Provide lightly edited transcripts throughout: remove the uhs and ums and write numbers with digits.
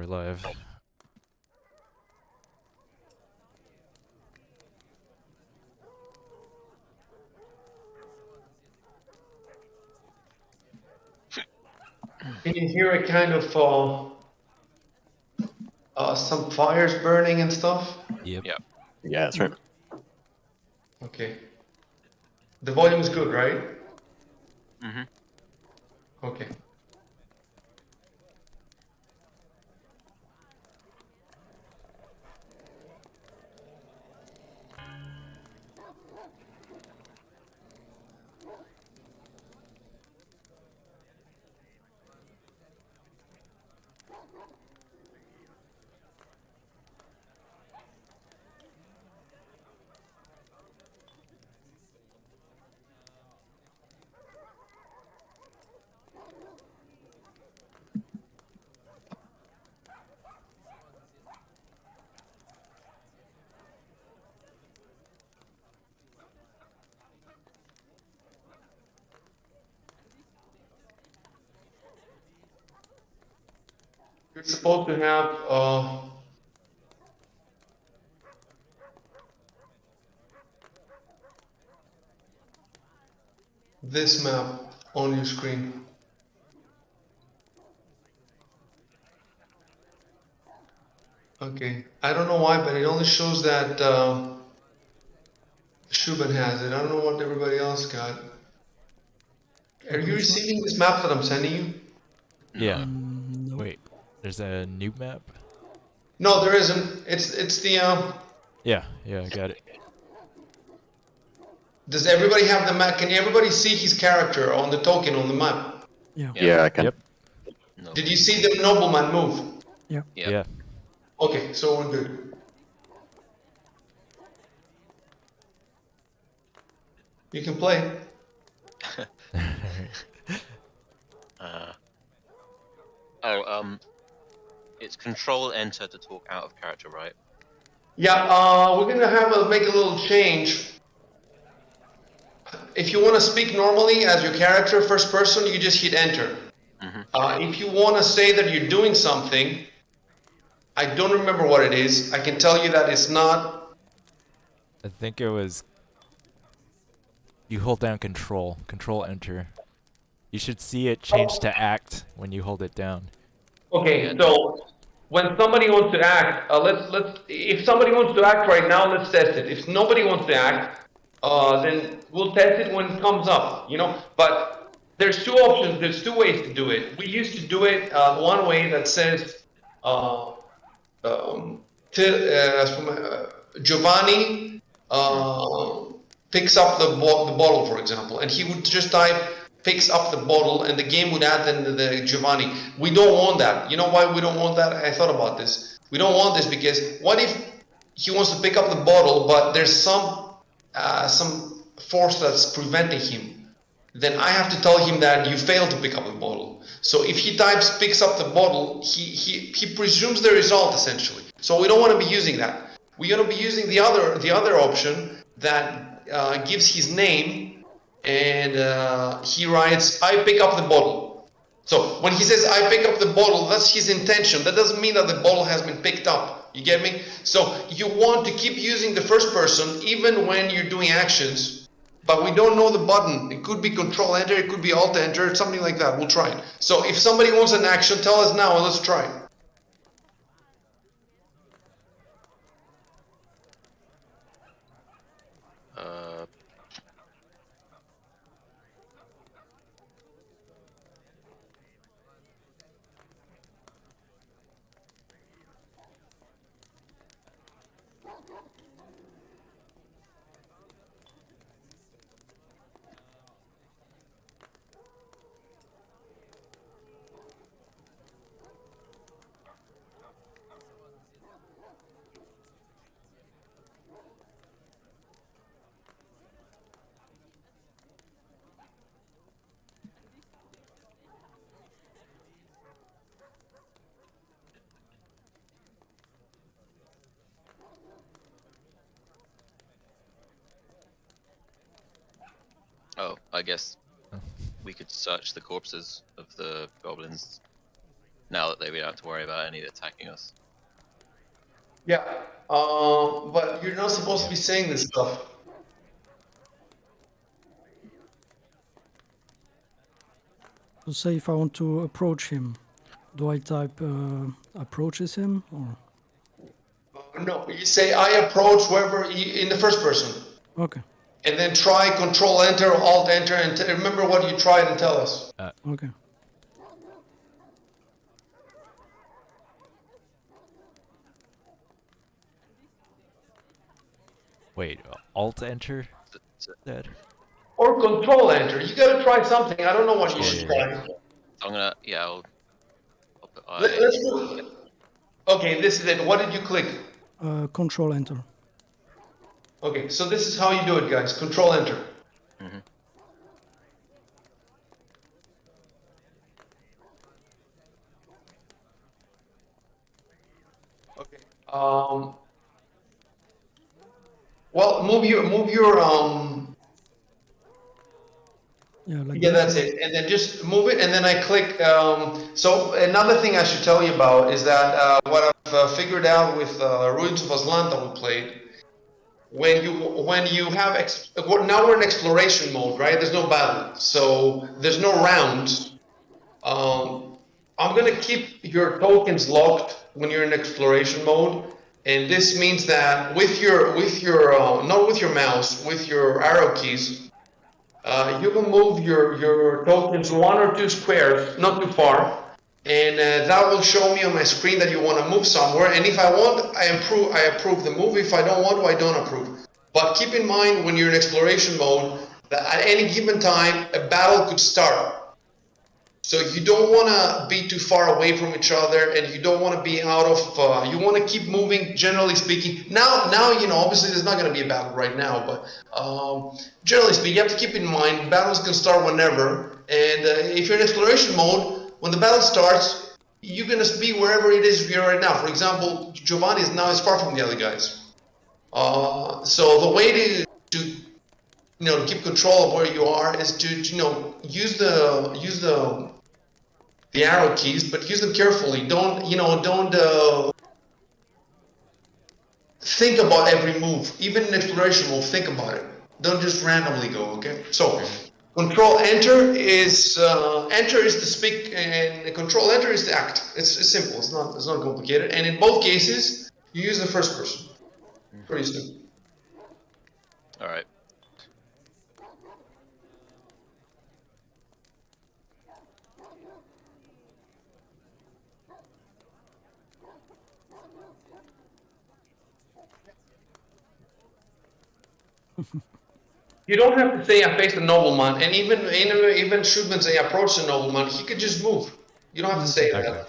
we're live. Can you hear a kind of some fires burning and stuff? Yep. Yep. Yeah, that's right. Okay. The volume is good, right? Mm-hmm. Okay. You're supposed to have this map on your screen. Okay. I don't know why, but it only shows that Shuban has it. I don't know what everybody else got. Are you receiving this map that I'm sending you? Yeah. No. Wait, there's a new map? No, there isn't. It's the Yeah, I got it. Does everybody have the map? Can everybody see his character on the token on the map? Yeah. Yeah. I can. Yep. No. Did you see the nobleman move? Yeah. Yeah. Yeah. Okay, so we're good. You can play. Uh, oh, it's Control Enter to talk out of character, right? Yeah, we're gonna make a little change. If you want to speak normally as your character, first person, you just hit enter. Mm-hmm. If you want to say that you're doing something, I don't remember what it is. I can tell you that it's not. I think it was... You hold down control. Control enter. You should see it change to act when you hold it down. Okay, Yeah, so when somebody wants to act, if somebody wants to act right now, let's test it. If nobody wants to act, then we'll test it when it comes up, you know. But there's two options. There's two ways to do it. We used to do it one way that says Giovanni picks up the bottle, for example, and he would just type picks up the bottle, and the game would add then the Giovanni. We don't want that. You know why we don't want that? I thought about this. We don't want this because what if he wants to pick up the bottle, but there's some force that's preventing him? Then I have to tell him that you failed to pick up the bottle. So if he types picks up the bottle, he presumes the result essentially. So we don't want to be using that. We're going to be using the other option that gives his name, and he writes I pick up the bottle. So when he says I pick up the bottle, that's his intention. That doesn't mean that the bottle has been picked up. You get me? So you want to keep using the first person even when you're doing actions, but we don't know the button. It could be Control Enter, it could be Alt Enter, something like that. We'll try it. So if somebody wants an action, tell us now and let's try it. Uh, I guess we could search the corpses of the goblins. Now that we don't have to worry about any attacking us. Yeah. But you're not supposed to be saying this stuff. So say if I want to approach him, do I type approaches him or? No, you say I approach whoever in the first person. Okay. And then try Control Enter, Alt Enter, and remember what you tried and tell us. Okay. Wait, Alt Enter? So That? Or Control Enter. You gotta try something. I don't know what you Control should Yeah. try. I'm gonna, yeah, I'll put Let's do. Okay, this is it. What did you click? Control enter. Okay, so this is how you do it, guys. Control Enter. Mhm. Okay. Well, move your Yeah, like Yeah, this. that's it. And then just move it, and then I click. So another thing I should tell you about is that what I've figured out with Ruins of Atlanta we played. When you have now we're in exploration mode, right? There's no battle, so there's no rounds. I'm gonna keep your tokens locked when you're in exploration mode, and this means that with your not with your mouse, with your arrow keys, you can move your tokens 1 or 2 squares, not too far, and that will show me on my screen that you want to move somewhere. And if I want, I approve the move. If I don't want to, I don't approve. But keep in mind when you're in exploration mode that at any given time a battle could start. So you don't want to be too far away from each other, and you don't want to be out of. You want to keep moving. Generally speaking, now obviously there's not going to be a battle right now, but generally speaking, you have to keep in mind battles can start whenever. And if you're in exploration mode, when the battle starts, you're going to be wherever it is you're right now. For example, Giovanni is now as far from the other guys. So the way to keep control of where you are is to use the arrow keys, but use them carefully. Don't think about every move. Even in exploration mode, think about it. Don't just randomly go. Okay. So control enter is to speak, and control enter is to act. It's simple. It's not complicated. And in both cases, you use the first person. Pretty simple. All right. You don't have to say I face the nobleman, and even Shubin say approach the nobleman. He could just move. You don't have to say Okay. that.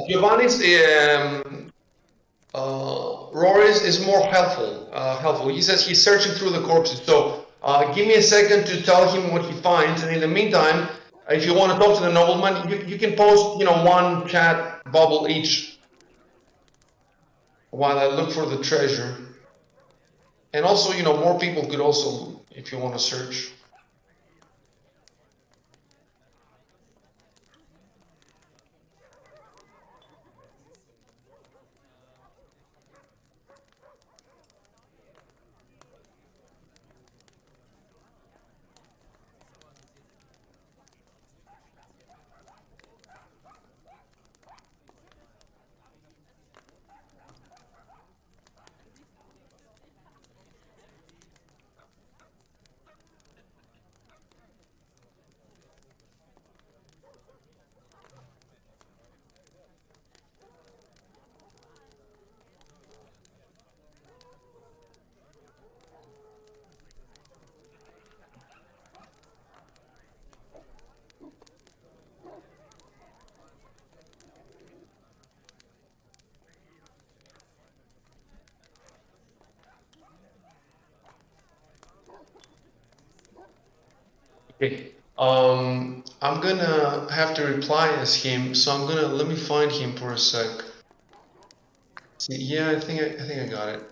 Giovanni's Rory's is more helpful. He says he's searching through the corpses. So give me a second to tell him what he finds, and in the meantime, if you want to talk to the nobleman, you can post one chat bubble each while I look for the treasure. And also, more people could also, if you want to search. Okay. I'm gonna have to reply as him, so let me find him for a sec. See, yeah, I think I got it.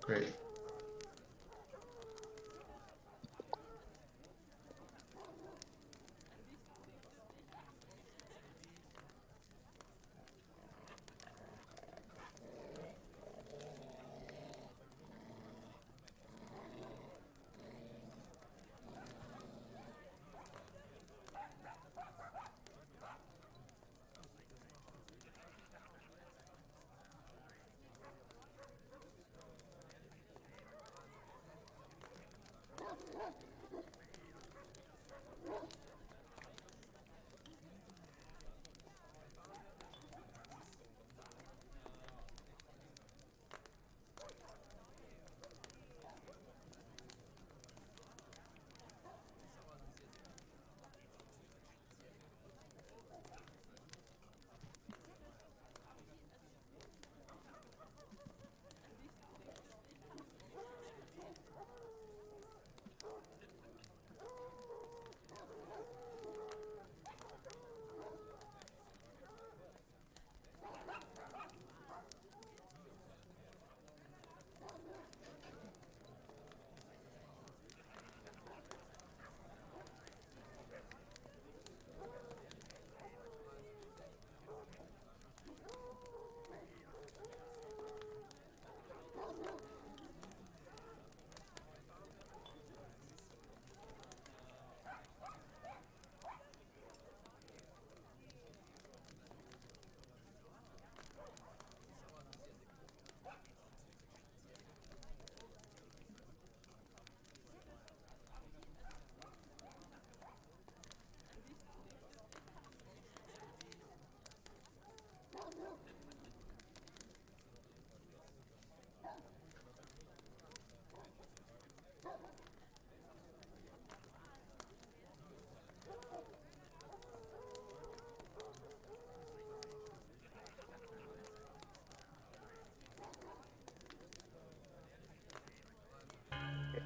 Great.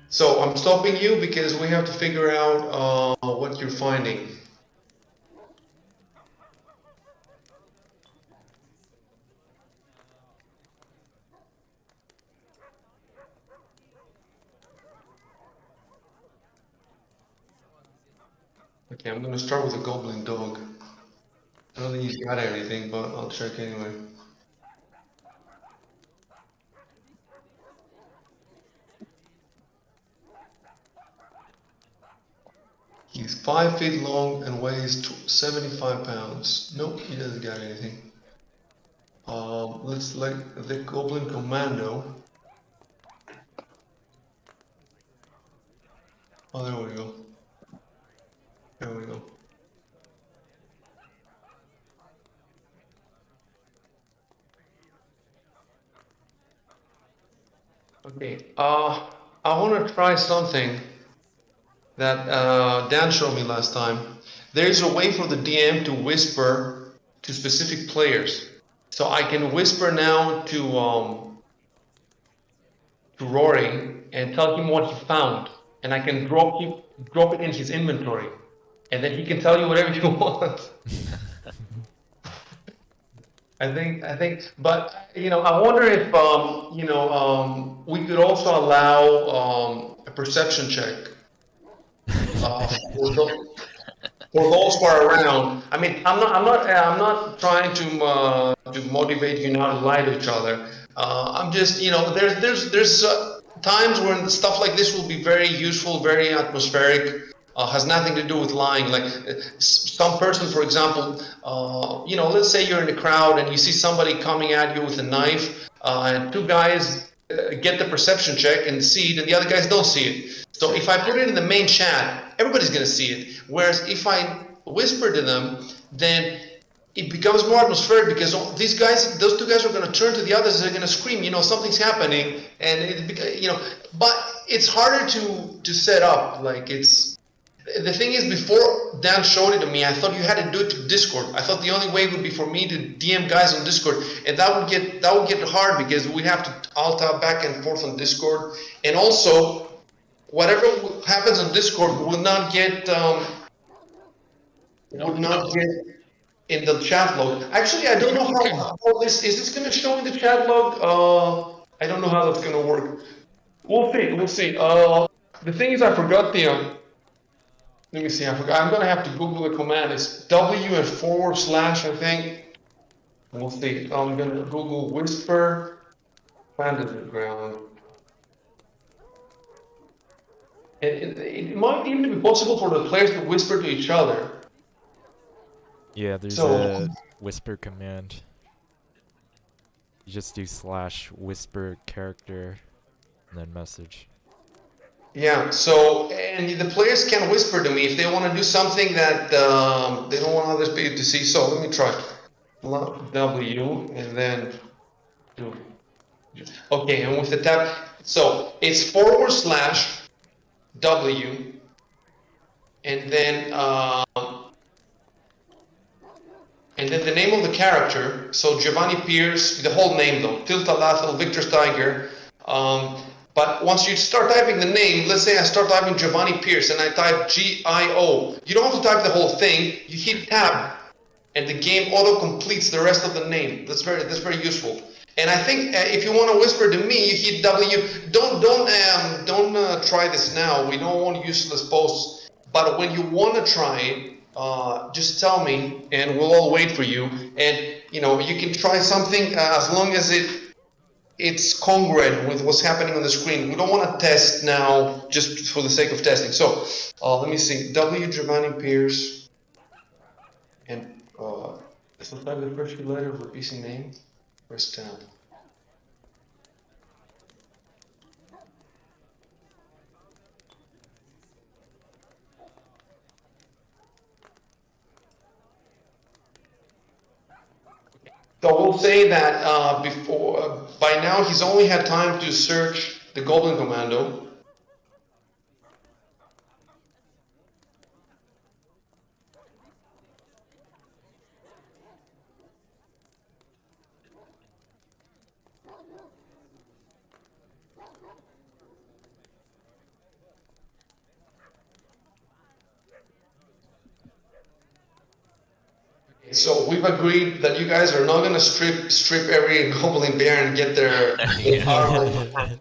So I'm stopping you because we have to figure out what you're finding. Okay, I'm gonna start with a goblin dog. I don't think he's got anything, but I'll check anyway. He's 5 feet long and weighs 75 pounds. Nope, he doesn't got anything. Let's select the Goblin Commando. Oh, there we go. There we go. Okay. I want to try something that Dan showed me last time. There's a way for the DM to whisper to specific players. So I can whisper now to Rory and tell him what he found, and I can drop it in his inventory, and then he can tell you whatever you want. But I wonder if we could also allow a perception check for those who are around. I mean, I'm not trying to motivate you now to lie to each other. I'm just, there's times when stuff like this will be very useful, very atmospheric. Has nothing to do with lying. Like some person, for example, let's say you're in a crowd and you see somebody coming at you with a knife, and two guys get the perception check and see it, and the other guys don't see it. So if I put it in the main chat, everybody's going to see it. Whereas if I whisper to them, then it becomes more atmospheric because those two guys are going to turn to the others and they're going to scream, something's happening, and but it's harder to set up. Like the thing is, before Dan showed it to me, I thought you had to do it through Discord. I thought the only way would be for me to DM guys on Discord, and that would get hard because we have to alt tab back and forth on Discord, and also whatever happens on Discord would not get in the chat log. Actually, I don't know how this is. This going to show in the chat log? I don't know how that's going to work. We'll see. We'll see. The thing is, I forgot the. Let me see. I forgot. I'm going to have to Google the command. It's W and / I think. We'll see. I'm going to Google whisper fantasy ground. It might even be possible for the players to whisper to each other. Yeah, there's So a whisper command. You just do / whisper character and then message. yeah, so and the players can whisper to me if they want to do something that they don't want others people to see. So let me try W and then do. Okay, and with the tab, so it's / W and then the name of the character. So Giovanni Pierce, the whole name though, Tilta Lathel, Victor Steiger. But once you start typing the name, let's say I start typing Giovanni Pierce and I type GIO. You don't have to type the whole thing. You hit tab, and the game auto completes the rest of the name. That's very useful. And I think if you want to whisper to me, you hit W. Don't try this now. We don't want useless posts. But when you want to try it, just tell me, and we'll all wait for you. And you can try something as long as it's congruent with what's happening on the screen. We don't want to test now just for the sake of testing. So let me see. W Giovanni Pierce, and so type the first few letters of the PC name. Press tab. So we'll say that before, by now he's only had time to search the Goblin Commando. So we've agreed that you guys are not gonna strip every Goblin bear and get their Yeah. armor.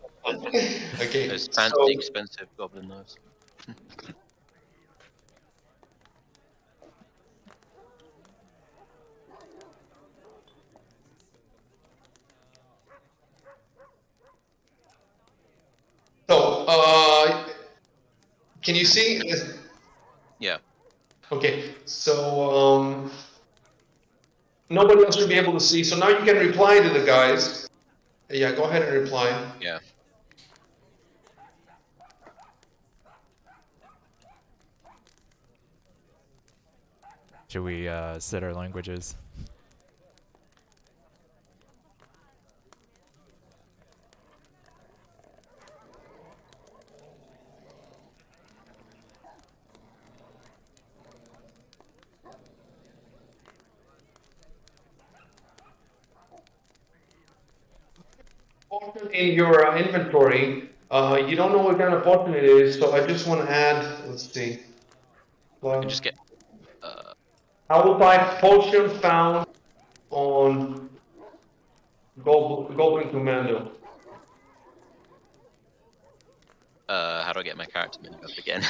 Okay, Those so fancy, expensive goblin knives. so can you see? Yeah. Okay, so nobody else should be able to see. So now you can reply to the guys. Yeah, go ahead and reply. Yeah. Should we set our languages? In your inventory, you don't know what kind of potion it is, so I just want to add, let's see. I can just get. I will type potion found on Goblin Commando. How do I get my character menu up again?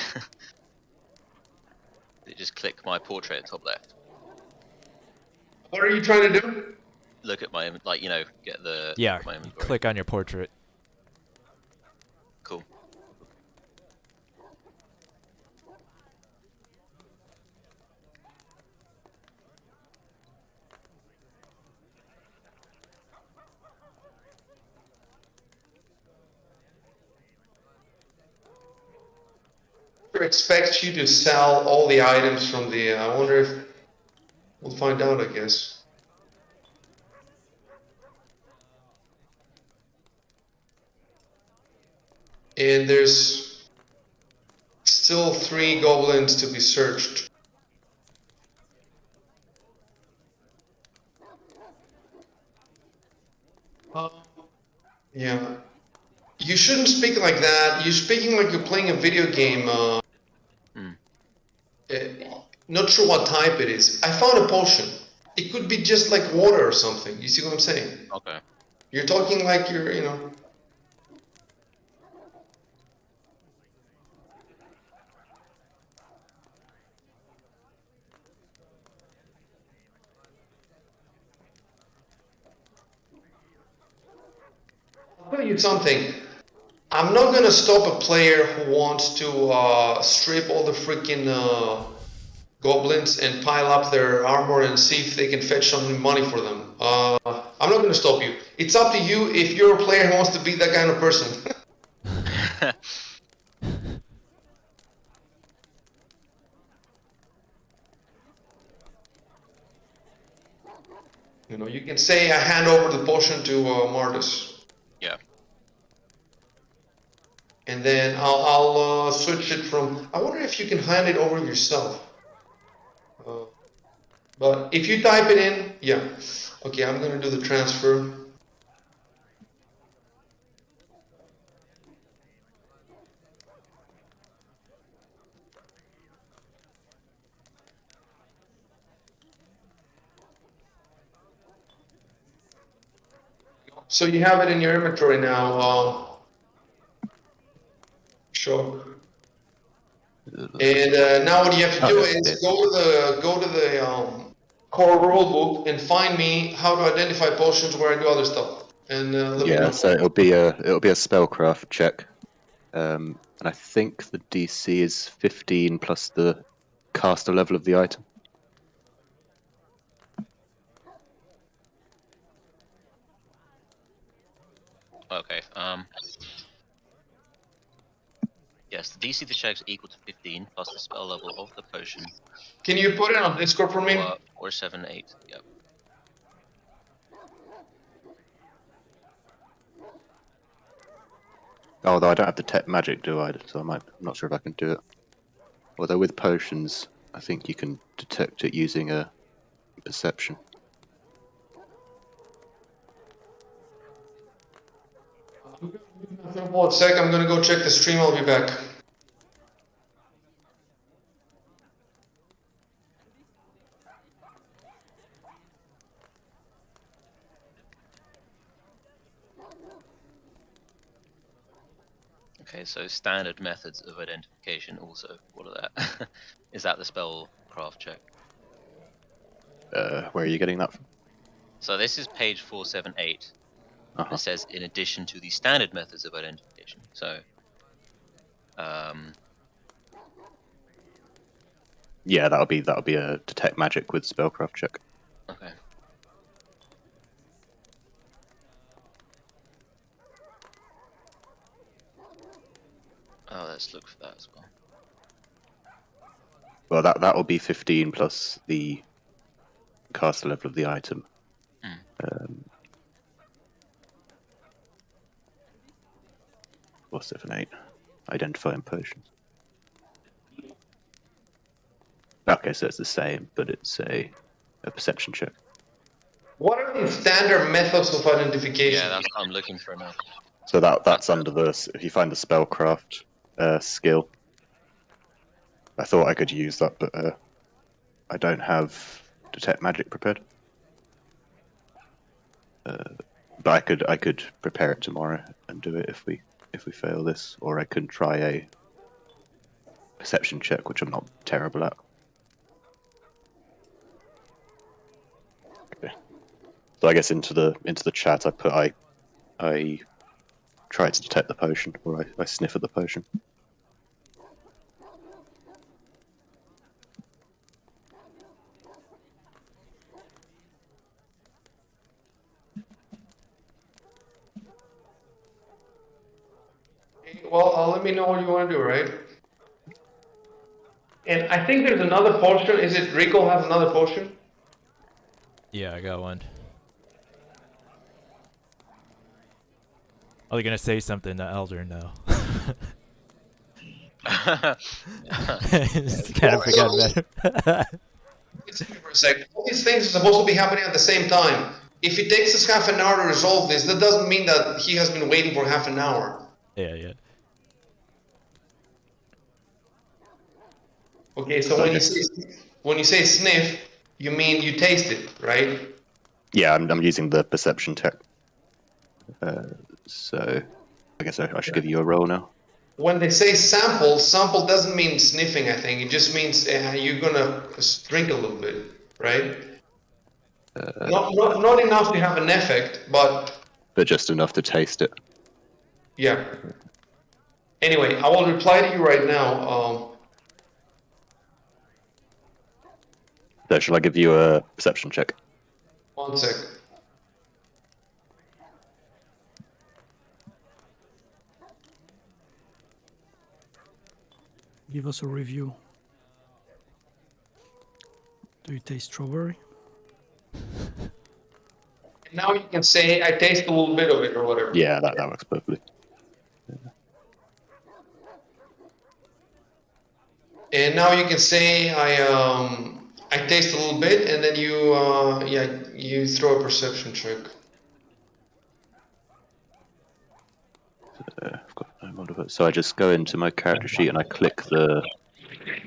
Just click my portrait at top left. What are you trying to do? Look at my get the Yeah, look at my inventory. click on your portrait. Cool. Expects you to sell all the items from the. I wonder if we'll find out. I guess. And there's still 3 goblins to be searched. Yeah. You shouldn't speak like that. You're speaking like you're playing a video game. Not sure what type it is. I found a potion. It could be just like water or something. You see what I'm saying? Okay. You're talking like you're. I'll tell you something. I'm not gonna stop a player who wants to strip all the freaking goblins and pile up their armor and see if they can fetch some money for them. I'm not gonna stop you. It's up to you if you're a player who wants to be that kind of person. You can say I hand over the potion to Martus. Yeah. And then I'll switch it from. I wonder if you can hand it over yourself. But if you type it in, yeah. Okay, I'm gonna do the transfer. So you have it in your inventory now. Sure. And now what you have to do is go to the core rulebook and find me how to identify potions where I do other stuff. And let me Yeah, know. so it'll be a spellcraft check, and I think the DC is 15 plus the caster level of the item. Okay. Yes, the DC for checks equal to 15 plus the spell level of the potion. Can you put it on Discord for me? Or 7, 8. Yep. Although I don't have detect magic, do I? So I'm not sure if I can do it. Although with potions, I think you can detect it using a perception. Hold a sec, I'm gonna go check the stream, I'll be back. Okay, so standard methods of identification also. What are that? Is that the spellcraft check? Where are you getting that from? So this is page 478. Uh-huh. It says in addition to the standard methods of identification. So, Yeah, that'll be a detect magic with spellcraft check. okay. Oh, let's look for that as well. Well, that'll be 15 plus the caster level of the item. Hmm. 478. Identifying potions. Okay, so it's the same, but it's a perception check. What are the standard methods of identification? Yeah, that's what I'm looking for now. So that's under this. If you find the spellcraft skill, I thought I could use that, but I don't have detect magic prepared. But I could prepare it tomorrow and do it if we fail this, or I can try a perception check, which I'm not terrible at. Okay. So I guess into the chat I put I try to detect the potion, or I sniff at the potion. Well, let me know what you want to do, right? And I think there's another potion. Is it Rico has another potion? Yeah, I got one. Are you gonna say something to Elder? No. Just kind of forgot about it. Listen for a second. All these things are supposed to be happening at the same time. If it takes us half an hour to resolve this, that doesn't mean that he has been waiting for half an hour. Yeah, yeah. Okay, so when you say sniff, you mean you taste it, right? Yeah, I'm using the perception check. So I guess I should give you a roll now. When they say sample, sample doesn't mean sniffing, I think. It just means you're gonna drink a little bit, right? Not enough to have an effect, but just enough to taste it. yeah. Anyway, I will reply to you right now. So shall I give you a perception check? 1 sec. Give us a review. Do you taste strawberry? Now you can say I taste a little bit of it or whatever. Yeah, that works perfectly. And now you can say I taste a little bit, and then you throw a perception check. I've got no mod of it. So I just go into my character sheet and I click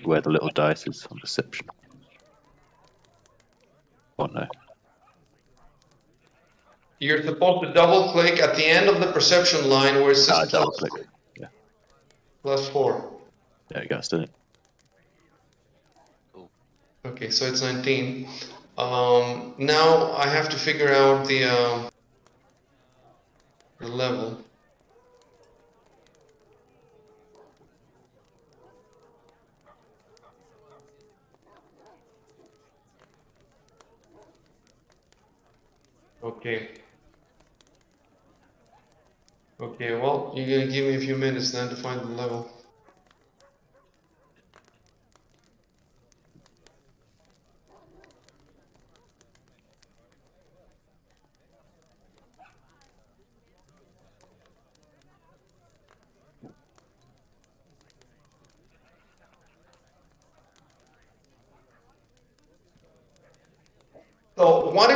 where the little dice is on perception. Oh no. You're supposed to double click at the end of the perception line where it says Double click. Yeah. +4. There you go, it's done it. Cool. Okay, so it's 19. Now I have to figure out the level. Okay. Okay, well, you're gonna give me a few minutes then to find the level.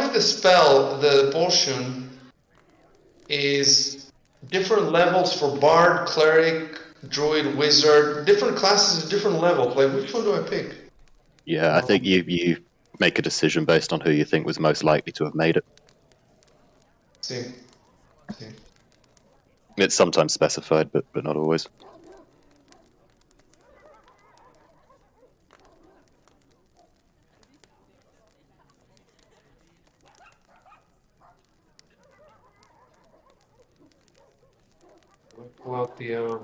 if the spell, the potion, is different levels for bard, cleric, druid, wizard, different classes at different levels. Like, which one do I pick? Yeah, I think you make a decision based on who you think was most likely to have made it. See. See. It's sometimes specified, but not always. Pull out the.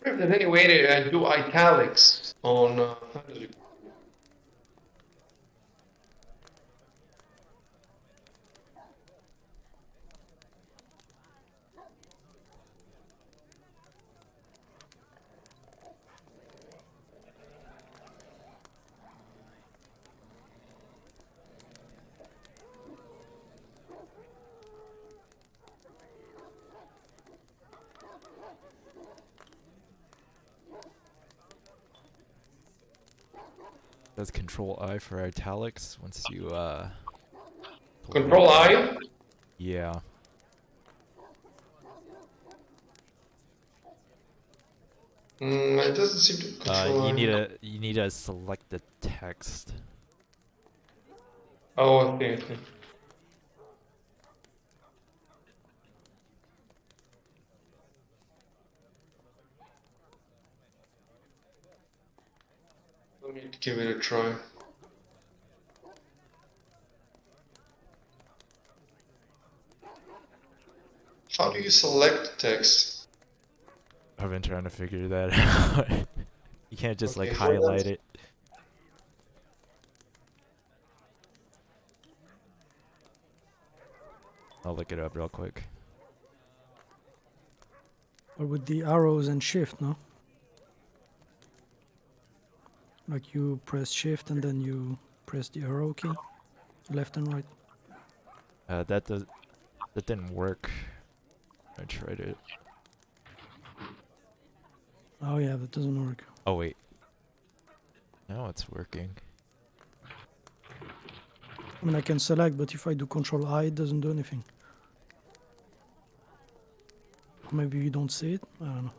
If there's any way to do italics on fantasy. Does Control I for italics once you pull it Control up. I. Yeah. It doesn't seem to control. You need to select the text. Oh, okay. Let me give it a try. How do you select text? I've been trying to figure that out. You can't just Okay, like well, highlight it. I'll look it up real quick. Or with the arrows and shift, no? Like you press shift and then you press the arrow key, left and right. That didn't work. I tried it. Oh yeah, that doesn't work. Oh wait. Now it's working. I mean, I can select, but if I do Control I, it doesn't do anything. Maybe you don't see it. I don't know.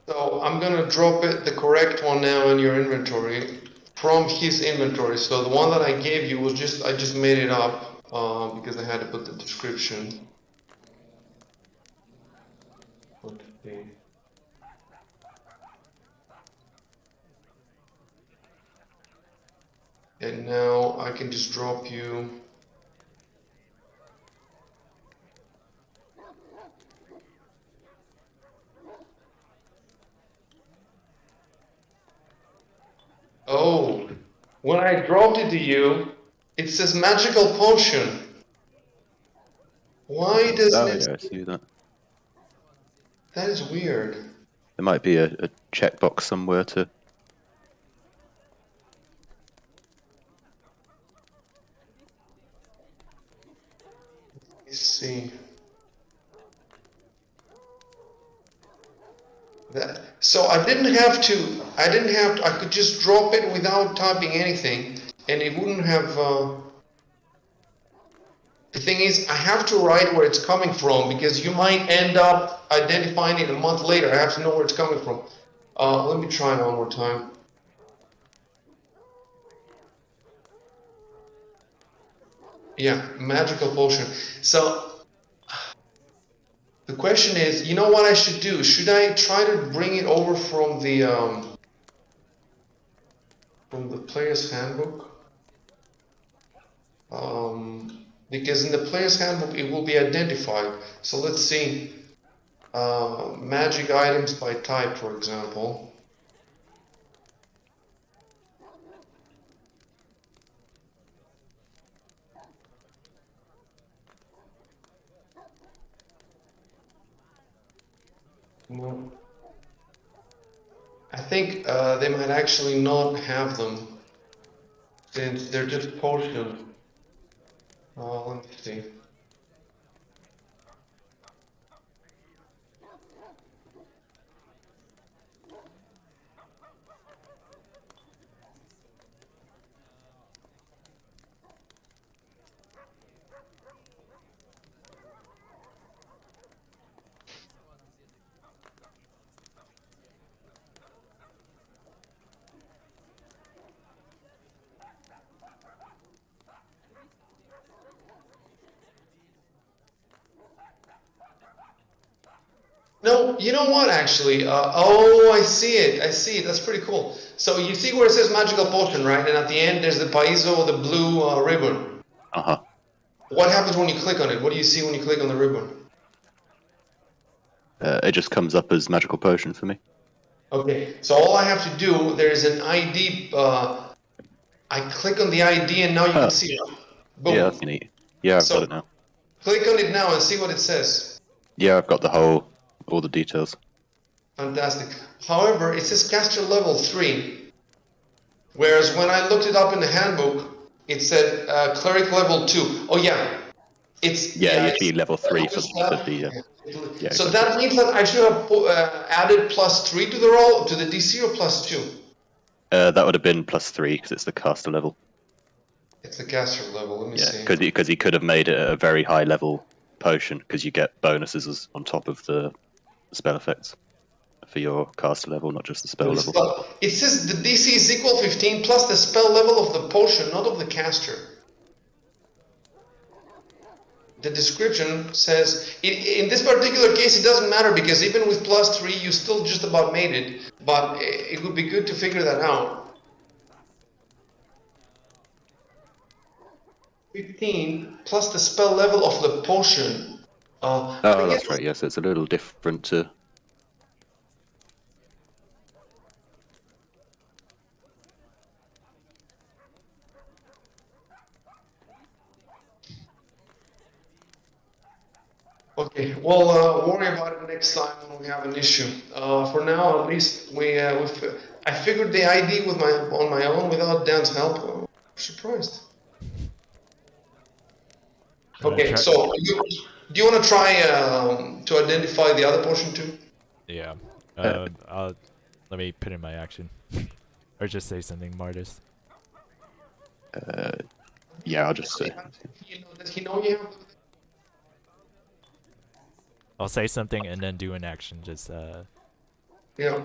So I'm gonna drop it, the correct one now in your inventory from his inventory. So the one that I gave you was I just made it up because I had to put the description. Let's see. And now I can just drop you. Oh, when I dropped it to you, it says magical potion. Why doesn't Oh it? yeah, I see that. That is weird. There might be a checkbox somewhere to. Let's see. That, so I didn't have to. I could just drop it without typing anything, and it wouldn't have. The thing is, I have to write where it's coming from because you might end up identifying it a month later. I have to know where it's coming from. Let me try one more time. Yeah, magical potion. So the question is, you know what I should do? Should I try to bring it over from the player's handbook? Because in the player's handbook it will be identified. So let's see. Magic items by type, for example. No. I think they might actually not have them since they're just potions. Let me see. No, you know what actually? Oh, I see it. I see it. That's pretty cool. So you see where it says magical potion, right? And at the end there's the paizo, the blue ribbon. Uh-huh. What happens when you click on it? What do you see when you click on the ribbon? It just comes up as magical potion for me. Okay, so all I have to do, there's an ID. I click on the ID and now you can Oh, see it. yeah, Boom. that's neat. Yeah, I've got So it now. click on it now and see what it says. Yeah, I've got all the details. Fantastic. However, it says caster level 3, whereas when I looked it up in the handbook, it said cleric level 2. Oh yeah, Yeah, you it's need level 3 for the yeah. yeah, So exactly. that means that I should have added +3 to the roll, to the DC, or +2? That would have been +3 because it's the caster level. It's the caster level. Let me Yeah, see. because he could have made it a very high level potion because you get bonuses on top of the spell effects for your caster level, not just the spell level. It says the DC is equal 15 plus the spell level of the potion, not of the caster. The description says, in this particular case, it doesn't matter because even with +3, you still just about made it. But it would be good to figure that out. 15 plus the spell level of the potion. I Oh, guess. that's right. Yes, it's a little different to. Okay, well, worry about it next time when we have an issue. For now, at least I figured the ID on my own without Dan's help. I'm surprised. I'm gonna Okay, try. so do you want to try to identify the other portion too? Yeah. Uh, Let me put in my action, or just say something, Martis. yeah, I'll just say. Does he know you have? I'll say something and then do an action. Just Yeah.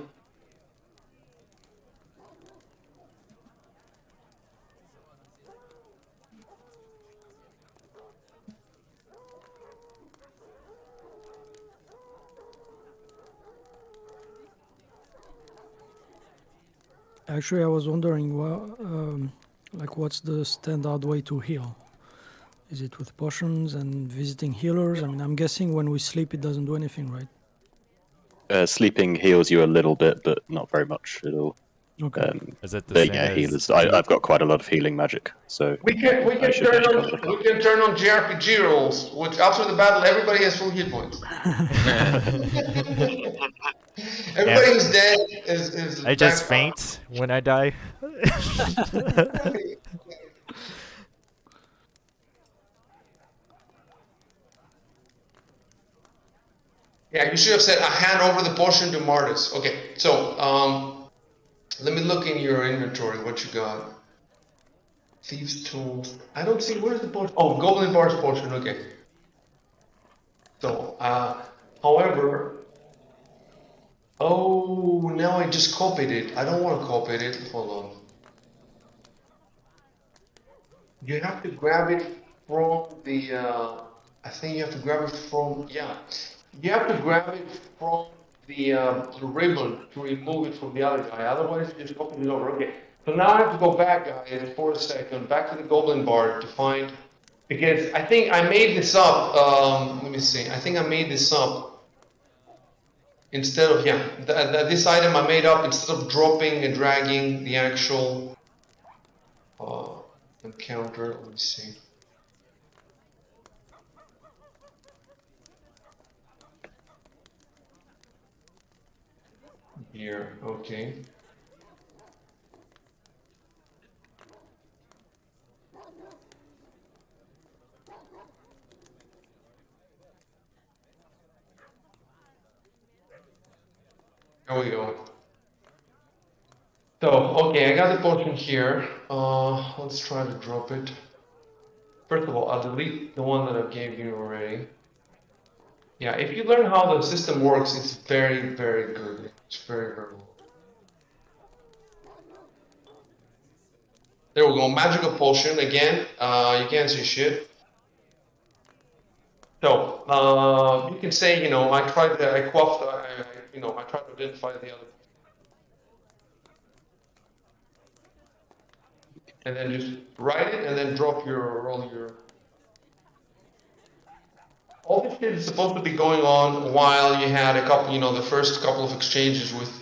Actually, I was wondering, like, what's the standard way to heal? Is it with potions and visiting healers? I mean, I'm guessing when we sleep, it doesn't do anything, right? Sleeping heals you a little bit, but not very much at all. Okay. Is it the But same yeah, as healers. I've got quite a lot of healing magic, so We I can should be turn able to on cover the we cost. can turn on JRPG rolls, which after the battle everybody has full hit points. Everybody who's dead is I just back up. faint when I die. Yeah, you should have said, I hand over the potion to Martis. Okay, so let me look in your inventory, what you got. Thieves' tools. I don't see, where's the potion? Oh, Goblin Bar's potion, okay. So, however, oh, now I just copied it. I don't want to copy it. Hold on. You have to grab it from the, I think you have to grab it from, yeah. You have to grab it from the ribbon to remove it from the other guy. Otherwise, you just copy it over. Okay. So now I have to go back, guys, for a second, back to the Goblin Bar to find, because I think I made this up. Let me see. I think I made this up instead of, yeah, this item I made up instead of dropping and dragging the actual encounter. Let me see. Here, okay. There we go. So, okay, I got the potion here. Let's try to drop it. First of all, I'll delete the one that I gave you already. Yeah, if you learn how the system works, it's very, very good. It's very, very good. There we go, magical potion again. You can't see shit. So, you can say, I tried to, I quaffed, I tried to identify the other. And then just write it and then drop roll your. All this shit is supposed to be going on while you had a couple, the first couple of exchanges with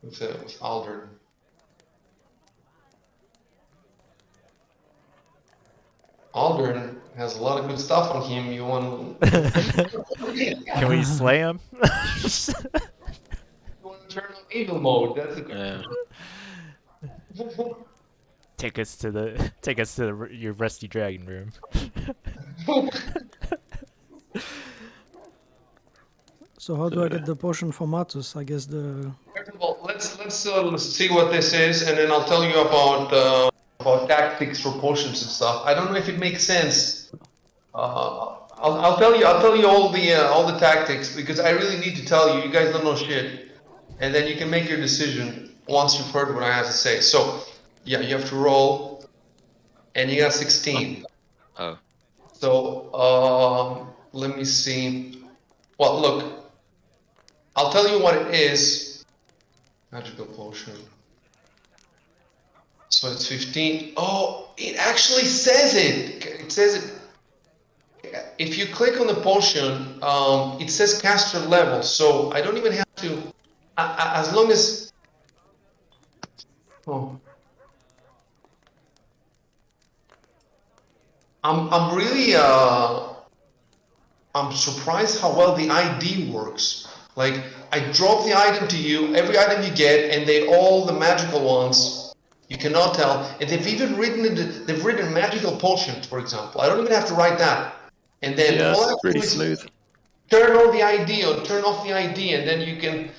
with Aldrin. Aldrin has a lot of good stuff on him. You want? Can we slay him? You want to turn on evil mode? That's a good. Yeah. Take us to your rusty dragon room. So how do I get the potion for Matus? I guess the... First of all, let's see what this is, and then I'll tell you about tactics for potions and stuff. I don't know if it makes sense. I'll tell you all the tactics because I really need to tell you. You guys don't know shit, and then you can make your decision once you've heard what I have to say. So, yeah, you have to roll, and you got 16. Oh. So, let me see. Well, look, I'll tell you what it is. Magical potion. So it's 15. Oh, it actually says it. It says it. If you click on the potion, it says caster level. So I don't even have to. As long as. Oh. I'm really I'm surprised how well the ID works. Like I drop the item to you, every item you get, and all the magical ones. You cannot tell, and they've even written magical potions, for example. I don't even have to write that. And then Yeah, all I it's have to really do is smooth. turn on the ID or turn off the ID, and then you can.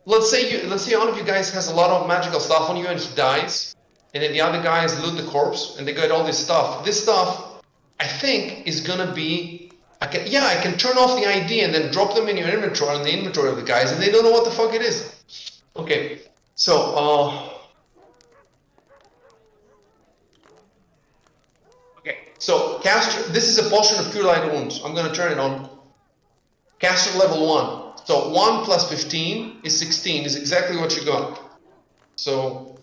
Let's say one of you guys has a lot of magical stuff on you, and he dies, and then the other guys loot the corpse, and they get all this stuff. This stuff, I think, is gonna be. I can turn off the ID and then drop them in your inventory, in the inventory of the guys, and they don't know what the fuck it is. Okay, so okay, so caster. This is a potion of cure light wounds. I'm gonna turn it on. Caster level 1. So 1 plus 15 is 16, is exactly what you got. So,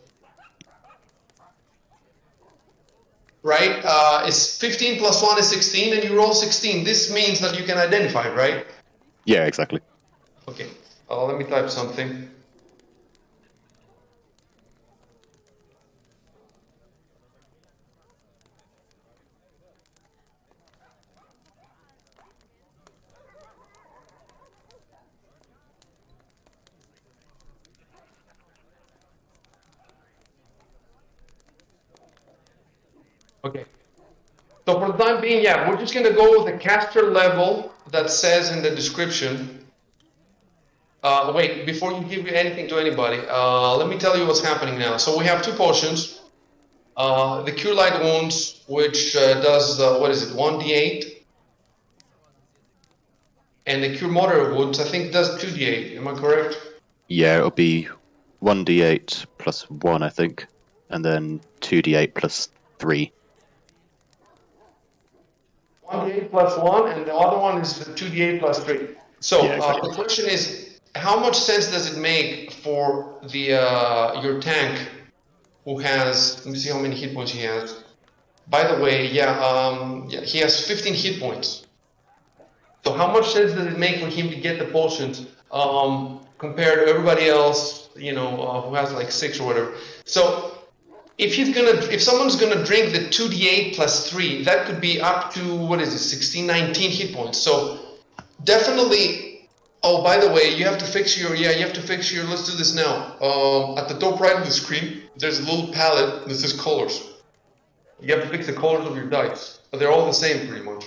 right, it's 15 plus 1 is 16, and you roll 16. This means that you can identify, right? Yeah, exactly. Okay, let me type something. Okay. So for the time being, yeah, we're just gonna go with the caster level that says in the description. Wait, before you give anything to anybody, let me tell you what's happening now. So we have 2 potions. The Cure Light Wounds, which does, what is it, 1d8? And the Cure Moderate Wounds, I think, does 2d8. Am I correct? Yeah, it'll be 1d8 plus 1, I think, and then 2d8 plus 3. 1d8 plus 1, and the other one is 2d8 plus 3. So Yeah, exactly. the question is, how much sense does it make for the your tank who has, let me see how many hit points he has. By the way, yeah, he has 15 hit points. So how much sense does it make for him to get the potions compared to everybody else, who has like 6 or whatever? So if someone's gonna drink the 2d8 plus 3, that could be up to, what is it, 16, 19 hit points. So definitely. Oh, by the way, you have to fix your. Let's do this now. At the top right of the screen, there's a little palette that says colors. You have to fix the colors of your dice, but they're all the same pretty much.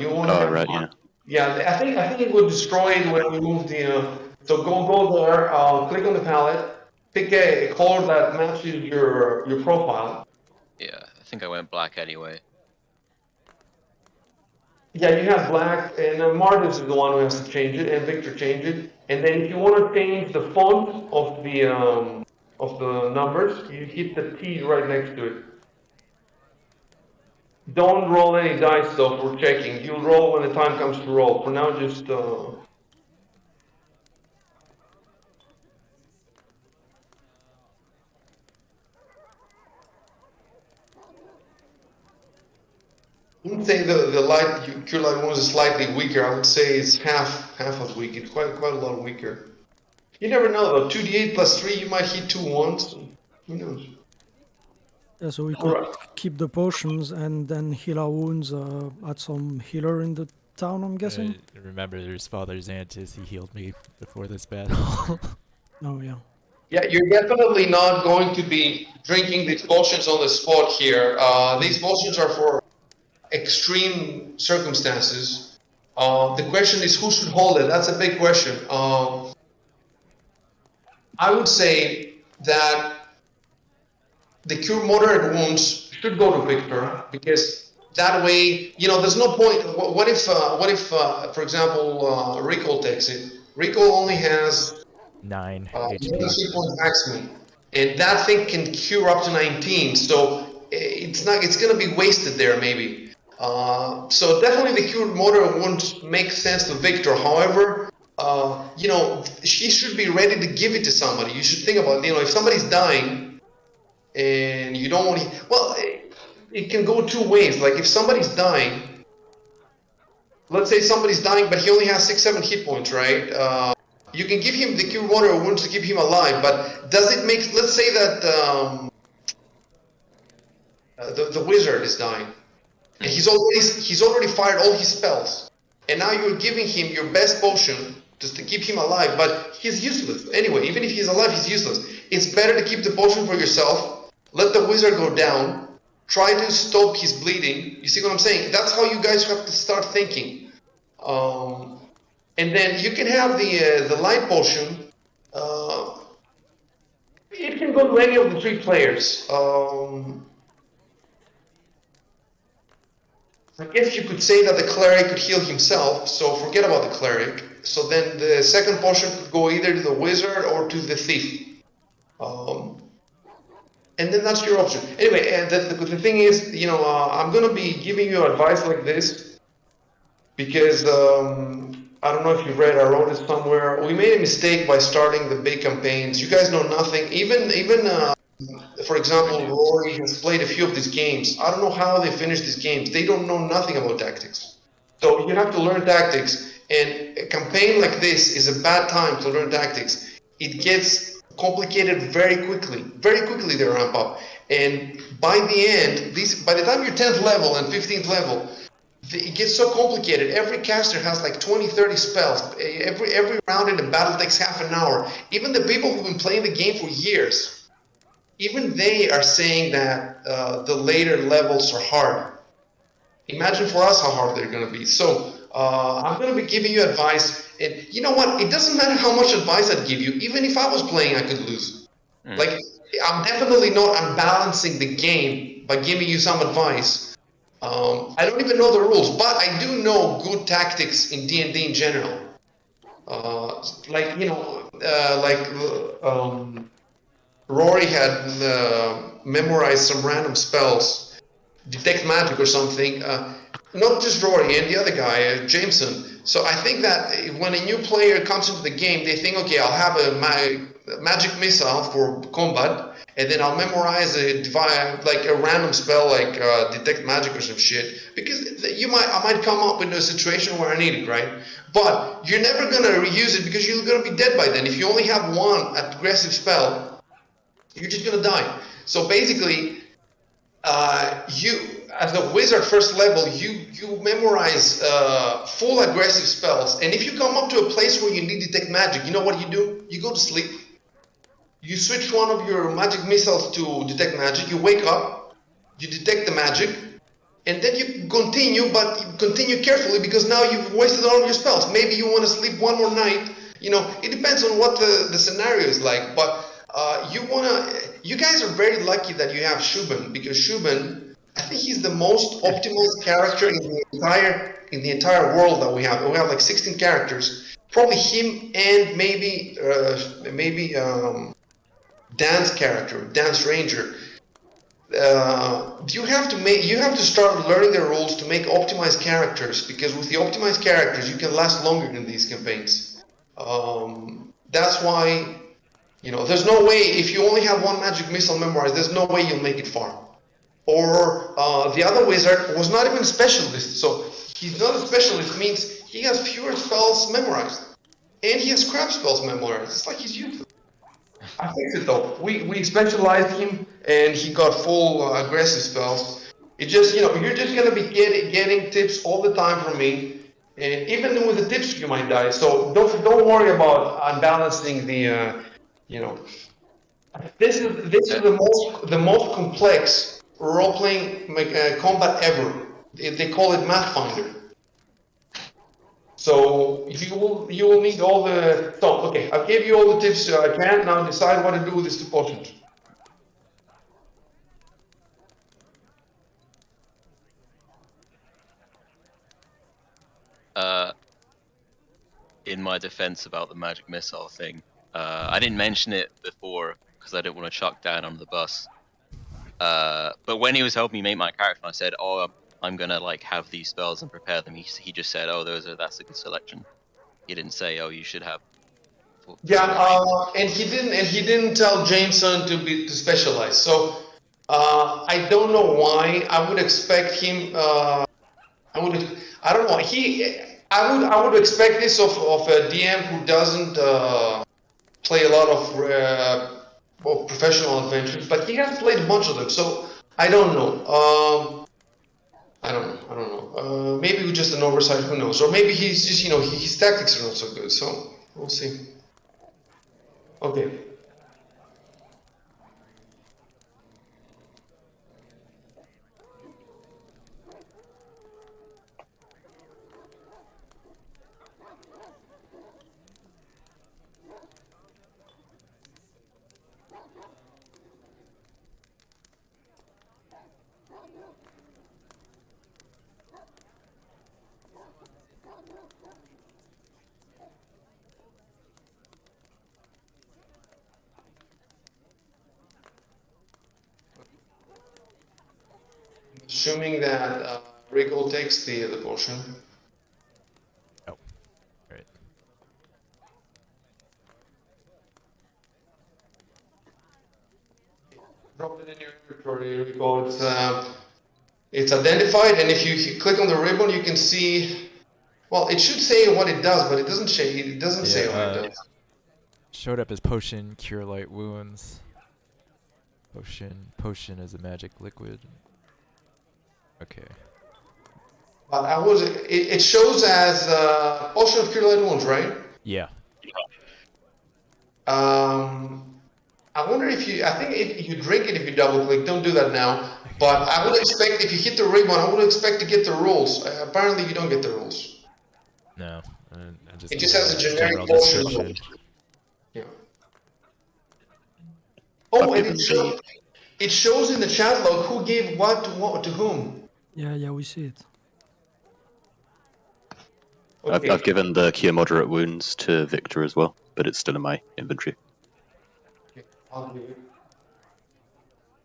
You want to Oh, have. right, yeah. Yeah, I think it would destroy it when we move the. So go there. Click on the palette. Pick a color that matches your profile. Yeah, I think I went black anyway. Yeah, you have black, and Marcus is the one who has to change it, and Victor change it. And then if you want to change the font of the numbers, you hit the T right next to it. Don't roll any dice though for checking. You'll roll when the time comes to roll. For now, just I wouldn't say the light cure light wounds is slightly weaker. I would say it's half as weak. It's quite a lot weaker. You never know though. 2d8 plus 3, you might hit 2 once. Who knows? Yeah, so we All could right. keep the potions and then heal our wounds at some healer in the town, I'm guessing. Remember, there's Father Xantus. He healed me before this battle. Oh, yeah. Yeah, you're definitely not going to be drinking these potions on the spot here. These potions are for extreme circumstances. The question is who should hold it? That's a big question. I would say that the cure moderate wounds should go to Victor because that way, there's no point. What if, for example, Rico takes it? Rico only has 9 1 HP. hit point maximum, and that thing can cure up to 19. So it's gonna be wasted there maybe. So definitely the cure moderate won't make sense to Victor. However, she should be ready to give it to somebody. You should think about, if somebody's dying and you don't want to, well, it can go 2 ways. Like if somebody's dying, let's say somebody's dying, but he only has 6, 7 hit points, right? You can give him the cure water wounds to keep him alive, but does it make, let's say that the wizard is dying, and he's already fired all his spells, and now you're giving him your best potion just to keep him alive, but he's useless anyway. Even if he's alive, he's useless. It's better to keep the potion for yourself, let the wizard go down, try to stop his bleeding. You see what I'm saying? That's how you guys have to start thinking. And then you can have the light potion. It can go to any of the 3 players. I guess you could say that the cleric could heal himself, so forget about the cleric. So then the second potion could go either to the wizard or to the thief. And then that's your option. Anyway, and the thing is, I'm going to be giving you advice like this because I don't know if you read, I wrote it somewhere. We made a mistake by starting the big campaigns. You guys know nothing. Even for example, Rory has played a few of these games. I don't know how they finish these games. They don't know nothing about tactics. So you have to learn tactics. And a campaign like this is a bad time to learn tactics. It gets complicated very quickly. Very quickly they ramp up. And by the end, by the time you're 10th level and 15th level, it gets so complicated. Every caster has like 20, 30 spells. Every round in the battle takes half an hour. Even the people who've been playing the game for years, even they are saying that the later levels are hard. Imagine for us how hard they're going to be. So I'm going to be giving you advice. And you know what? It doesn't matter how much advice I'd give you. Even if I was playing, I could lose. Like, I'm definitely not unbalancing the game by giving you some advice. I don't even know the rules, but I do know good tactics in D&D in general. Like, you know, Rory had memorized some random spells, detect magic or something. Not just Rory and the other guy, Jameson. So I think that when a new player comes into the game, they think, okay, I'll have a magic missile for combat, and then I'll memorize like a random spell like detect magic or some shit. Because I might come up in a situation where I need it, right? But you're never gonna use it because you're gonna be dead by then. If you only have one aggressive spell, you're just gonna die. So basically, you as a wizard first level, you memorize full aggressive spells, and if you come up to a place where you need detect magic, you know what you do? You go to sleep. You switch one of your magic missiles to detect magic. You wake up, you detect the magic, and then you continue, but you continue carefully because now you've wasted all of your spells. Maybe you want to sleep one more night. You know, it depends on what the scenario is like. But you guys are very lucky that you have Shubin, because Shubin, I think he's the most optimal character in the entire world that we have. We have like 16 characters. Probably him and maybe Dan's character, Dan's Ranger. You have to start learning the rules to make optimized characters, because with the optimized characters you can last longer in these campaigns. That's why, you know, there's no way, if you only have one magic missile memorized, there's no way you'll make it far. Or the other wizard was not even a specialist, so he's not a specialist means he has fewer spells memorized, and he has crap spells memorized. It's like he's useless. I fixed it though. We specialized him, and he got full aggressive spells. It just, you know, you're just gonna be getting tips all the time from me, and even with the tips you might die. So don't worry about unbalancing the, you know. This is the most complex role playing combat ever. They call it Pathfinder. So you will need all the. So okay, I gave you all the tips I can. Now decide what to do with this potions. In my defense about the magic missile thing, I didn't mention it before because I didn't want to chuck Dan on the bus. But when he was helping me make my character, I said, "Oh, I'm gonna like have these spells and prepare them." He just said, "Oh, that's a good selection." He didn't say, "Oh, you should have for Yeah, your raid." and he didn't tell Jameson to specialize. So I don't know why. I would expect him. I don't know. I would expect this of a DM who doesn't play a lot of professional adventures, but he has played a bunch of them. So I don't know. I don't know. Maybe it was just an oversight. Who knows? Or maybe he's just, his tactics are not so good. So we'll see. Okay. Assuming that Rico takes the potion. Oh, right. Drop it in your inventory. Rico. It's identified, and if you click on the ribbon, you can see. Well, it should say what it does, but it doesn't say. It doesn't say what it does. Showed up as potion, cure light wounds. Potion is a magic liquid. Okay. But it shows as potion of cure light wounds, right? Yeah. I wonder if I think if you drink it if you double click, don't do that now. But I would expect if you hit the ribbon, I would expect to get the rules. Apparently, you don't get the rules. No. It just has a generic general potion. description. Yeah. Oh, I've and given it shows in the chat log who gave what to whom. Yeah, we see it. Okay. I've given the cure moderate wounds to Victor as well, but it's still in my inventory. Okay, I'll do it.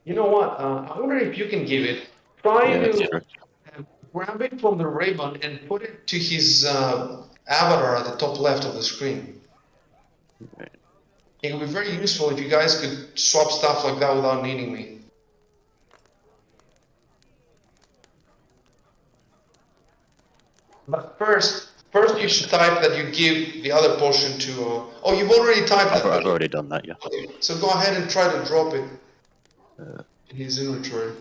You know what? I wonder if you can give it. Try Yeah, that's to true. grab it from the ribbon and put it to his avatar at the top left of the screen. Right. It would be very useful if you guys could swap stuff like that without needing me. But first you should type that you give the other potion to. Oh, you've already typed I've that. already done that, yeah. Okay, so go ahead and try to drop it in his inventory.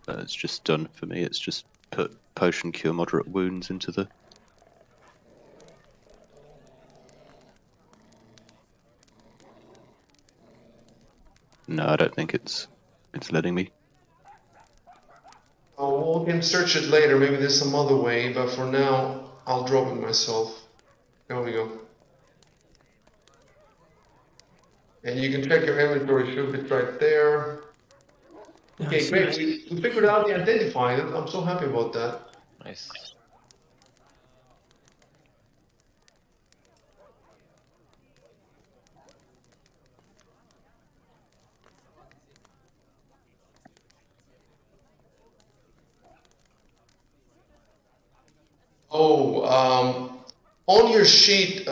It's just done for me. It's just put potion cure moderate wounds into the. No, I don't think it's letting me. Oh, we can search it later. Maybe there's some other way, but for now, I'll drop it myself. There we go. And you can check your inventory. Should be right there. Yeah, I Okay, see great. it. We figured out the identifier. I'm so happy about that. Nice. Oh, on your sheet,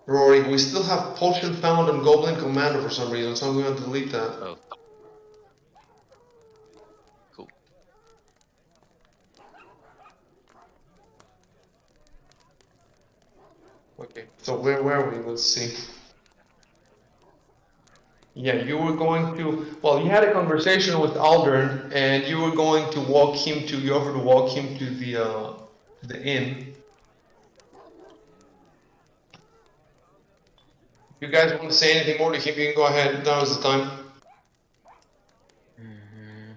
Rory, we still have potion found on Goblin Commander for some reason, so I'm going to delete that. Oh. Cool. Okay, so where were we? Let's see. Yeah, you were going to. Well, you had a conversation with Aldern, and you were going to walk him to. You offered to walk him to the inn. If you guys want to say anything more to him, you can go ahead. Now is the time. Mhm.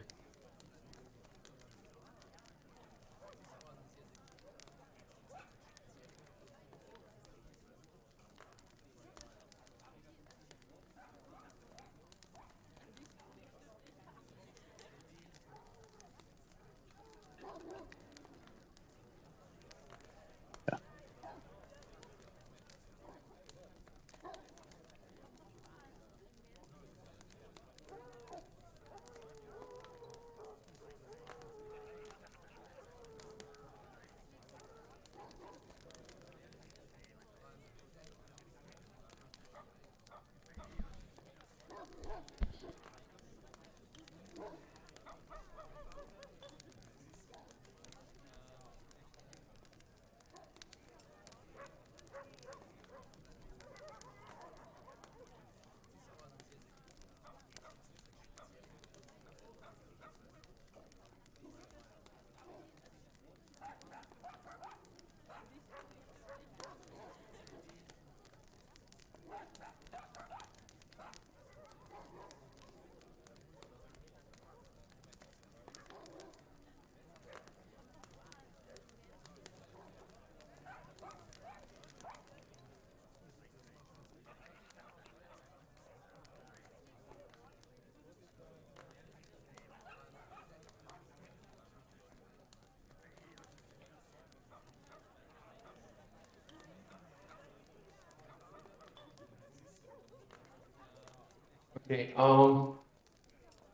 Okay.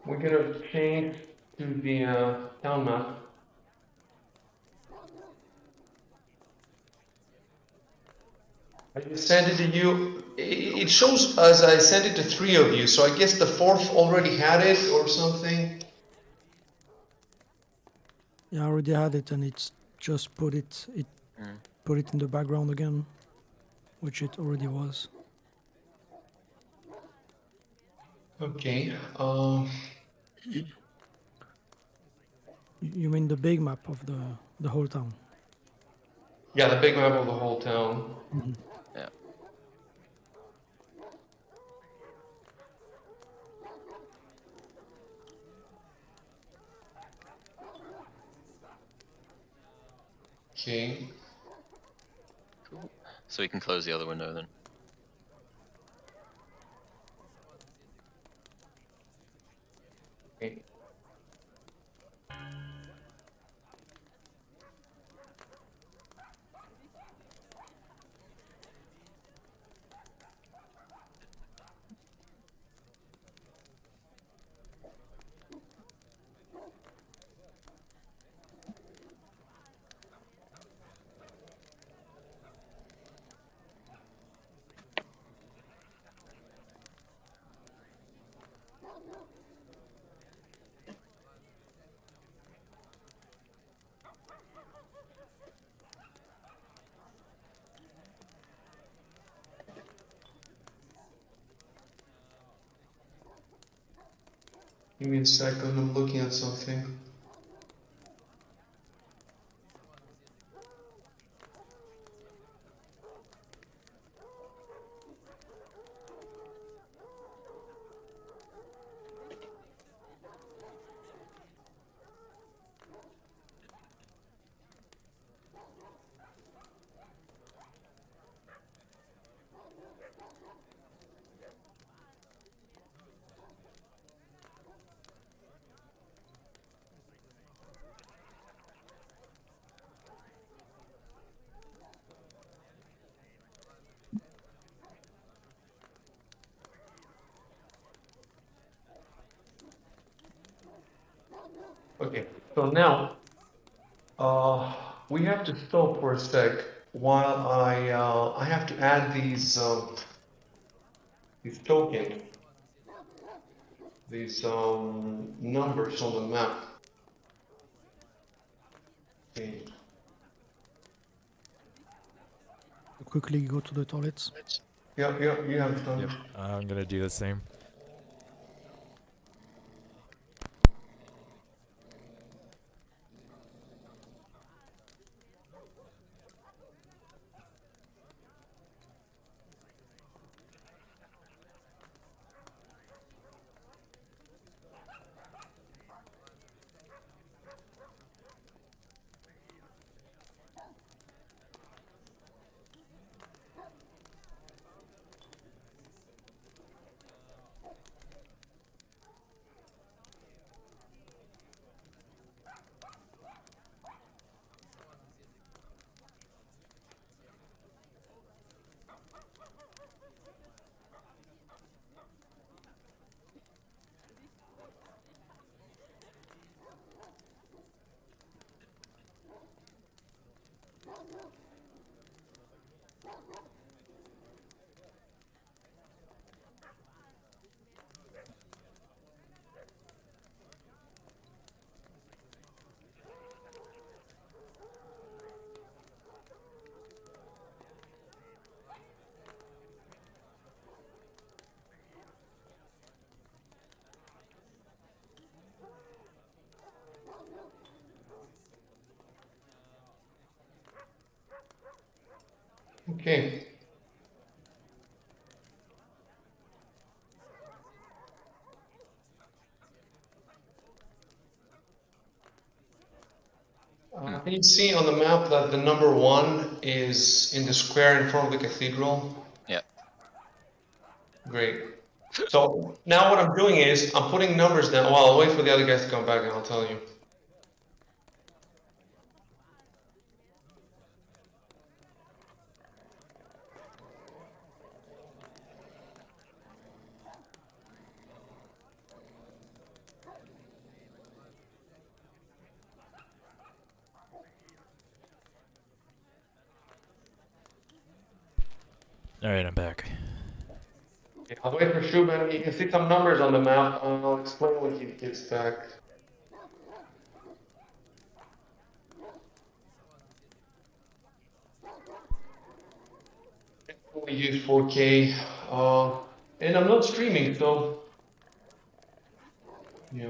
We're gonna change to the town map. I just sent it to you It shows as I sent it to 3 of you, so I guess the 4th already had it or something. Yeah, I already had it, and it's just put it in the background again, which it already was. Okay. You mean the big map of the whole town? Yeah, the big map of the whole town. Yeah. Okay. Cool. So we can close the other window then. Okay. Give me a second, I'm looking at something. Okay, so now we have to stop for a sec while I have to add these tokens, these numbers on the map. Okay. Quickly go to the toilets. Yeah, you have time. Yep. I'm gonna do the same. Okay. Can you see on the map that the number 1 is in the square in front of the cathedral? Yeah. Great. So now what I'm doing is I'm putting numbers down. Well, I'll wait for the other guys to come back and I'll tell you. All right, I'm back. Okay, I'll wait for Shuben. You can see some numbers on the map. I'll explain when he gets back. We use 4K, and I'm not streaming, so yeah.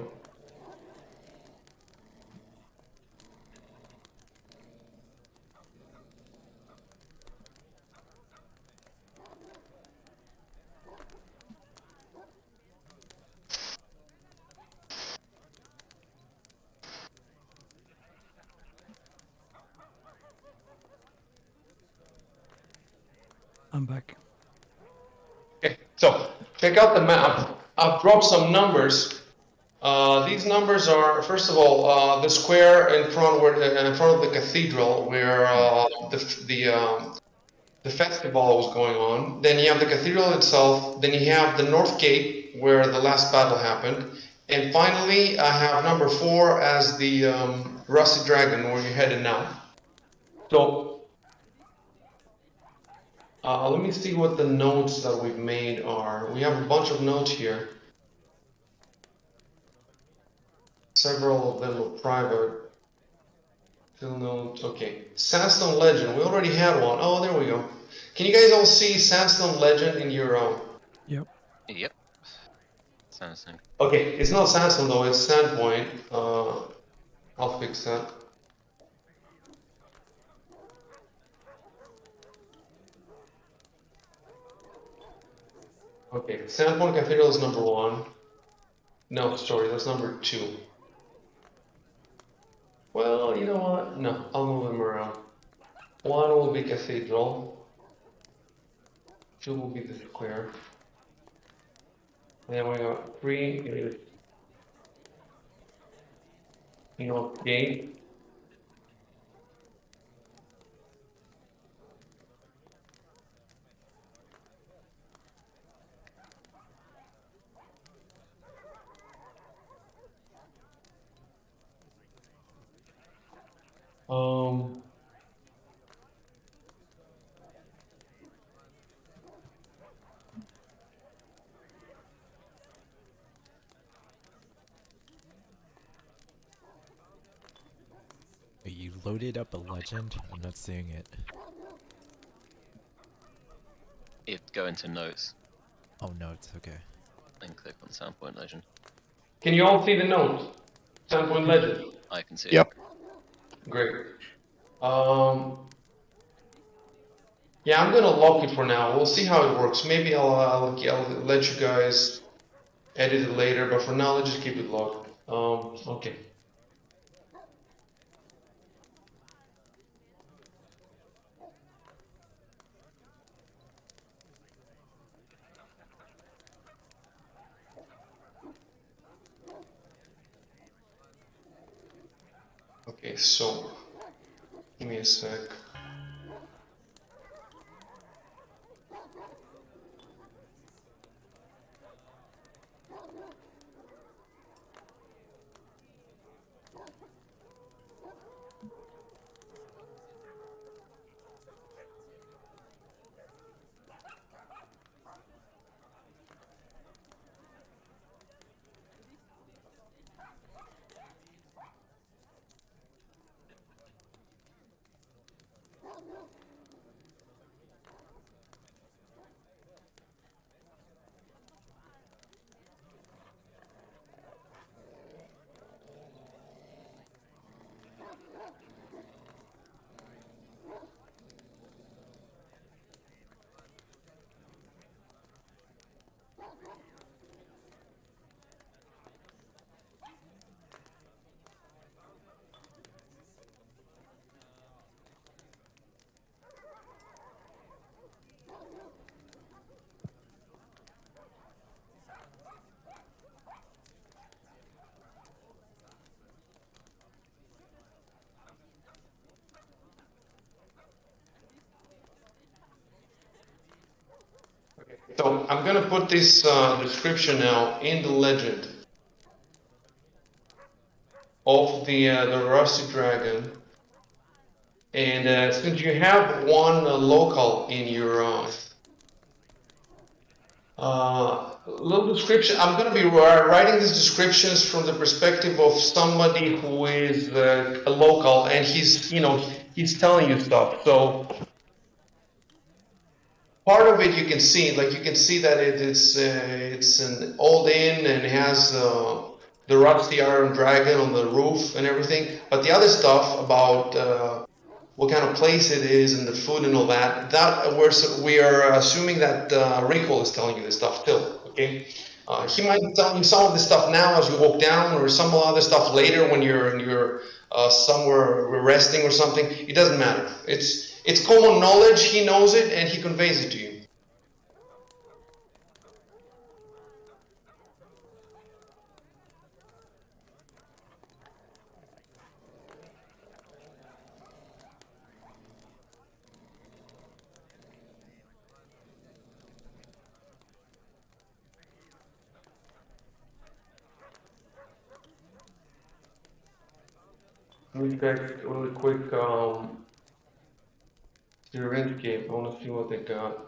I'm back. Okay, so check out the map. I've dropped some numbers. These numbers are, first of all, the square in front of the cathedral where the festival was going on. Then you have the cathedral itself. Then you have the north gate where the last battle happened. And finally, I have number 4 as the Rusty Dragon where you're headed now. So let me see what the notes that we've made are. We have a bunch of notes here. Several of them are private. Fill notes. Okay. Sandstone Legend. We already had one. Oh, there we go. Can you guys all see Sandstone Legend in your Yep. Yep. Sounds like. Okay, it's not Sandstone though, it's Sandpoint. I'll fix that. Okay, Sandpoint Cathedral is number 1. No, sorry, that's number 2. Well, you know what? No, I'll move them around. 1 will be Cathedral. 2 will be the square. And then we got 3 is, gate. Um, Wait, you loaded up a legend? I'm not seeing it. It go into notes Oh no, it's okay. and click on Soundpoint Legend. can you all see the notes? Sandpoint Legend. I can see it. Yep. Great. Yeah, I'm gonna lock it for now. We'll see how it works. Maybe I'll let you guys edit it later, but for now, let's just keep it locked. Okay. Okay, so give me a sec. So I'm gonna put this description now in the legend of the Rusty Dragon. And since you have one local in your Little description. I'm going to be writing these descriptions from the perspective of somebody who is a local, and he's telling you stuff. So part of it you can see, like you can see that it's an old inn and it has the rusty iron dragon on the roof and everything. But the other stuff about what kind of place it is and the food and all that, we are assuming that Recoil is telling you this stuff still. Okay, he might tell you some of this stuff now as you walk down, or some other stuff later when you're somewhere resting or something. It doesn't matter. It's common knowledge. He knows it and he conveys it to you. Let me check really quick. Your landscape. I want to see what they got.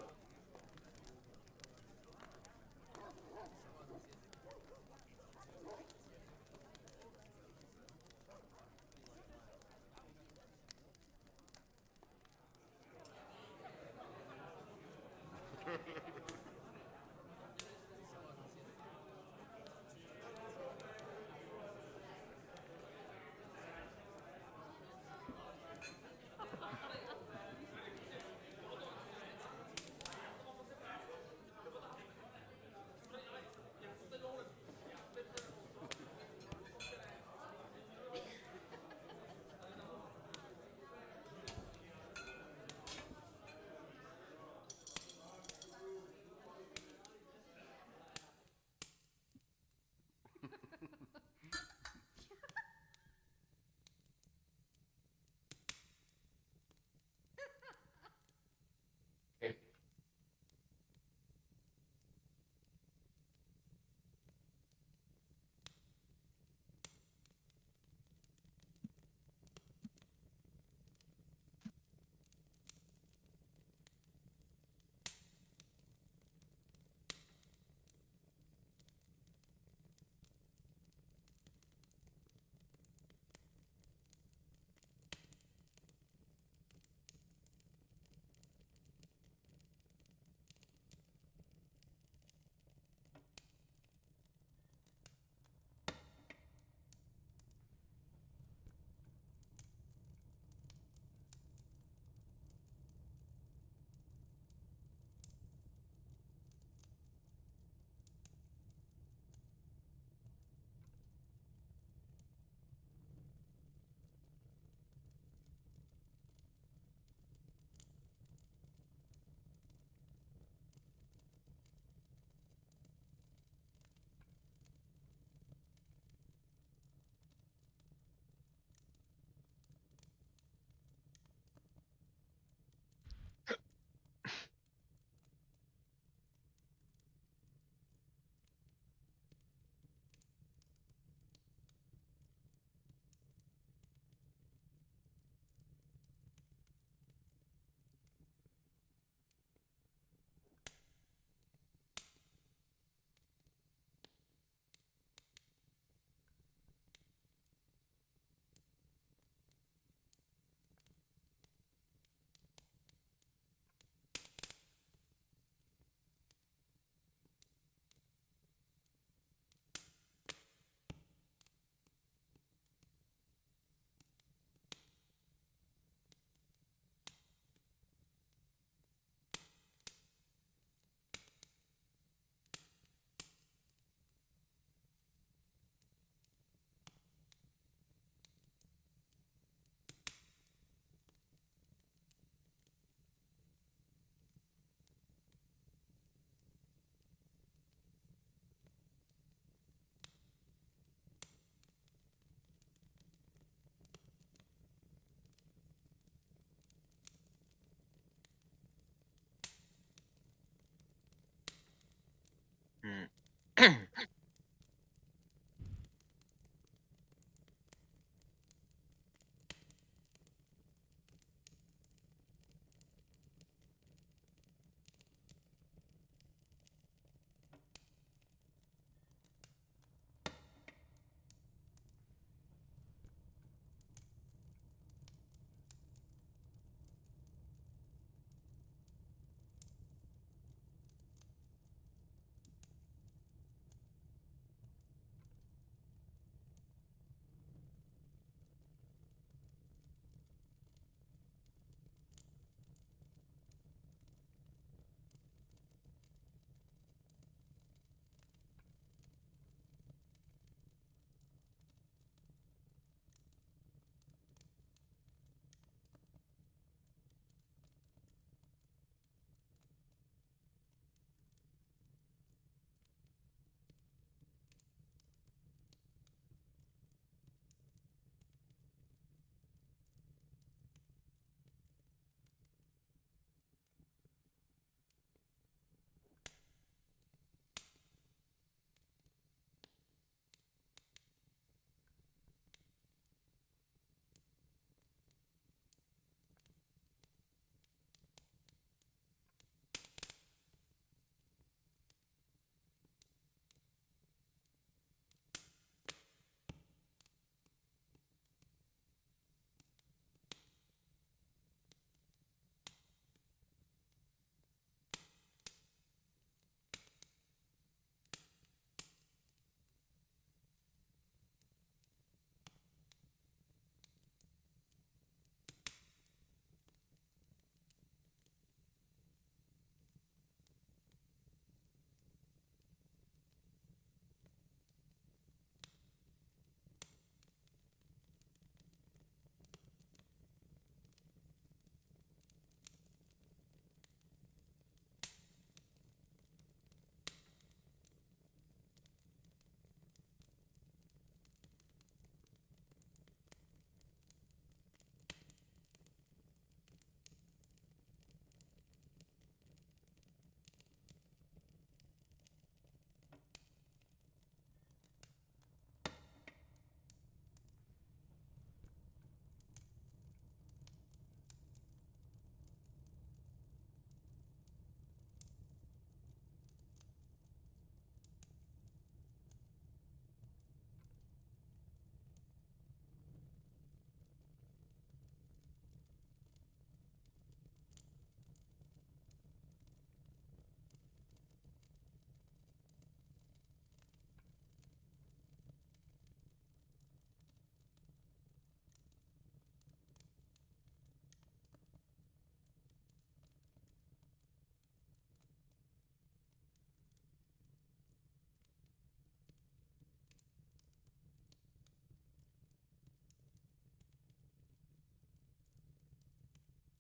Okay. Hmm.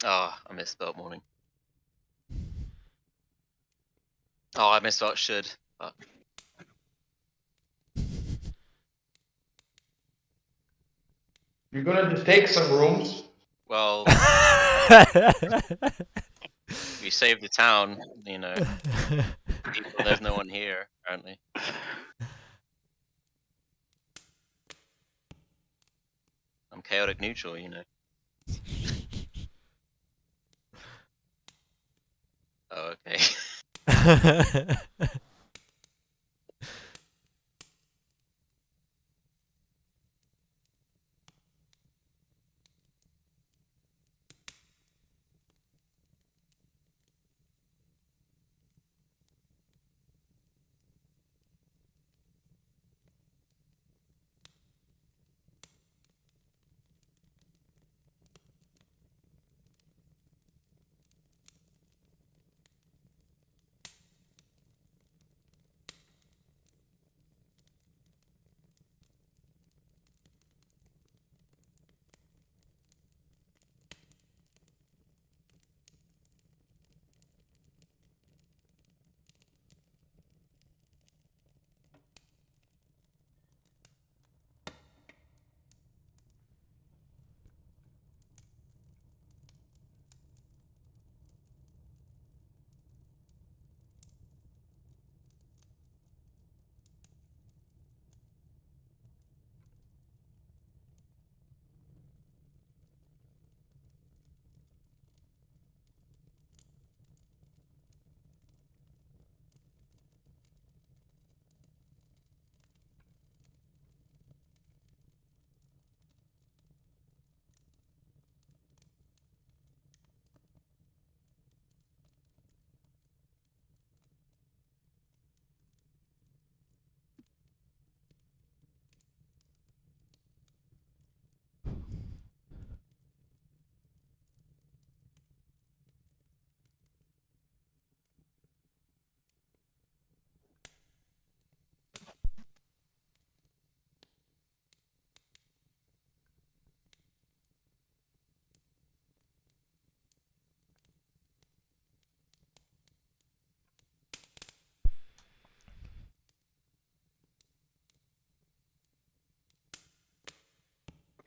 Oh, I misspelled morning. Oh, I misspelled should. Fuck. You're gonna just take some rooms. Well, we saved the town, you know. There's no one here, apparently. I'm chaotic neutral, you know. Oh, okay.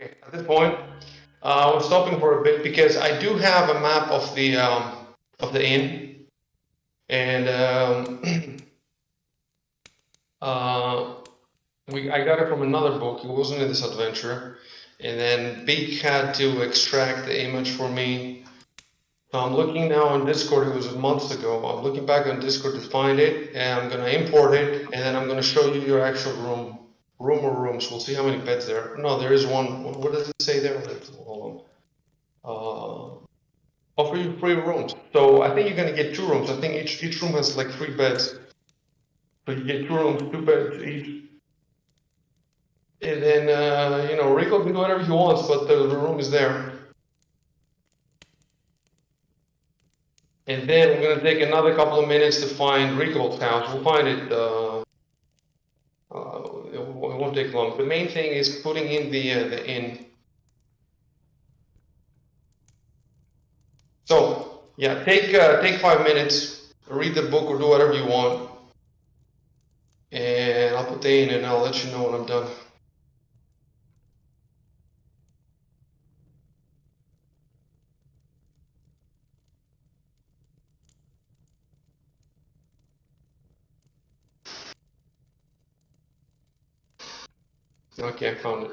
Okay, at this point, we're stopping for a bit because I do have a map of the inn, and uh, I got it from another book. It wasn't in this adventure, and then Beak had to extract the image for me. So I'm looking now on Discord. It was months ago. I'm looking back on Discord to find it, and I'm gonna import it, and then I'm gonna show you your actual room or rooms. We'll see how many beds there are. No, there is one. What does it say there? Hold on. Offer you 3 rooms. So I think you're gonna get 2 rooms. I think each room has like 3 beds. So you get 2 rooms, 2 beds each. And then Rico can do whatever he wants, but the room is there. And then we're gonna take another couple of minutes to find Rico's house. We'll find it. It won't take long. The main thing is putting in the inn. So yeah, take 5 minutes, read the book or do whatever you want, and I'll put the inn and I'll let you know when I'm done. Okay, I found it.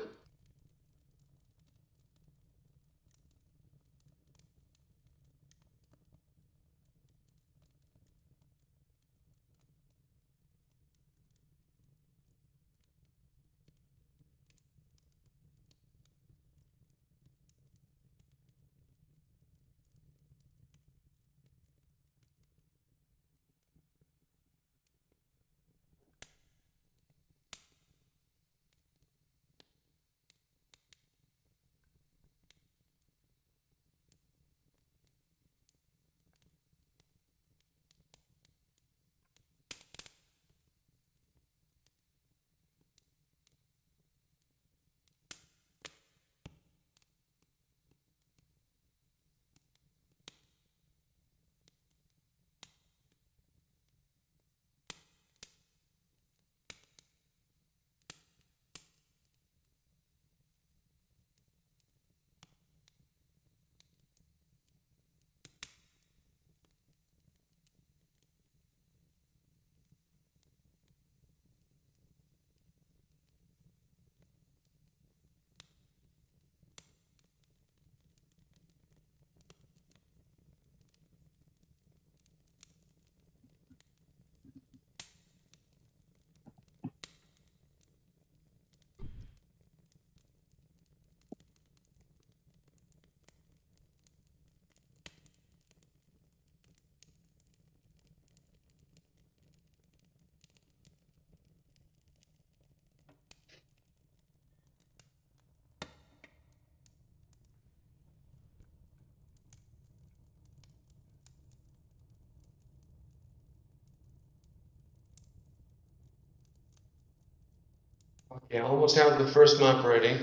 Okay, I almost have the first map ready.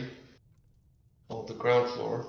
Oh, the ground floor.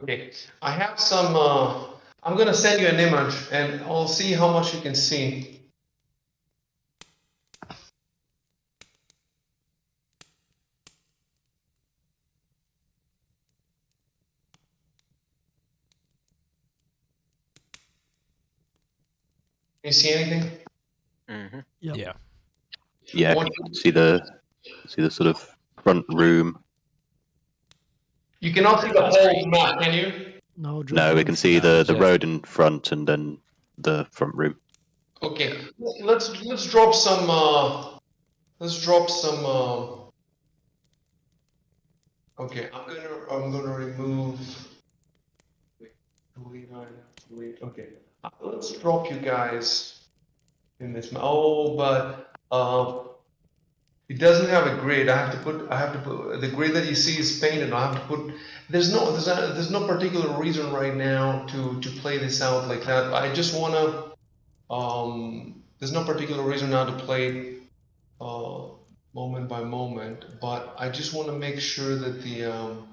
Okay, I have some, I'm gonna send you an image and I'll see how much you can see. Can you see anything? Mm-hmm. Yeah. Yeah. Yeah, I want see the sort of front room. you cannot see the whole map, can you? No, just No, we one can see front. No, the just road in front and then the front room. Okay, let's drop some, let's drop some, okay, I'm gonna remove, wait, delete, okay. Let's drop you guys in this, oh, but, it doesn't have a grid. I have to put, the grid that you see is painted. I have to put, there's no particular reason right now to play this out like that. I just wanna, there's no particular reason now to play, uh, moment by moment, but I just want to make sure that the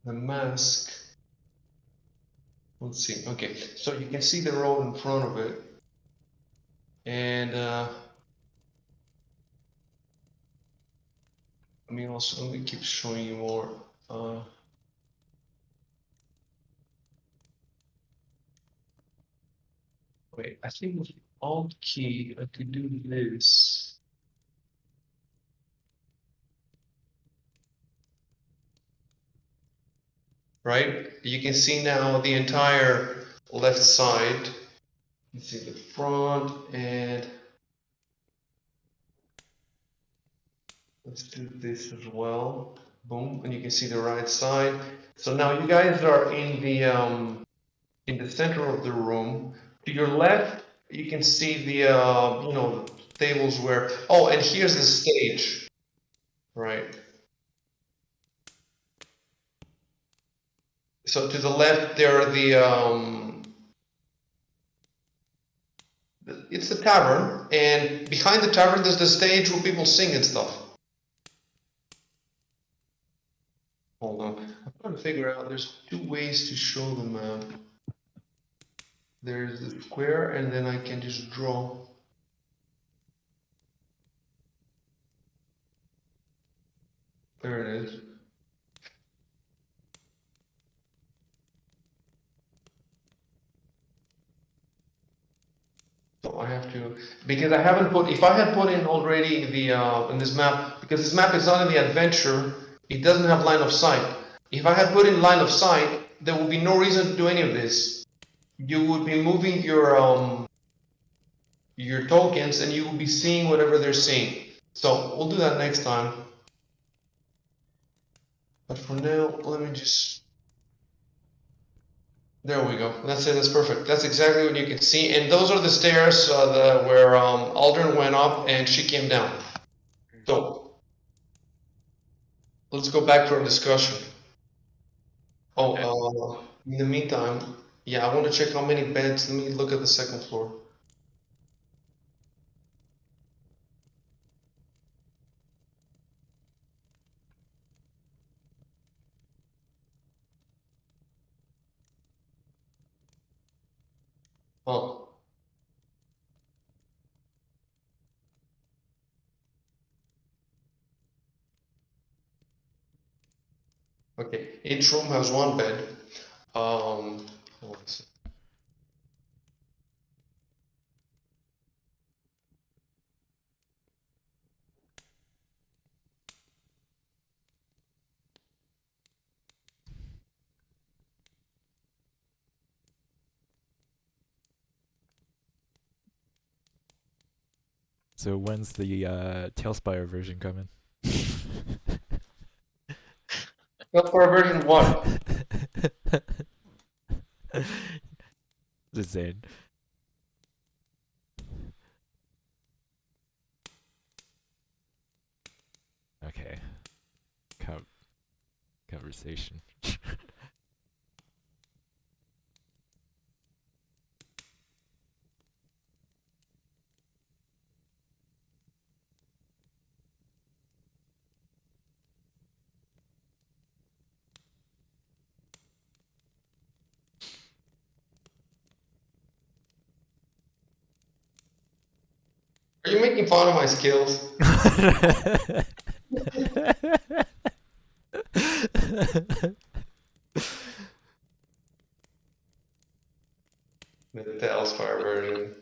mask, let's see, okay, so you can see the road in front of it, and, I mean, also, let me keep showing you more, wait, I think with Alt key, I could do this. Right? You can see now the entire left side. You see the front, and let's do this as well. Boom, and you can see the right side. So now you guys are in the center of the room. To your left, you can see the tables where. Oh, and here's the stage. Right. So to the left, there are it's the tavern, and behind the tavern, there's the stage where people sing and stuff. Hold on, I'm trying to figure out, there's two ways to show the map. There's the square, and then I can just draw. There it is. So I have to, because I haven't put, if I had put in already the, in this map, because this map is not in the adventure, it doesn't have line of sight. If I had put in line of sight, there would be no reason to do any of this. You would be moving your tokens and you will be seeing whatever they're seeing. So we'll do that next time. But for now, let me just, there we go. That's it, that's perfect. That's exactly what you can see. And those are the stairs where Aldrin went up and she came down. So let's go back to our discussion. Oh, in the meantime, yeah, I want to check how many beds. Let me look at the second floor. Oh, Okay, each room has one bed. What was it? So when's the Tailspire version coming? Well, for version 1. Just saying. Okay. Conversation. Are you making fun of my skills? The Tailspire version.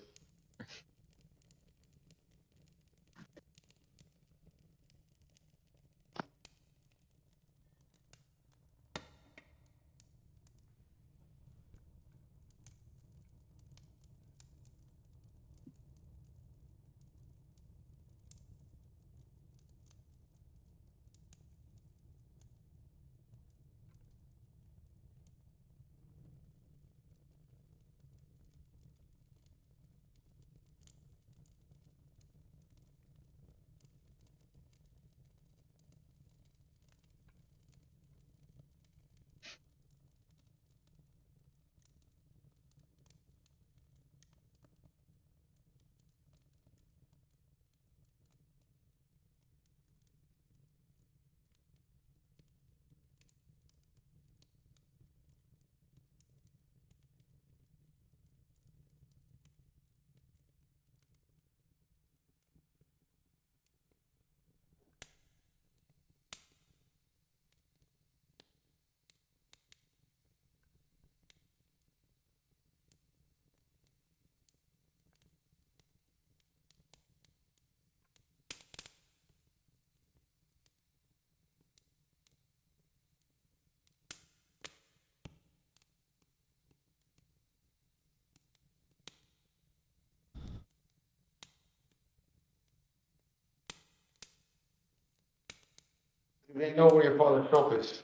They know where your father's shop is.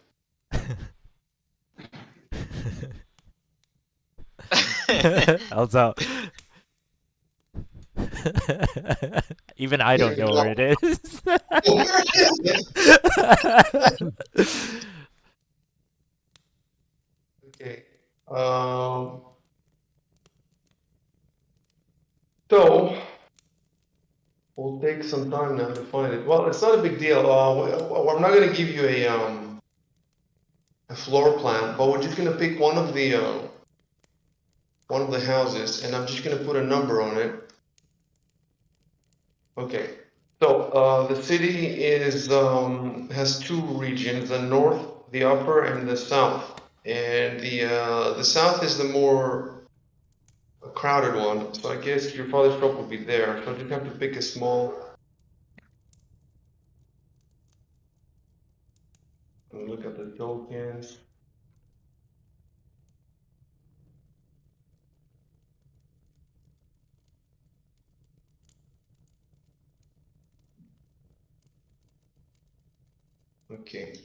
How's out? Even I don't know where it is. Where is it? Okay. So we'll take some time now to find it. Well, it's not a big deal. I'm not going to give you a floor plan, but we're just going to pick one of the houses, and I'm just going to put a number on it. Okay. So the city has two regions: the north, the upper, and the south. And the south is the more crowded one. So I guess your father's shop will be there. So I just have to pick a small. Look at the tokens. Okay.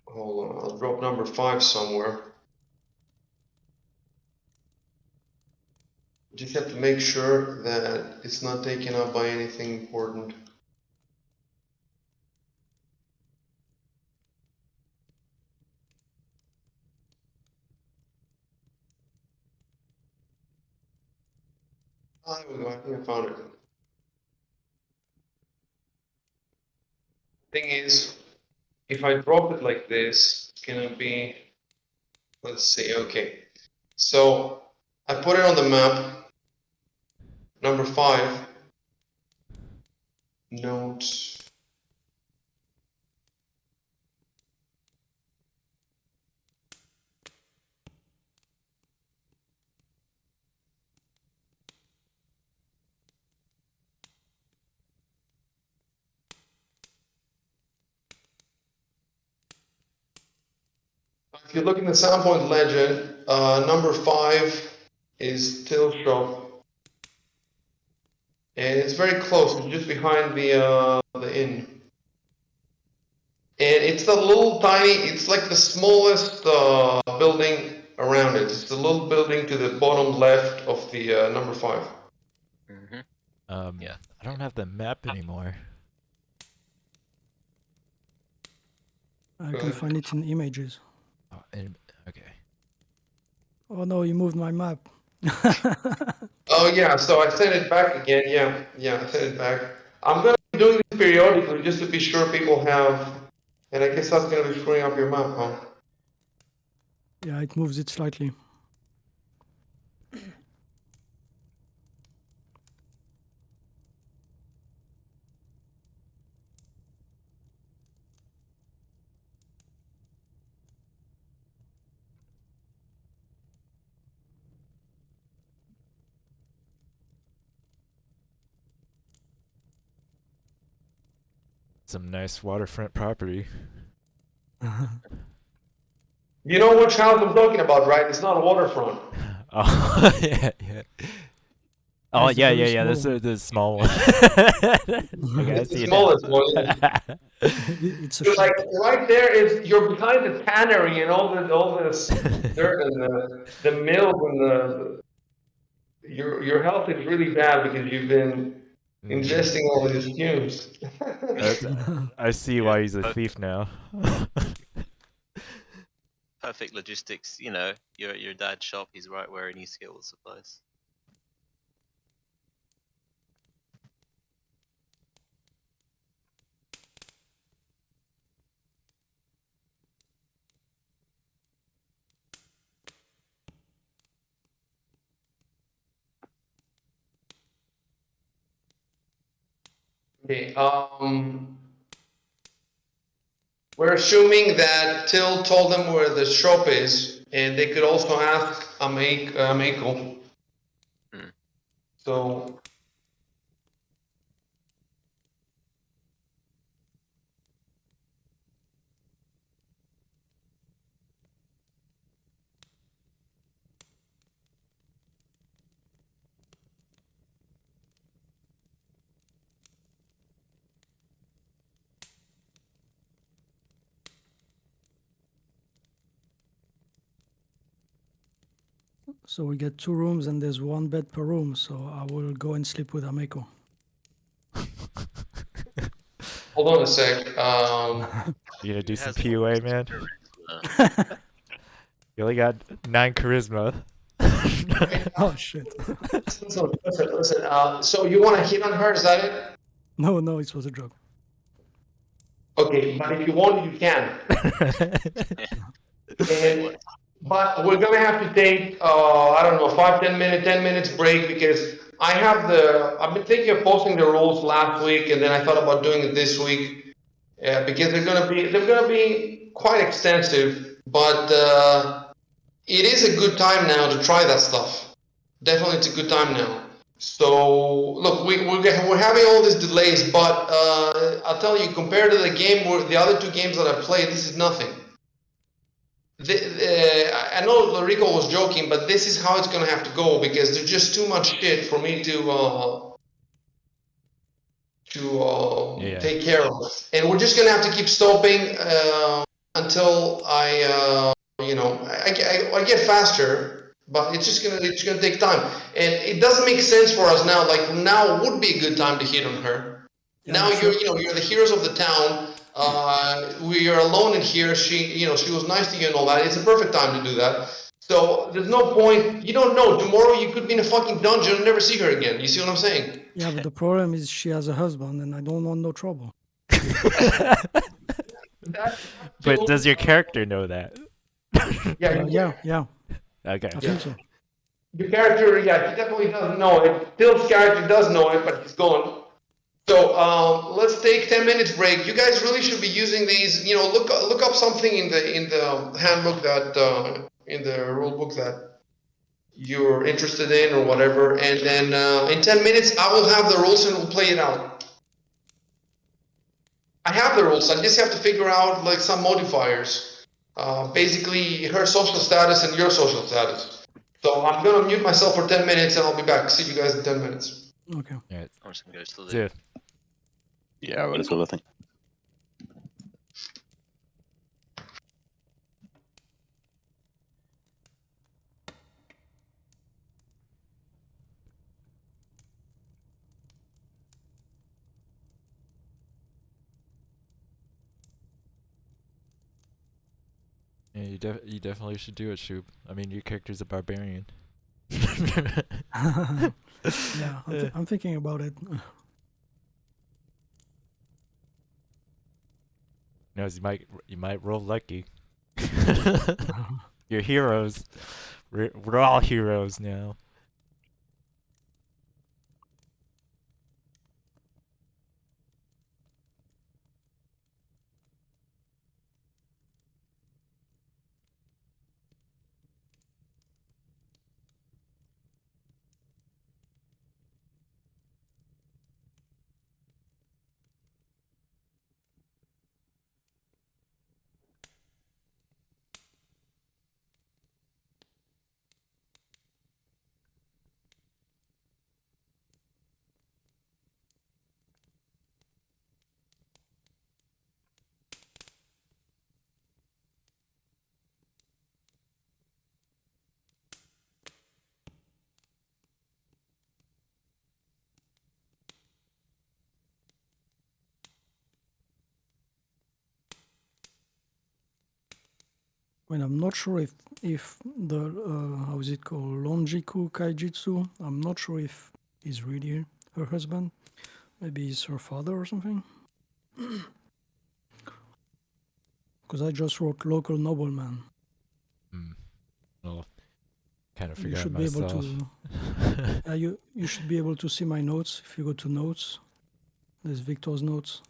Hold on. I'll drop number 5 somewhere. Just have to make sure that it's not taken up by anything important. Ah, there we go. I think I found it. Thing is, if I drop it like this, it's gonna be, let's see, okay. So I put it on the map, number 5, note. if you look in the Soundpoint legend, number 5 is Till Shop, and it's very close. It's just behind the inn. And it's a little tiny, it's like the smallest building around it. It's the little building to the bottom left of the number 5. Yeah. I don't have the map anymore. I can find it in images. Oh, okay. Oh no, you moved my map. Oh yeah, so I sent it back again. Yeah, I sent it back. I'm gonna be doing this periodically just to be sure people have, and I guess that's gonna be screwing up your map, huh? Yeah, it moves it slightly. Some nice waterfront property. You know which house I'm talking about, right? It's not a waterfront. Oh, yeah. Oh, It's a yeah. very That's small one. the small one. Okay, I It's the see it smallest one. Yeah. It's a So, like shack. right there is you're behind the tannery and all this dirt and the milk and the your health is really bad because you've been ingesting all these fumes. I see Yeah, why he's a but- thief now. Perfect logistics. You know, your dad's shop. He's right where he needs to get all the supplies. Okay, we're assuming that Till told them where the shop is, and they could also ask Mako. Hmm. So, So we get 2 rooms and there's 1 bed per room. So I will go and sleep with Ameko. hold on a sec. You gonna do Who some has the PUA, most man? charisma? You only got 9 charisma. Oh shit. Listen. So you want to hit on her? Is that it? No, it was a joke. Okay, but if you want, you can. And, but we're gonna have to take, I don't know, 10 minutes break because I've been thinking of posting the rules last week and then I thought about doing it this week. Because they're gonna be quite extensive, but it is a good time now to try that stuff. Definitely, it's a good time now. So look, we're having all these delays, but I'll tell you, compared to the other 2 games that I played, this is nothing. I know Rico was joking, but this is how it's gonna have to go because there's just too much shit for me to Yeah. take care of, and we're just gonna have to keep stopping until I get faster. But it's gonna take time, and it doesn't make sense for us now. Like now would be a good time to hit on her. Yeah, Now sure. you're the heroes of the town. We are alone in here. She was nice to you and all that. It's a perfect time to do that. So there's no point. You don't know. Tomorrow you could be in a fucking dungeon and never see her again. You see what I'm saying? Yeah, but the problem is she has a husband and I don't want no trouble. But does your character know that? Yeah, Okay. I think so. Your character, yeah, he definitely doesn't know it. Bill's character does know it, but he's gone. So let's take 10 minutes break. You guys really should be using these. Look up something in the handbook that in the rule book that you're interested in or whatever, and then in 10 minutes I will have the rules and we'll play it out. I have the rules. I just have to figure out like some modifiers. basically her social status and your social status. So I'm gonna mute myself for 10 minutes and I'll be back. See you guys in 10 minutes. Okay. All right. I'm just gonna go to See ya. Yeah, right as well, I think. Yeah, you definitely should do it, Shub. I mean, your character's a barbarian. Yeah, I'm thinking about it. Knows you might roll lucky. You're heroes. We're all heroes now. I mean, I'm not sure if the how is it called, Lonjiku Kaijitsu. I'm not sure if he's really her husband. Maybe he's her father or something. Because I just wrote local nobleman. Well, kind of You forgot should be able myself. to. You should be able to see my notes if you go to notes. There's Victor's notes.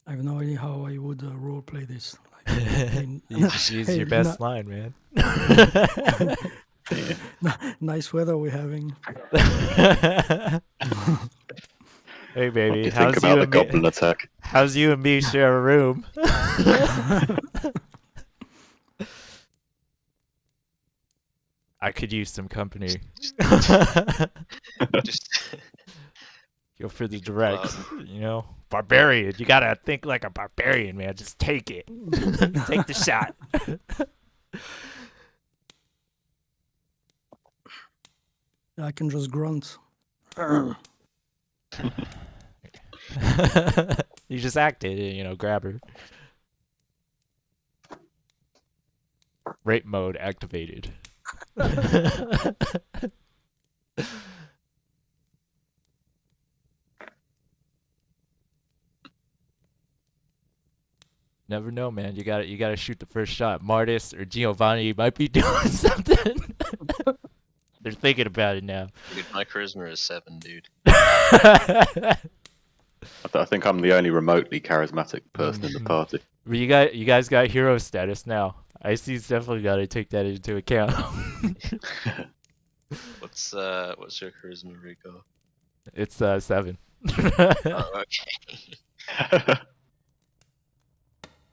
I have no idea how I would role play this. You just use your best line, man. Nice weather we're having. Hey, What do baby, you think about the goblin attack? how's you and me share a room? I could use some company. just Go for the You can direct, pull you know? Barbarian. You gotta think like a barbarian, man. Just take it. Take the shot. I can just grunt. You just acted, you know, grab her. Rape mode activated. Never know, man. You gotta shoot the first shot. Martis or Giovanni might be doing something. They're thinking about it now. Dude, my charisma is 7, dude. I think I'm the only remotely charismatic person in the party. But you guys got hero status now. IC's definitely got to take that into account. What's your charisma, Rico? It's 7. Oh, okay.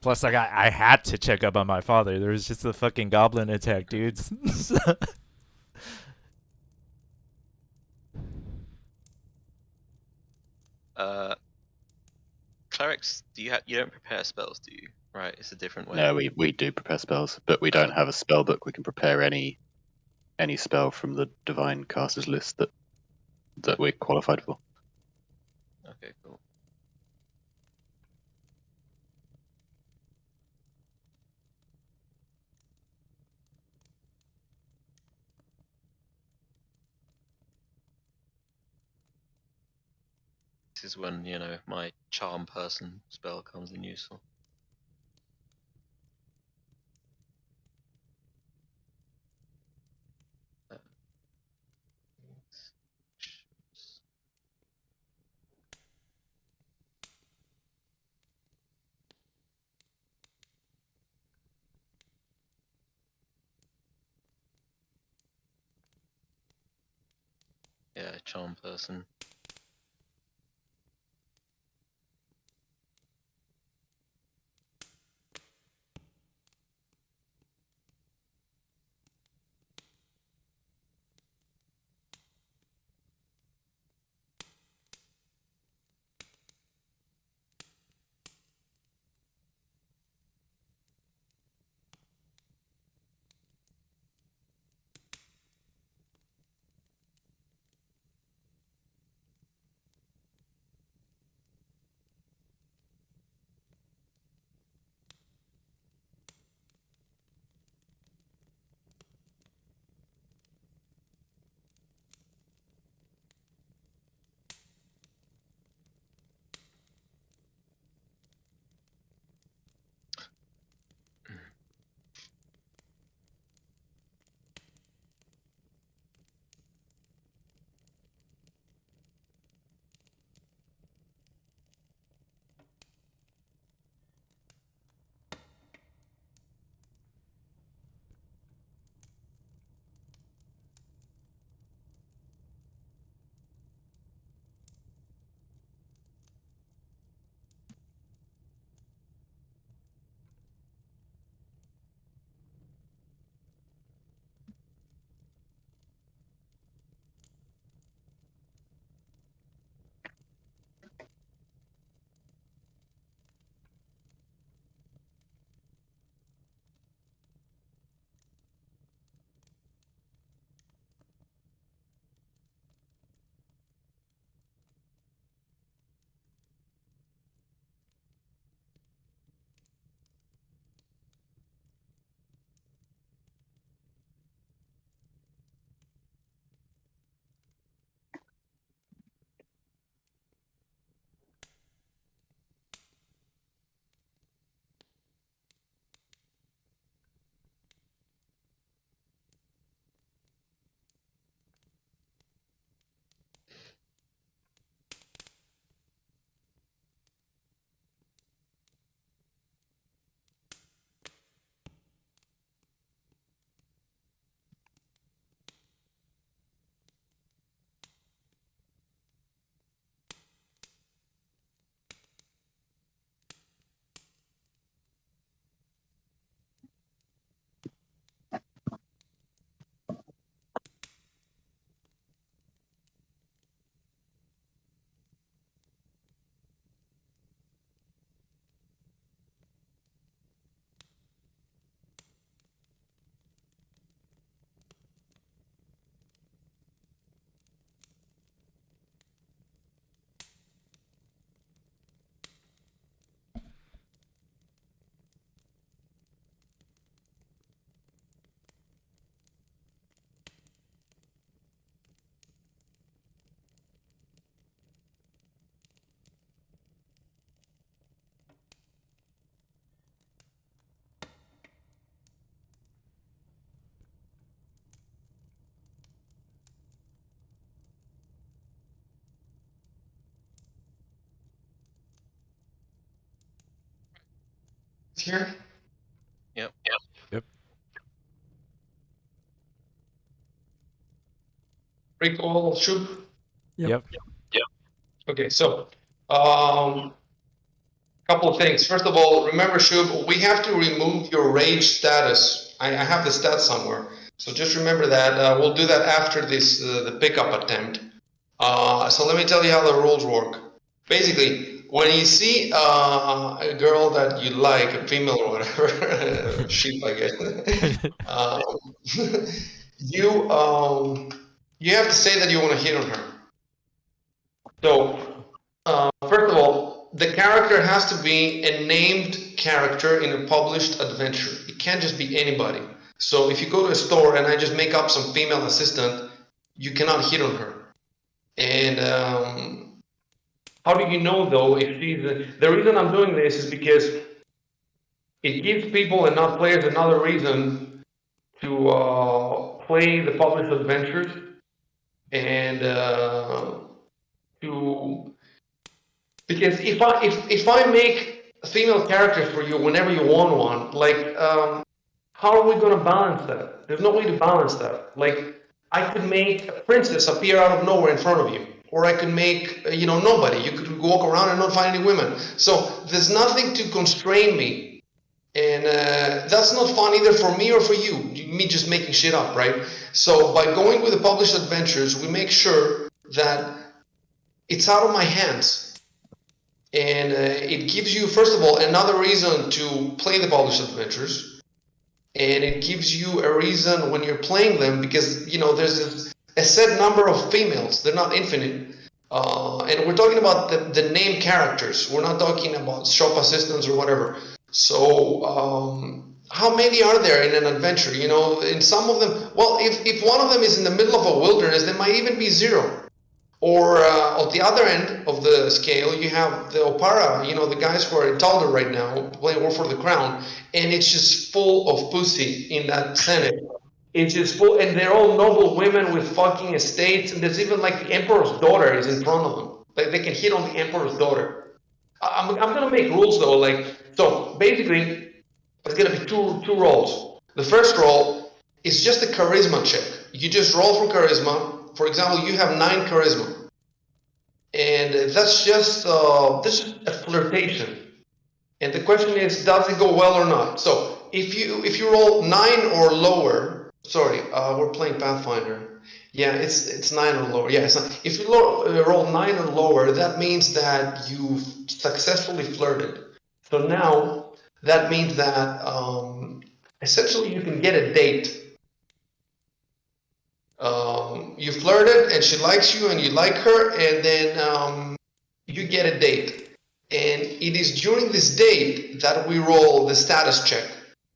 Plus, I had to check up on my father. There was just a fucking goblin attack, dudes. Clerics, you don't prepare spells, do you? Right, it's a different way. No, we do prepare spells, but we don't have a spell book. We can prepare any spell from the divine casters list that we're qualified for. Okay, cool. This is when, my charm person spell comes in useful. Yeah, charm person. Here. Yep. Yep. Recoil, shoot. Yep. Okay, so couple of things. First of all, remember, Shub, we have to remove your rage status. I have the stats somewhere, so just remember that. We'll do that after this the pickup attempt. So let me tell you how the rules work. basically, when you see a girl that you like, a female or whatever, sheep, I guess, um, you you have to say that you want to hit on her. So, first of all, the character has to be a named character in a published adventure. It can't just be anybody. So, if you go to a store and I just make up some female assistant, you cannot hit on her. And how do you know though if she's the reason I'm doing this is because it gives people and not players another reason to play the published adventures and to because if I make female characters for you whenever you want one, like how are we going to balance that? There's no way to balance that. Like I could make a princess appear out of nowhere in front of you, or I could make nobody. You could walk around and not find any women. So there's nothing to constrain me, and that's not fun either for me or for you. Me just making shit up, right? So by going with the published adventures, we make sure that it's out of my hands. And it gives you, first of all, another reason to play the published adventures, and it gives you a reason when you're playing them because there's a set number of females; they're not infinite. And we're talking about the named characters. We're not talking about shop assistants or whatever. So, how many are there in an adventure? In some of them, well, if one of them is in the middle of a wilderness, there might even be zero. Or at the other end of the scale, you have the Opara, the guys who are in Talder right now, playing War for the Crown, and it's just full of pussy in that Senate. It's just full, and they're all noble women with fucking estates, and there's even like the Emperor's daughter is in front of them. Like they can hit on the Emperor's daughter. I'm gonna make rules though, so basically, it's gonna be two rolls. The first roll is just a charisma check. You just roll for charisma. For example, you have 9 charisma, and that's just a flirtation. And the question is, does it go well or not? So if you roll 9 or lower, sorry, we're playing Pathfinder. Yeah, it's 9 or lower. Yeah, it's not. If you roll 9 or lower, that means that you've successfully flirted. So now that means that essentially you can get a date. You flirted and she likes you and you like her, and then you get a date. And it is during this date that we roll the status check.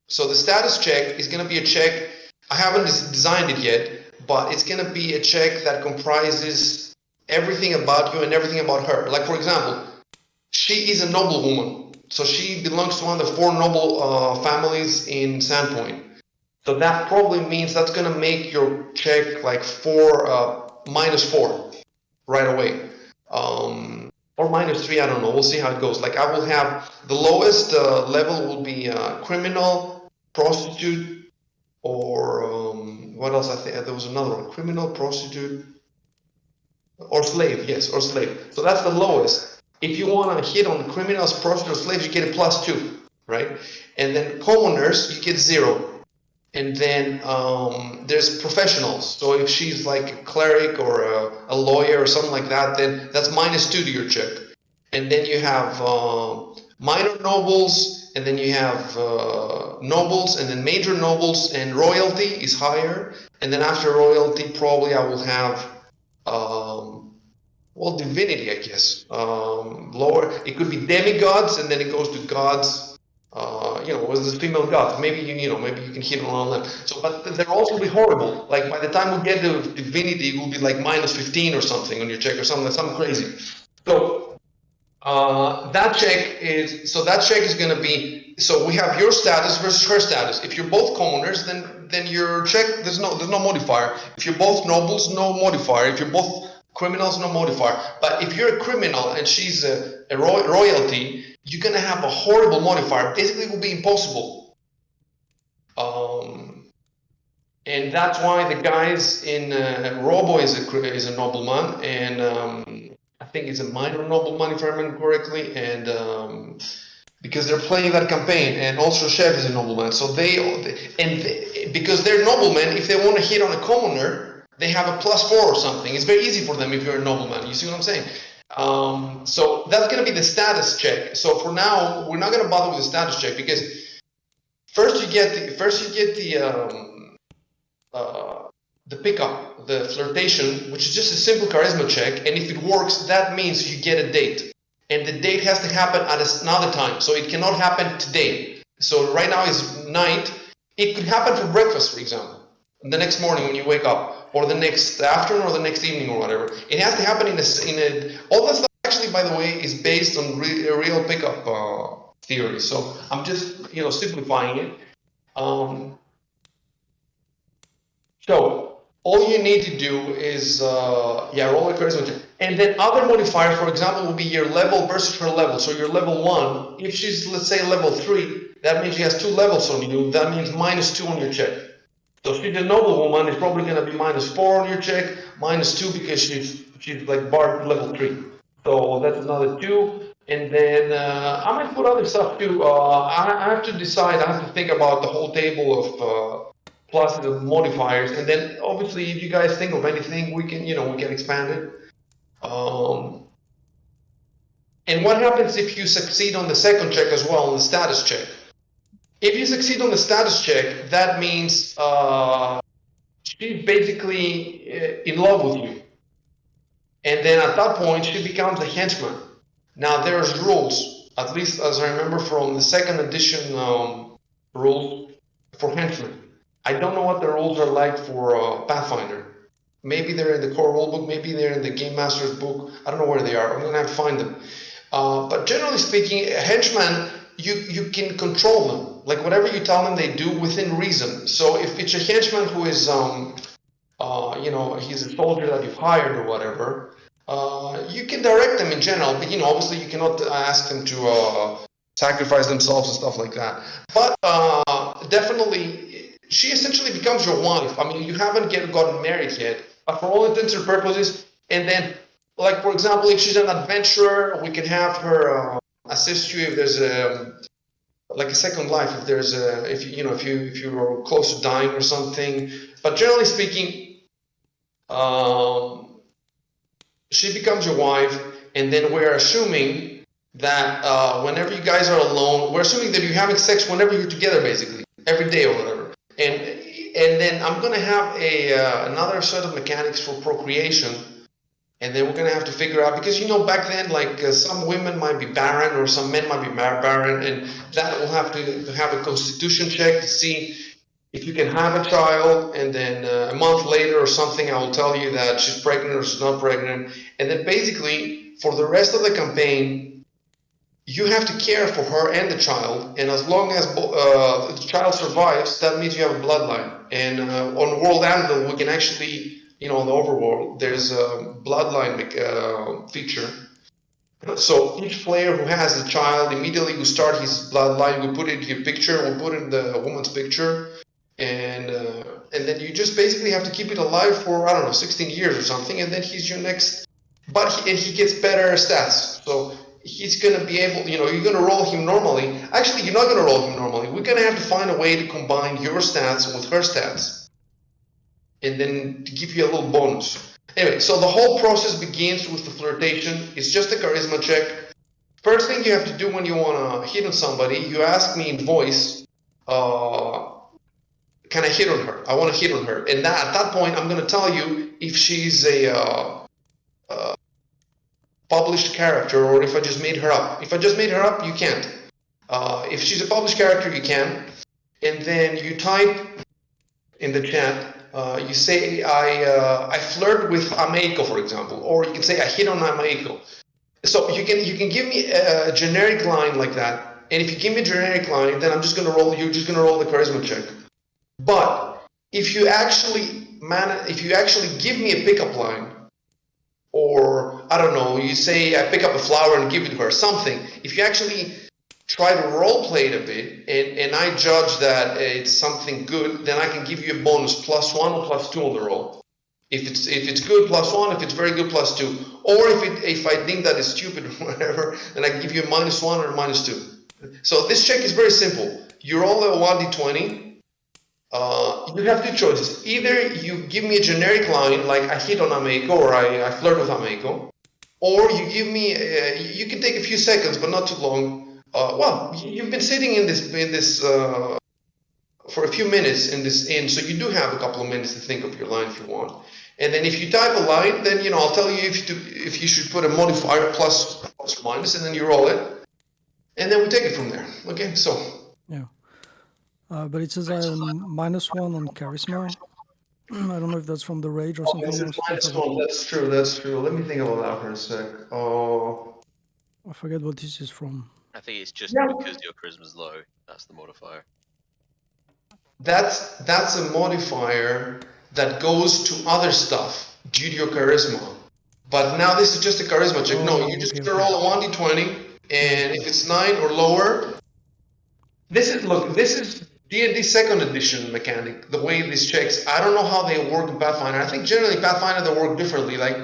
So the status check is going to be a check, I haven't designed it yet, but it's going to be a check that comprises everything about you and everything about her. Like, for example, she is a noble woman. So she belongs to one of the 4 noble families in Sandpoint. So that probably means that's going to make your check like -4 right away. Or -3, I don't know. We'll see how it goes. Like I will have the lowest level will be criminal, prostitute, or what else? I think there was another one: criminal, prostitute, or slave. Yes, or slave. So that's the lowest. If you want to hit on criminals, prostitutes, or slaves, you get a +2, right? And then commoners, you get 0. And then there's professionals. So if she's like a cleric or a lawyer or something like that, then that's -2 to your check. And then you have minor nobles, and then you have nobles, and then major nobles, and royalty is higher. And then after royalty, probably I will have divinity, I guess. Lower, it could be demigods, and then it goes to gods. Was this female god? Maybe maybe you can hit on them. So, but they'll also be horrible. Like by the time we get to divinity, it will be like -15 or something on your check or something crazy. So that check is going to be. So we have your status versus her status. If you're both commoners, then your check there's no modifier. If you're both nobles, no modifier. If you're both criminals, no modifier. But if you're a criminal and she's a royalty, you're gonna have a horrible modifier. Basically, it will be impossible. And that's why the guys in Robo is a nobleman, and I think it's a minor nobleman if I remember correctly, and because they're playing that campaign, and also Chef is a nobleman. So because they're noblemen, if they want to hit on a commoner, they have a +4 or something. It's very easy for them if you're a nobleman. You see what I'm saying? So that's going to be the status check. So for now, we're not going to bother with the status check because first you get the pickup, the flirtation, which is just a simple charisma check, and if it works, that means you get a date, and the date has to happen at another time, so it cannot happen today. So right now is night. It could happen for breakfast, for example, the next morning when you wake up, or the next afternoon, or the next evening, or whatever. It has to happen in a all that stuff. Actually, by the way, is based on real pickup theory. So I'm just simplifying it. So all you need to do is roll a charisma check, and then other modifiers, for example, will be your level versus her level. So your level 1, if she's, let's say, level 3, that means she has 2 levels on you. That means -2 on your check. So if she's a noble woman, it's probably going to be -4 on your check, -2 because she's like bard level 3. So that's another 2. And then I might put other stuff too. I have to decide. I have to think about the whole table of pluses and modifiers. And then obviously, if you guys think of anything, we can expand it. And what happens if you succeed on the second check as well, on the status check? If you succeed on the status check, that means she's basically in love with you. And then at that point, she becomes a henchman. Now, there's rules, at least as I remember from the second edition rules for henchmen. I don't know what the rules are like for Pathfinder. Maybe they're in the core rulebook, maybe they're in the Game Master's book. I don't know where they are. I'm going to have to find them. But generally speaking, a henchman, you can control them. Like whatever you tell them, they do within reason. So if it's a henchman who is he's a soldier that you've hired or whatever, you can direct them in general, but obviously you cannot ask them to sacrifice themselves and stuff like that. But definitely, she essentially becomes your wife. I mean, you haven't gotten married yet, but for all intents and purposes, and then, like for example, if she's an adventurer, we can have her assist you if there's like a second life, if there's if you're close to dying or something. But generally speaking, she becomes your wife, and then we're assuming that whenever you guys are alone, we're assuming that you're having sex whenever you're together, basically, every day or whatever. And then I'm gonna have another set of mechanics for procreation, and then we're gonna have to figure out, because back then, like some women might be barren or some men might be barren, and that will have to have a constitution check to see if you can have a child, and then a month later or something, I will tell you that she's pregnant or she's not pregnant. And then basically, for the rest of the campaign, you have to care for her and the child. And as long as the child survives, that means you have a bloodline. And on World Anvil, we can actually, on the overworld, there's a bloodline feature. So each player who has a child, immediately we start his bloodline, we put it in your picture, we put it in the woman's picture, and then you just basically have to keep it alive for, I don't know, 16 years or something, and then he's your next. But he gets better stats, so he's gonna be able. You're gonna roll him normally. Actually, you're not gonna roll him normally. We're gonna have to find a way to combine your stats with her stats, and then to give you a little bonus. Anyway, so the whole process begins with the flirtation. It's just a charisma check. First thing you have to do when you want to hit on somebody, you ask me in voice, can I hit on her? I want to hit on her. And at that point, I'm going to tell you if she's a published character or if I just made her up. If I just made her up, you can't. If she's a published character, you can. And then you type in the chat, you say, I flirt with Ameiko, for example. Or you can say, I hit on Ameiko. So you can give me a generic line like that. And if you give me a generic line, then I'm just going to roll, you're just going to roll the charisma check. But if you actually give me a pickup line, or I don't know, you say I pick up a flower and give it to her, something. If you actually try to role play it a bit, and I judge that it's something good, then I can give you a bonus +1 or +2 on the roll. If it's good, +1. If it's very good, +2. Or if I think that it's stupid or whatever, then I can give you a -1 or a -2. So this check is very simple. You roll a 1d20. You have two choices. Either you give me a generic line like I hit on Ameiko or I flirt with Ameiko, or you give me. You can take a few seconds, but not too long. Well, you've been sitting in this for a few minutes in this inn, so you do have a couple of minutes to think of your line if you want. And then if you type a line, then I'll tell you if you should put a modifier plus or minus, and then you roll it, and then we take it from there. Okay, so. Yeah. But it says I am -1 on charisma. I don't know if that's from the rage or Oh, something else. I forget. That's true. That's true. Let me think about that for a sec. Oh, I forget what this is from. I think it's just yeah. because your charisma's low. That's the modifier. That's a modifier that goes to other stuff due to your charisma. But now this is just a charisma check. No, Oh, you just okay, gonna okay. roll a 1d20, and if it's 9 or lower, this is D&D second edition mechanic. The way this checks, I don't know how they work in Pathfinder. I think generally Pathfinder they work differently. Like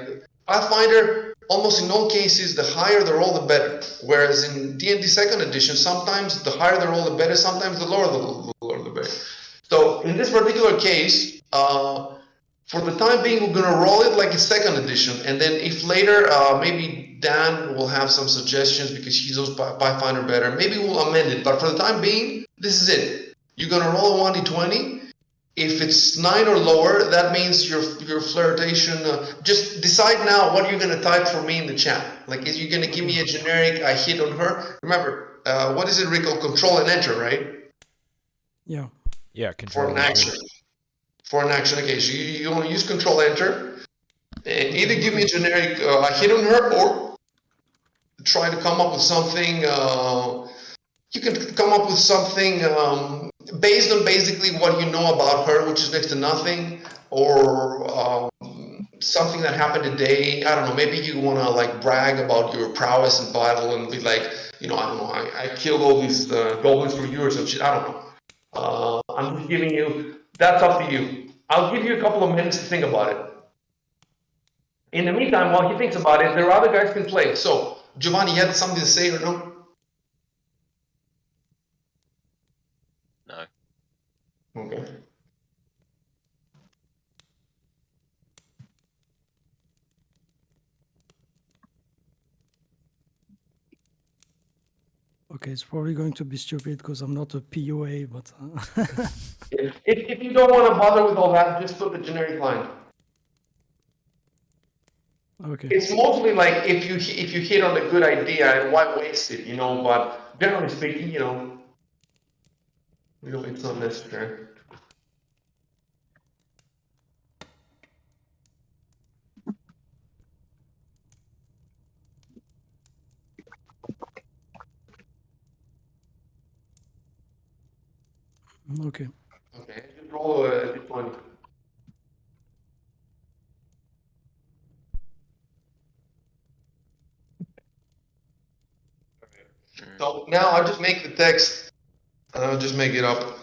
Pathfinder, almost in all cases, the higher the roll, the better. Whereas in D&D second edition, sometimes the higher the roll, the better. Sometimes the lower the lower the better. So in this particular case, for the time being, we're gonna roll it like a second edition, and then if later maybe Dan will have some suggestions because he knows Pathfinder better, maybe we'll amend it. But for the time being, this is it. You're gonna roll a 1d20. If it's 9 or lower, that means your flirtation. Just decide now what you're gonna type for me in the chat. Like, is you gonna give me a generic I hit on her? Remember, what is it, Rico? Control and enter, right? Yeah. Yeah, For control an enter. action. For an action, okay. So you want to use control enter, and either give me a generic I hit on her, or try to come up with something. You can come up with something based on basically what you know about her, which is next to nothing, or something that happened today. I don't know. Maybe you want to like brag about your prowess in battle and be like, I don't know, I killed all these goblins for you or some shit. I don't know. I'm just giving you. That's up to you. I'll give you a couple of minutes to think about it. In the meantime, while he thinks about it, there are other guys can play. So, Giovanni, you had something to say or no? No. Okay. Okay, it's probably going to be stupid because I'm not a PUA, but If you don't want to bother with all that, just put the generic line. okay. It's mostly like if you hit on a good idea and why waste it, But generally speaking, it's not necessary. Okay. Okay, just roll a d20. So now I'll just make the text. I'll just make it up.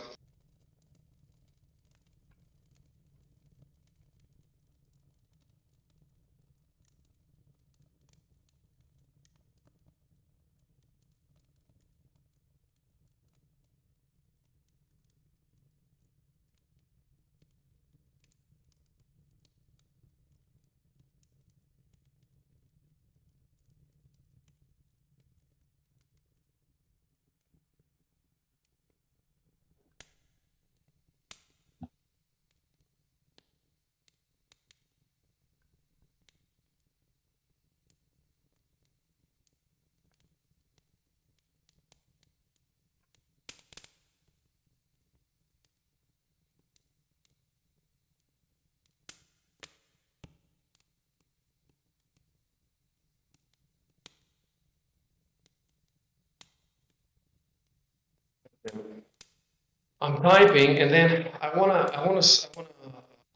I'm typing, and then I wanna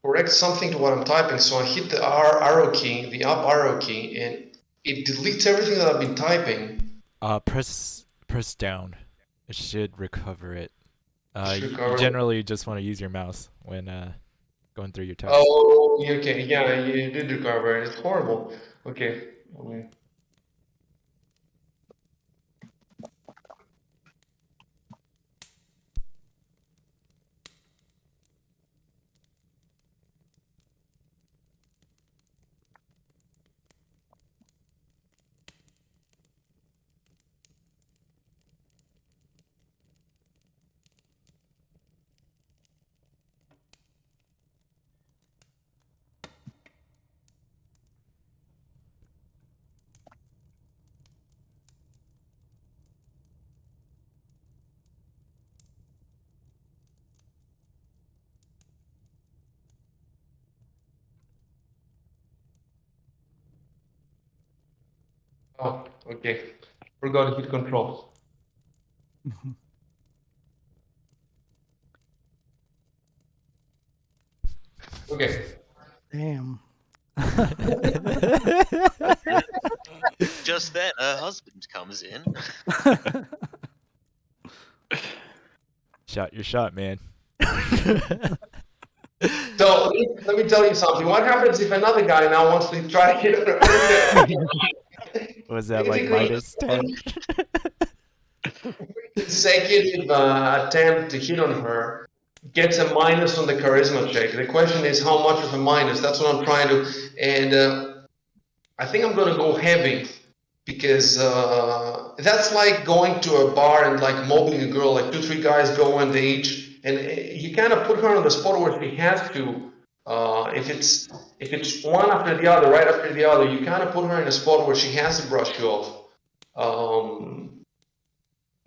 correct something to what I'm typing. So I hit the arrow key, the up arrow key, and it deletes everything that I've been typing. Press down. It should recover it. Should You cover it. generally just want to use your mouse when going through your text. Oh, okay, yeah, you did recover it. It's horrible. Okay. Oh, okay. Forgot to hit control. Okay. Damn. Just then, her husband comes in. Shot your shot, man. So let me tell you something. What happens if another guy now wants to try to hit her? Was that like Basically, minus 10? consecutive attempt to hit on her gets a minus on the charisma check. The question is how much of a minus? That's what I'm trying to. And I think I'm gonna go heavy because that's like going to a bar and like mobbing a girl. Like 2, 3 guys go and they each, and you kind of put her on the spot where she has to. If it's one after the other, right after the other, you kind of put her in a spot where she has to brush you off.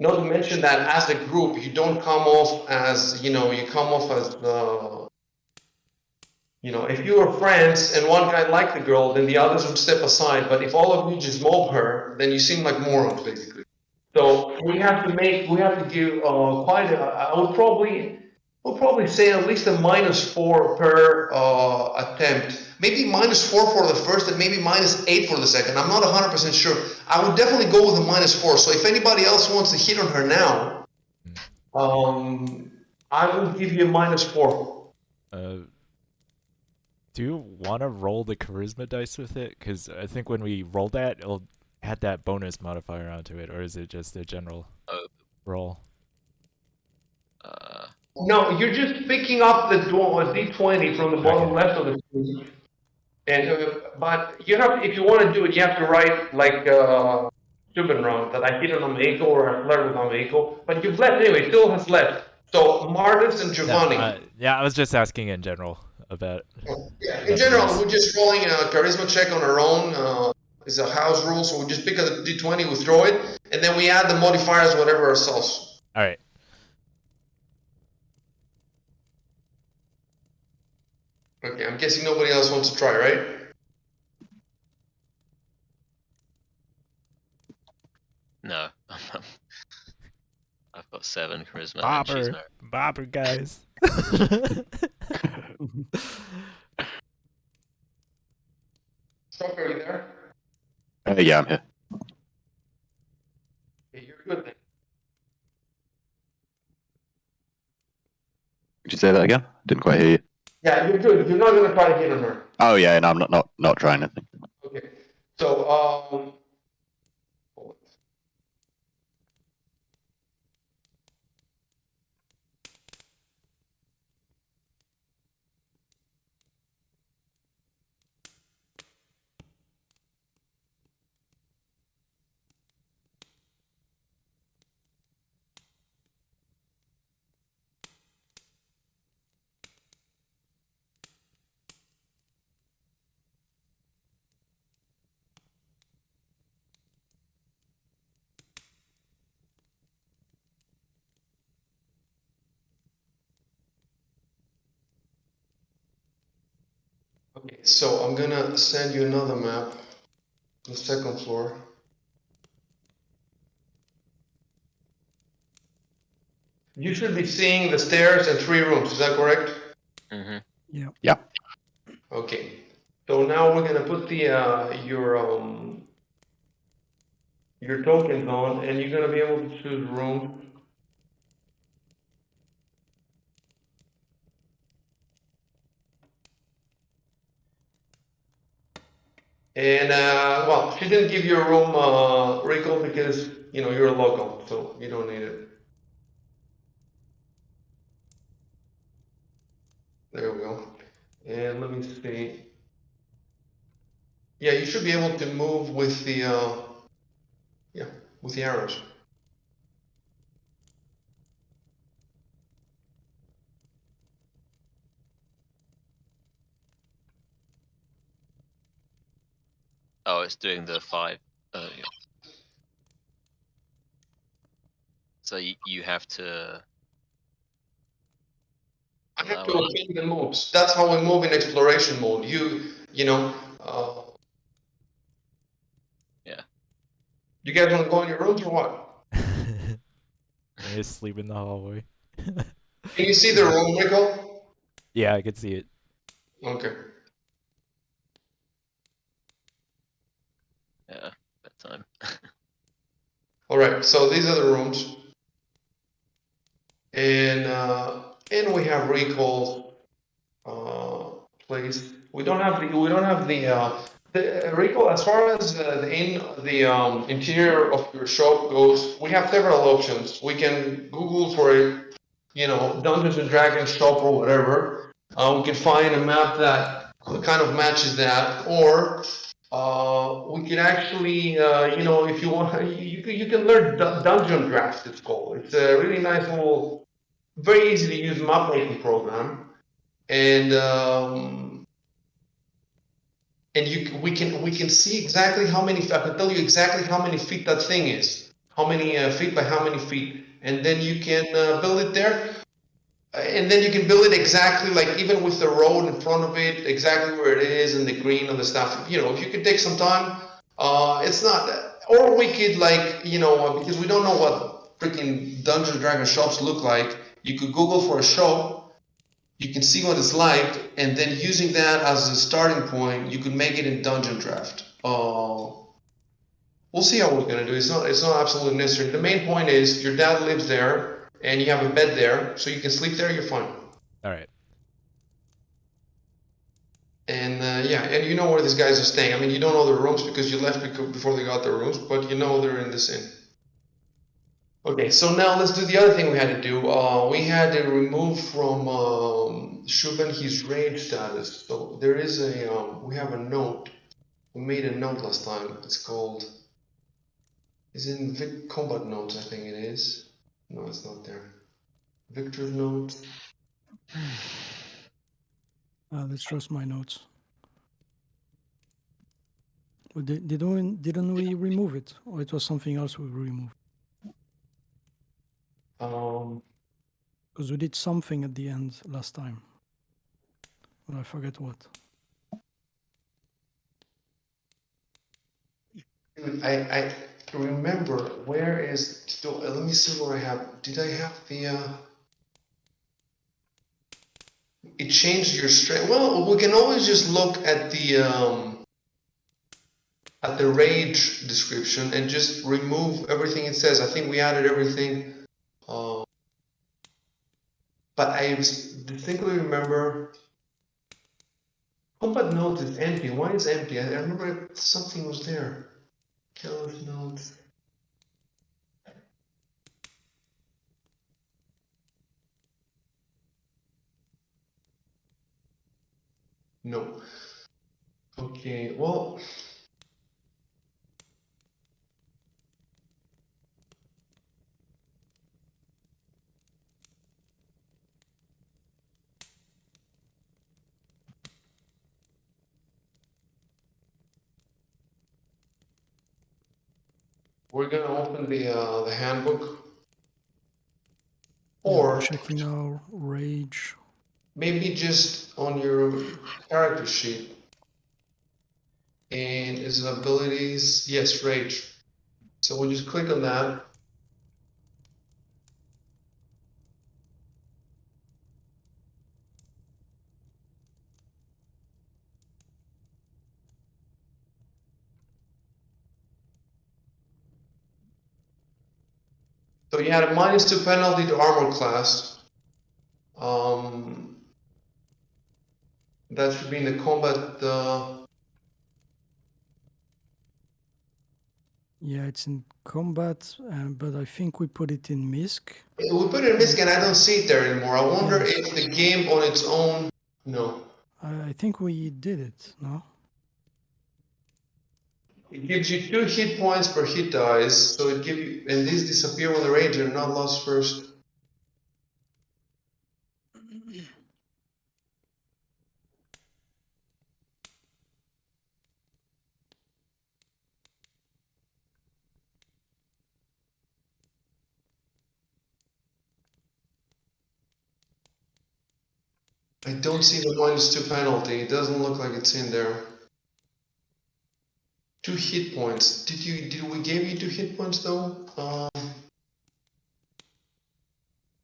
Not to mention that as a group, you don't come off as, you come off as, if you were friends and one guy liked the girl, then the others would step aside. But if all of you just mob her, then you seem like morons, basically. So we have to give quite a, we'll probably say at least a -4 per attempt. Maybe -4 for the first and maybe -8 for the second. I'm not 100% sure. I would definitely go with a -4. So if anybody else wants to hit on her now, I will give you a -4. Do you want to roll the charisma dice with it? Because I think when we roll that, it'll add that bonus modifier onto it, or is it just a general roll? No, you're just picking up the D20 from the bottom left of the screen. And but you have, if you want to do it, you have to write like Stubenrun that I hit on Amico or I flirt with Amico. But you've left anyway, still has left. So Martis and Giovanni. Yeah, I was just asking in general about. Yeah, in general, we're just rolling a charisma check on our own. It's a house rule, so we just pick a D20, we throw it, and then we add the modifiers, whatever ourselves. All right. Okay, I'm guessing nobody else wants to try, right? No. I've got 7 charisma and she's no. Bobber, guys. Chuck, are you there? Yeah, I'm here. Okay, you're good then. Could you say that again? Didn't quite hear you. Yeah, you're good. You're not going to try to hit on her. Oh yeah, no, I'm not trying anything. Okay. So, hold on. Okay, so I'm gonna send you another map, the second floor. You should be seeing the stairs and 3 rooms, is that correct? Mm-hmm. Yeah. Yeah. Okay. So now we're gonna put the your tokens on, and you're gonna be able to choose room. And well, she didn't give you a room, Rico, because you're a local, so you don't need it. There we go. And let me see. Yeah, you should be able to move with the with the arrows. Oh, it's doing the 5. Yeah. So you have to. I have to obtain the moves. That's how we move in exploration mode. You know. Yeah. You guys want to go in your rooms or what? I just sleep in the hallway. Can you see the room, Michael? Yeah, I could see it. Okay. Yeah, bedtime. All right. So these are the rooms, and we have recall place. We don't have the recall as far as the interior of your shop goes. We have several options. We can Google for it, Dungeons and Dragons shop or whatever. We can find a map that kind of matches that, or we can actually, if you want, you can learn Dungeon Draft. It's called. It's a really nice little, very easy to use map making program, and we can see exactly how many. I can tell you exactly how many feet that thing is, how many feet by how many feet, and then you can build it there. And then you can build it exactly like even with the road in front of it, exactly where it is and the green and the stuff. If you could take some time, it's not. Or we could because we don't know what freaking Dungeons and Dragons shops look like. You could Google for a shop. You can see what it's like, and then using that as a starting point, you could make it in Dungeon Draft. We'll see how we're gonna do. It's not absolutely necessary. The main point is your dad lives there, and you have a bed there, so you can sleep there. You're fine. All right. And yeah, and you know where these guys are staying. I mean, you don't know their rooms because you left before they got their rooms, but you know they're in this inn. Okay, so now let's do the other thing we had to do. We had to remove from Shuben his rage status. So there is we have a note. We made a note last time. It's called, is in Vic Combat Notes, I think it is. No, it's not there. Victor's note. That's just my notes. Well, didn't we remove it, or it was something else we removed? Um, Because we did something at the end last time, but I forget what. Dude, I remember where is still. Let me see where I have. Did I have the? It changed your strength. Well, we can always just look at the rage description and just remove everything it says. I think we added everything. Uh, but I distinctly remember combat note is empty. Why is it empty? I remember something was there. Killer's notes. No. Okay. Well. We're gonna open the handbook, Yeah, I'm or checking our rage. maybe just on your character sheet and his abilities. Yes, rage. So we'll just click on that. So you had a -2 penalty to armor class. That should be in the combat. Yeah, it's in combat, but I think we put it in MISC. We put it in MISC and I don't see it there anymore. I wonder Yes. if the game on its own. No. I think we did it, no? It gives you 2 hit points per hit dice, so it gives you, and these disappear when the rage are not lost first. I don't see the -2 penalty. It doesn't look like it's in there. 2 hit points. Did we give you 2 hit points though?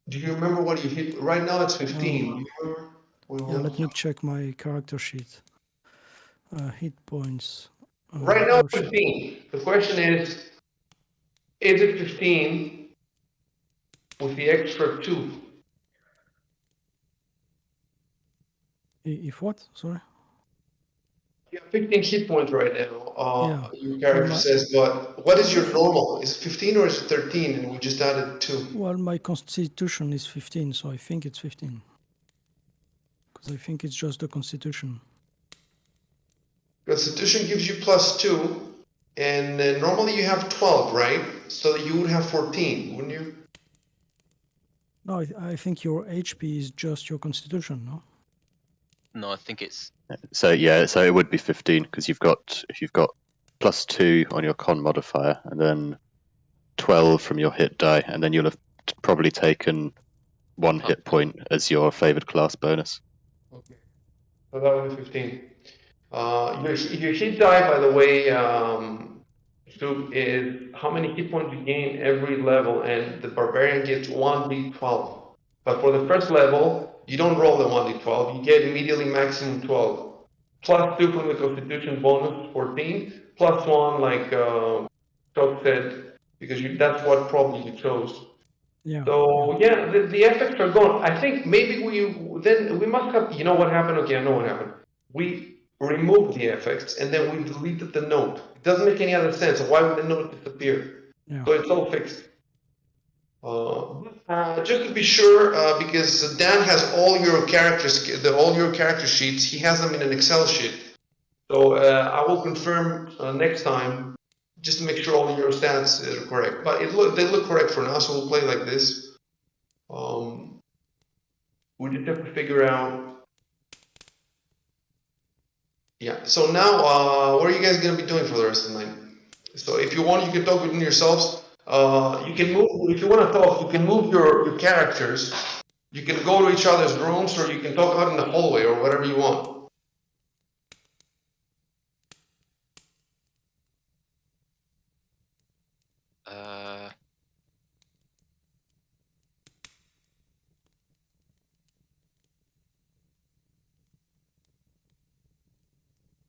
Do you remember what you hit? Right now it's 15. Do you remember? Yeah, let me check my character sheet. Hit points. Right now Oh, it's 15. The question is it 15 with the extra 2? If what? Sorry. You have 15 hit points right now. Yeah. Your character Well, says, but what is your normal? Is it 15 or is it 13? And we just added 2. Well, my constitution is 15, so I think it's 15. Because I think it's just the constitution. Constitution gives you +2, and normally you have 12, right? So you would have 14, wouldn't you? No, I think your HP is just your constitution, no? No, I think it's So yeah, so it would be 15 because if you've got +2 on your con modifier and then 12 from your hit die, and then you'll have probably taken 1 hit point as your favored class bonus. Okay. So that would be 15. Your hit die, by the way, Stu, is how many hit points you gain every level, and the barbarian gets 1d12. But for the first level, you don't roll the 1d12, you get immediately maximum 12. +2 from the constitution bonus, 14, +1, like Chuck said, because that's what probably you chose. Yeah. So yeah, the effects are gone. I think maybe we must have, you know what happened? Okay, I know what happened. We removed the effects and then we deleted the note. It doesn't make any other sense. Why would the note disappear? Yeah. So it's all fixed. Just to be sure, because Dan has all your character sheets. He has them in an Excel sheet. So I will confirm next time, just to make sure all your stats are correct. But they look correct for now. So we'll play like this. We just have to figure out. Yeah. So now, what are you guys gonna be doing for the rest of the night? So if you want, you can talk within yourselves. You can move if you want to talk. You can move your characters. You can go to each other's rooms, or you can talk out in the hallway, or whatever you want.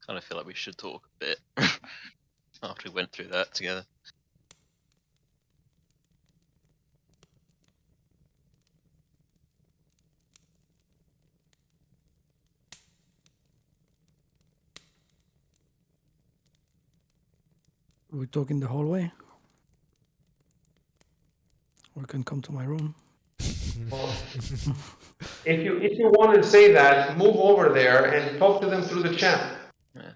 kind of feel like we should talk a bit after we went through that together. We talk in the hallway. Or you can come to my room. If you want to say that, move over there and talk to them through the chat. Yeah.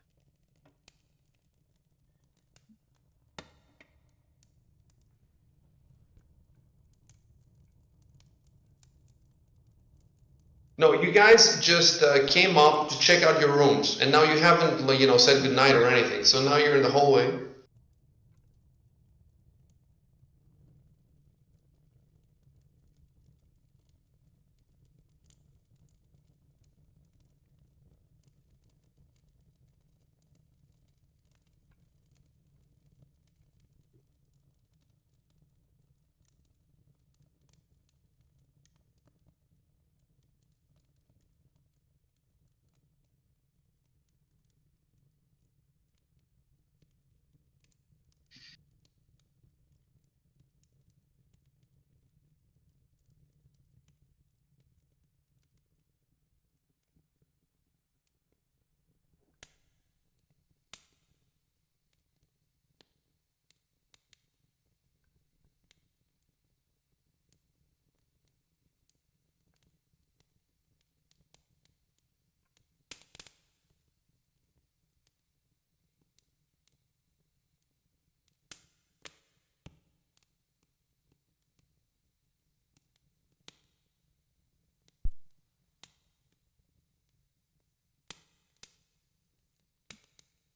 No, you guys just came up to check out your rooms, and now you haven't, said goodnight or anything. So now you're in the hallway.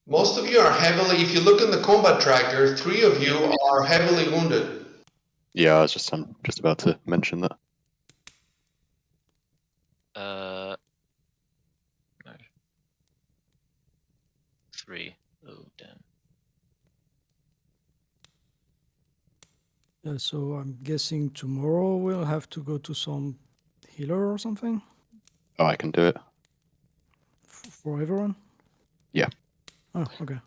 Most of you are heavily, if you look in the combat tracker, 3 of you are heavily wounded. Yeah, I'm just about to mention that. No. 3. Oh, damn. So I'm guessing tomorrow we'll have to go to some healer or something Oh, I can do it. for everyone. Yeah. Oh, okay.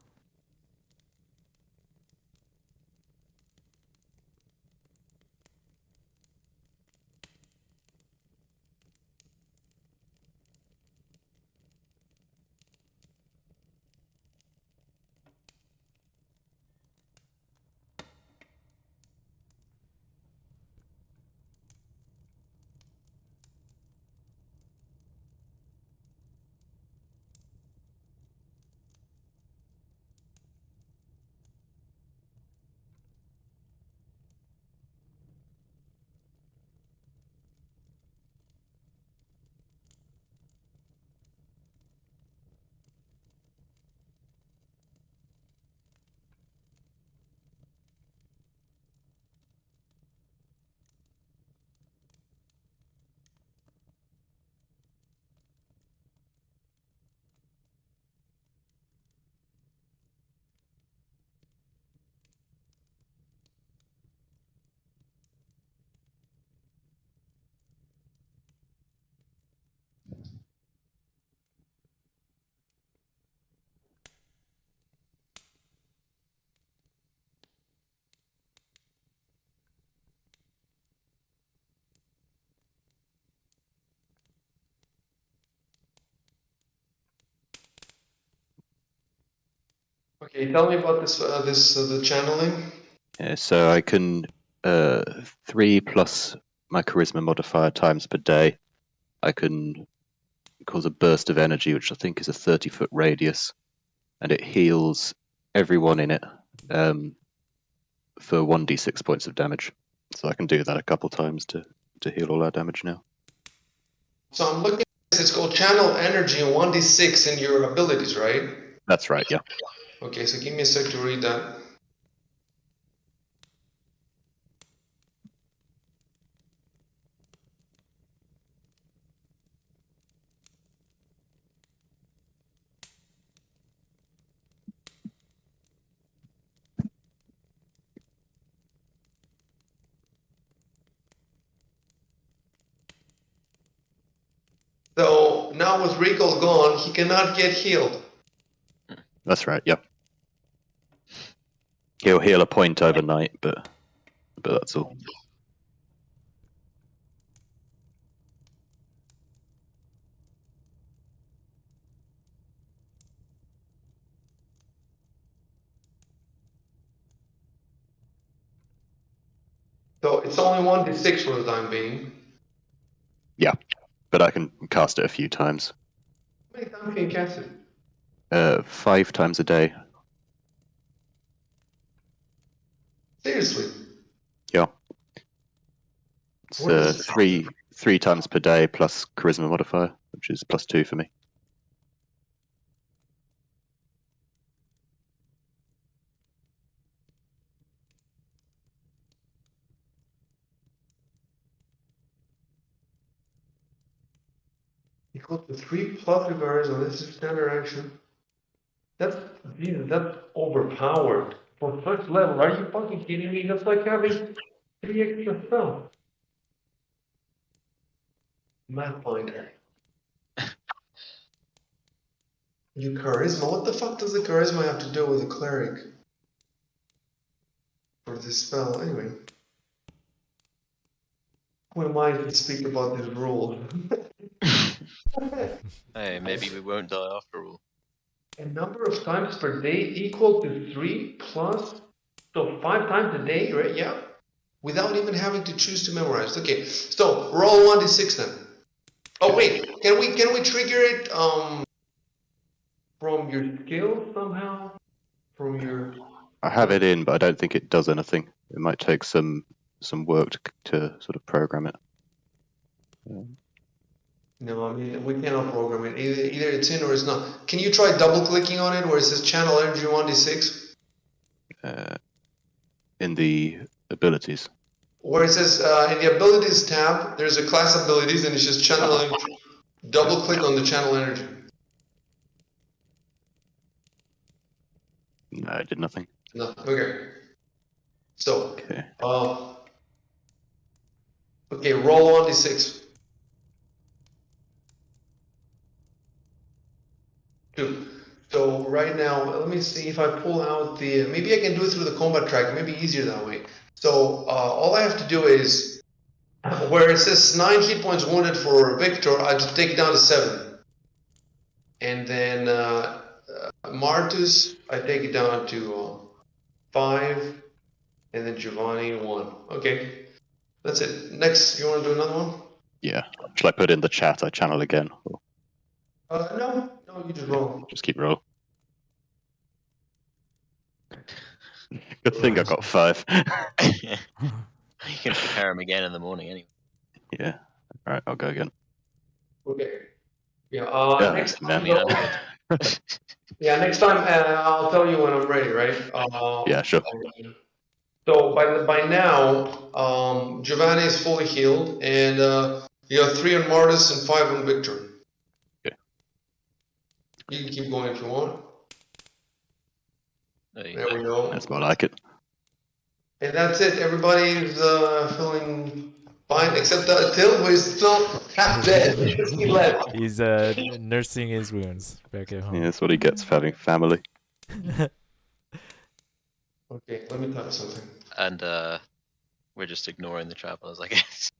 Okay, tell me about this. The channeling. Yeah, so I can 3 plus my charisma modifier times per day. I can cause a burst of energy, which I think is a 30-foot radius, and it heals everyone in it for 1d6 points of damage. So I can do that a couple times to heal all our damage now. So I'm looking at this. It's called channel energy and 1d6 in your abilities, right? That's right, yeah. Okay, so give me a sec to read that. So now with recoil gone, he cannot get healed. That's right, yeah. He'll heal a point overnight, but that's all. So it's only 1d6 for the time being. Yeah, but I can cast it a few times. How many times can you cast it? 5 times a day. Seriously? Yeah. It's What is three times per day plus charisma modifier, which is +2 for me. equal to 3 plus reverse, and this is standard action? That's Jesus, that's overpowered. For first level, are you fucking kidding me? That's like having 3 extra stuff. Pathfinder. You charisma? What the fuck does the charisma have to do with the cleric? For this spell, anyway. Who am I to speak about this rule? Hey, maybe we won't die after all. A number of times per day equal to 3 plus, so 5 times a day, right? Yeah. Without even having to choose to memorize. Okay, so roll 1d6 then. Oh wait, can we trigger it from your skill somehow? From your I have it in, but I don't think it does anything. It might take some work to sort of program it. No, I mean we cannot program it. Either it's in or it's not. Can you try double clicking on it where it says channel energy 1d6? In the abilities. Where it says in the abilities tab, there's a class abilities and it's just channel energy. Double click on the channel energy. No, it did nothing. No, okay. So, Okay. Okay, roll 1d6. 2. So right now, let me see if I pull out the. Maybe I can do it through the combat track. Maybe easier that way. So all I have to do is where it says 9 hit points wounded for Victor, I just take it down to 7. And then Martus, I take it down to 5. And then Giovanni, 1. Okay, that's it. Next, you want to do another one? Yeah. Shall I put in the chat? I channel again. Or No, you just roll. just keep rolling. Good thing I got 5. You can prepare them again in the morning anyway. Yeah. All right, I'll go again. Okay. Yeah. Next man. I mean, I'm good. Yeah, next time I'll tell you when I'm ready, right? Yeah, sure. So by now, Giovanni is fully healed, and you have 3 on Martis and 5 on Victor. Okay. You can keep going if you want. There we go. That's more like it. And that's it. Everybody's feeling fine, except Till, who is still half dead because he left. He's nursing his wounds back at Yeah, home. that's what he gets for having family. Okay, let me tell you something. And we're just ignoring the travelers, I guess.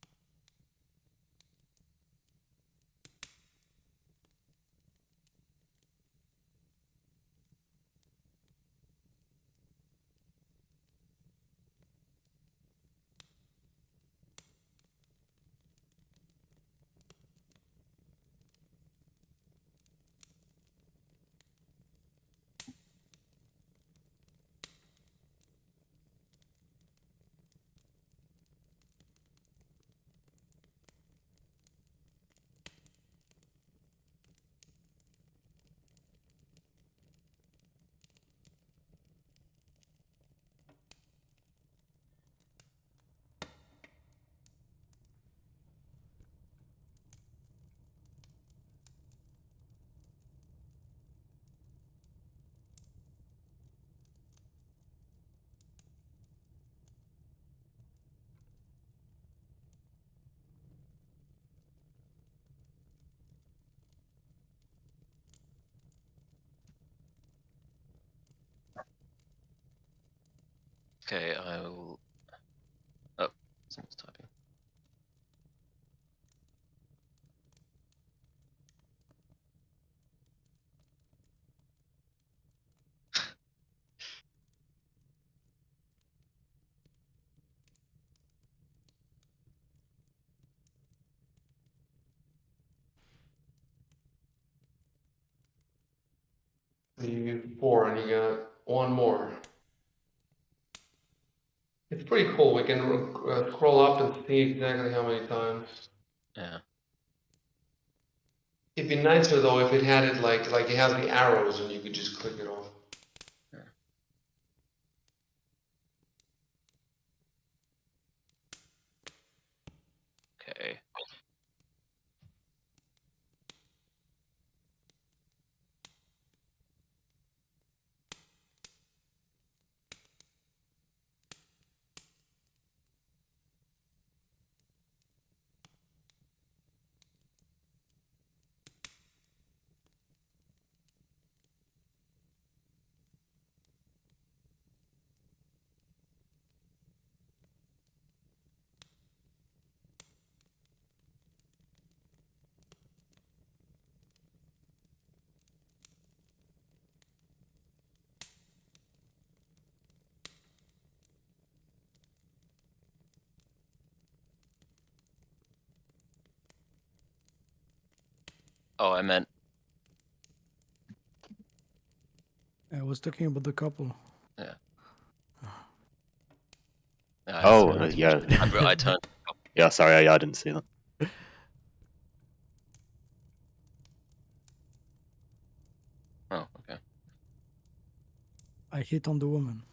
Okay, I will. Oh, someone's typing. You get 4, and you got 1 more. It's pretty cool. We can scroll up and see exactly how many times. Yeah. It'd be nicer though if it had it like it has the arrows and you could just click it off. Okay. Oh, I meant. I was talking about the couple. Yeah. Yeah, Oh, sorry. yeah. I turned. Yeah, sorry, I didn't see that. Oh, okay. I hit on the woman.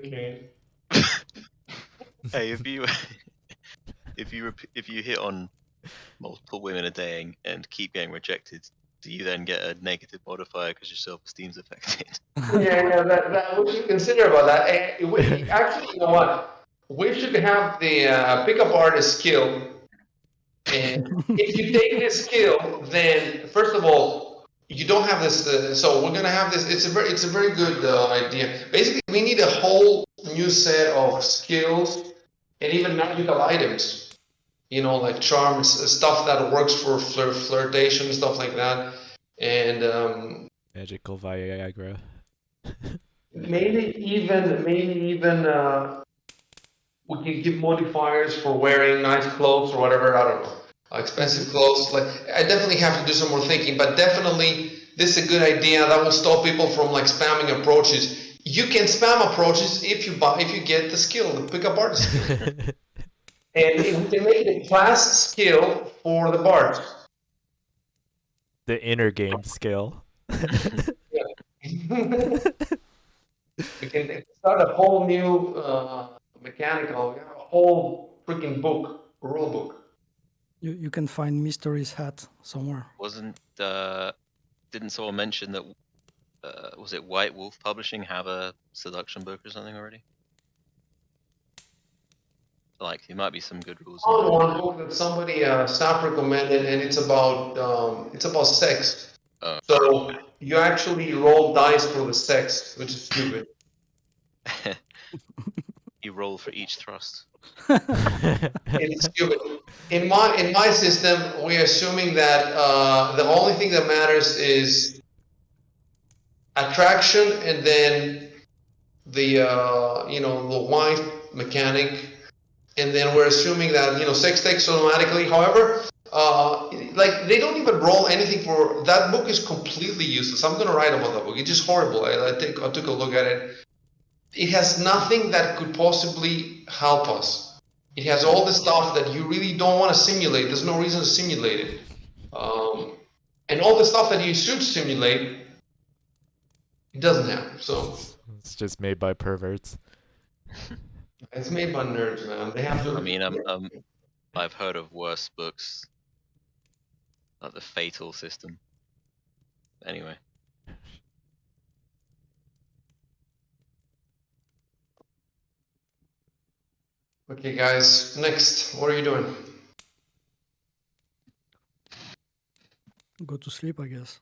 Okay. Hey, if you if you hit on multiple women a day and keep getting rejected, do you then get a negative modifier because your self-esteem's affected? Yeah, that we should consider about that. Actually, you know what? We should have the pickup artist skill. And if you take this skill, then first of all, you don't have this. So we're gonna have this. It's a very good idea. Basically, we need a whole new set of skills and even magical items. You know, like charms, stuff that works for flirtation, stuff like that. And Magical Viagra. maybe even we can give modifiers for wearing nice clothes or whatever. I don't know, expensive clothes. Like I definitely have to do some more thinking, but definitely this is a good idea that will stop people from like spamming approaches. You can spam approaches if you get the skill, the pickup artist skill, and we can make it a class skill for the bards. The inner game skill. Yeah. We can start a whole new mechanical, we have a whole freaking book, rule book. You can find Mystery's hat somewhere. Didn't someone mention that? Was it White Wolf Publishing have a seduction book or something already? Like, there might be some good rules in On there. one book that somebody staff recommended, and it's about sex. Oh. So you actually roll dice for the sex, which is stupid. You roll for each thrust. It's stupid. In my system, we're assuming that the only thing that matters is attraction, and then the the wife mechanic, and then we're assuming that sex takes automatically. However, like they don't even roll anything for that book is completely useless. I'm gonna write about that book. It's just horrible. I took a look at it. It has nothing that could possibly help us. It has all the stuff that you really don't want to simulate. There's no reason to simulate it, and all the stuff that you should simulate, it doesn't have. So It's just made by perverts. it's made by nerds, man. They have to. I mean, I've heard of worse books, like the Fatal System. Anyway, Okay, guys. Next, what are you doing? Go to sleep, I guess.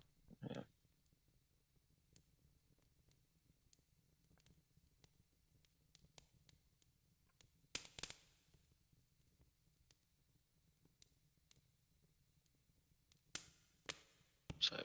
so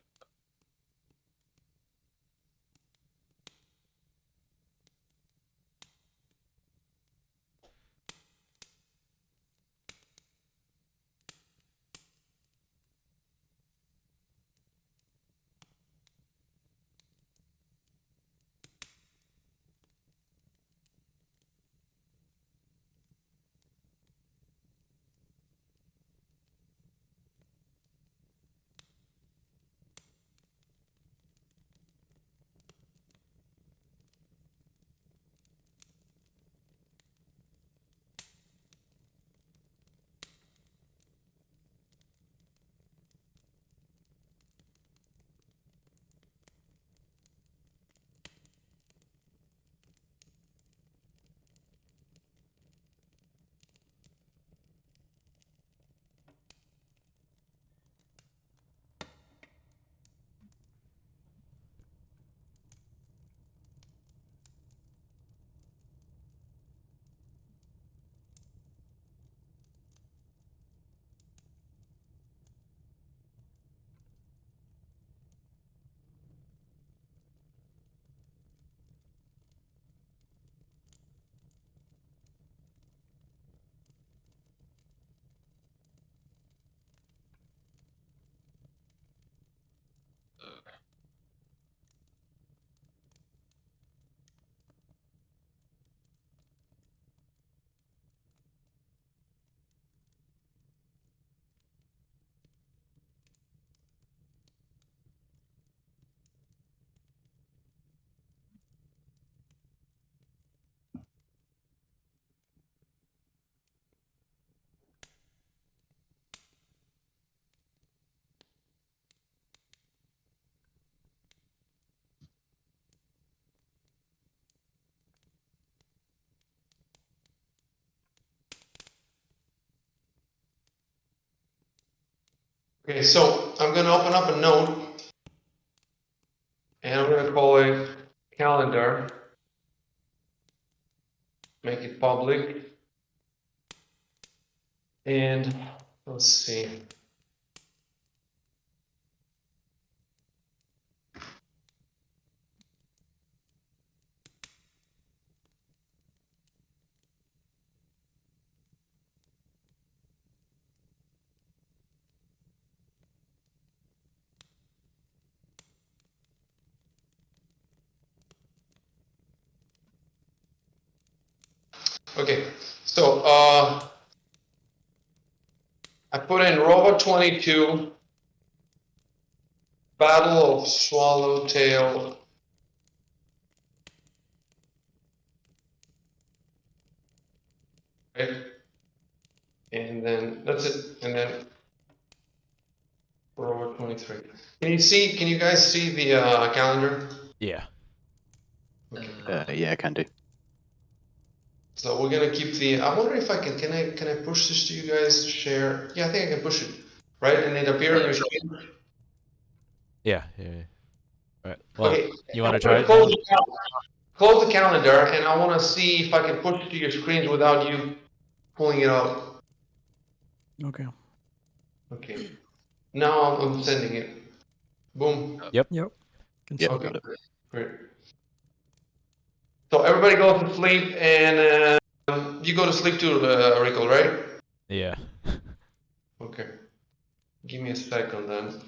Okay, so I'm gonna open up a note and I'm gonna call it calendar. Make it public. And let's see. Okay, so I put in Rover 22, Battle of Swallowtail. Right? And then that's it. And then Rover 23. Can you guys see the calendar? Yeah. Okay. Yeah, I can do. So we're gonna keep the. I wonder if I can I push this to you guys to share? Yeah, I think I can push it. Right, and it appear on your screen. Yeah. All right. Well, Okay, you I'm want to try gonna it now? close the calendar, and I want to see if I can push it to your screens without you pulling it out. Okay. Okay. Now I'm sending it. Boom. Yep. Yep. Can Yeah, see. Okay. got it. Great. So everybody goes to sleep, and you go to sleep too, Rico, right? Yeah. Okay. Give me a second then.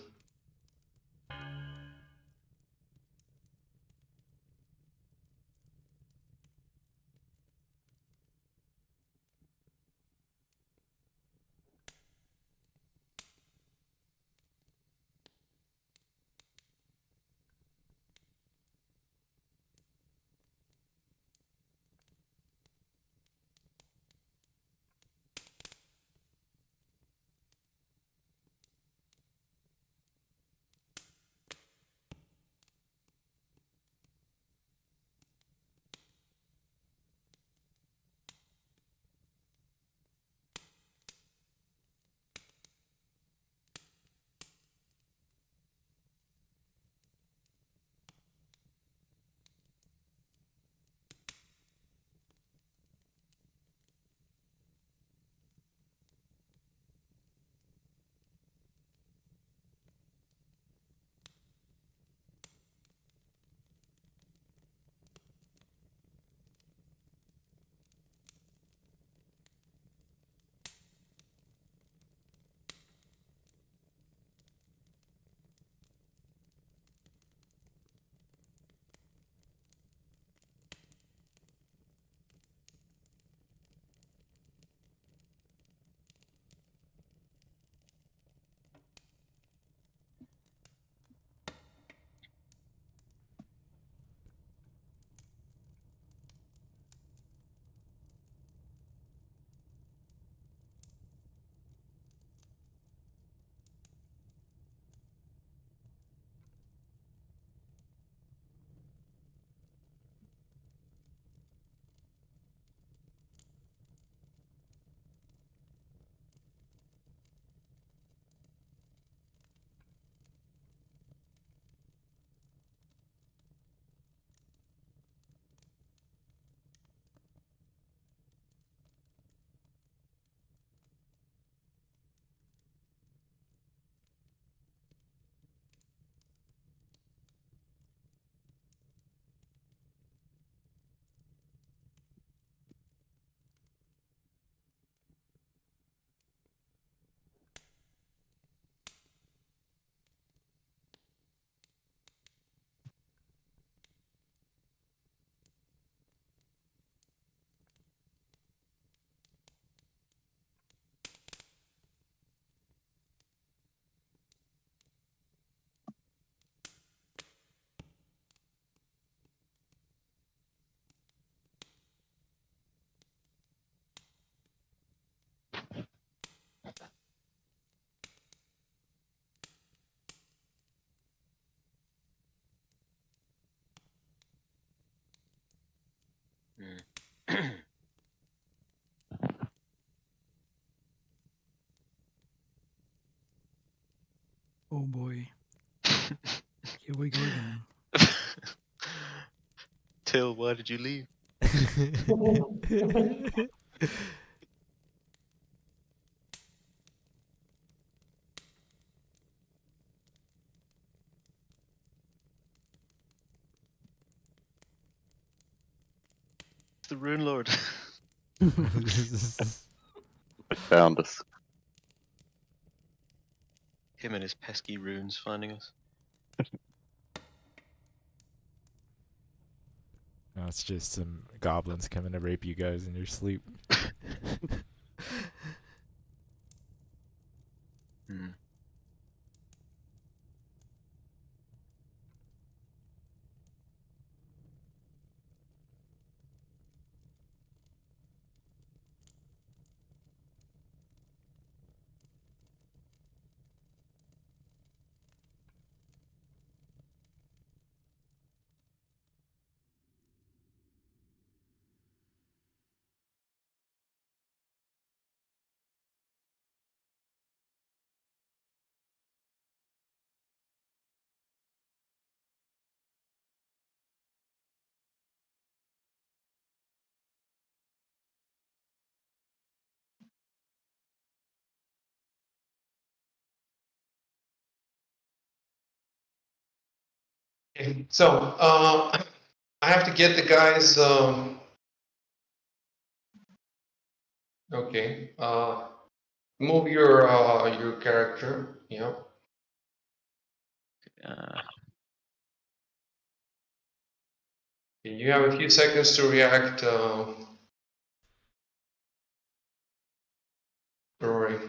Oh boy. Here we go again. Till, why did you leave? It's the Rune Lord. They found us. Him and his pesky runes finding us. No, it's just some goblins coming to rape you guys in your sleep. Hmm. Okay, so I have to get the guys. Okay, move your character. Yeah. Uh, Okay, you have a few seconds to react, Rory.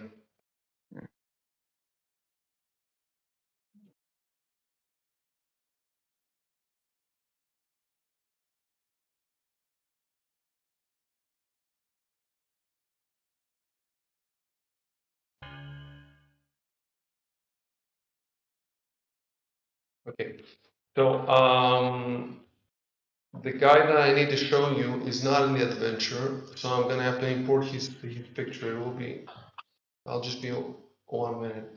Okay, so the guy that I need to show you is not in the adventure, so I'm gonna have to import his picture. It will be. I'll just be 1 minute.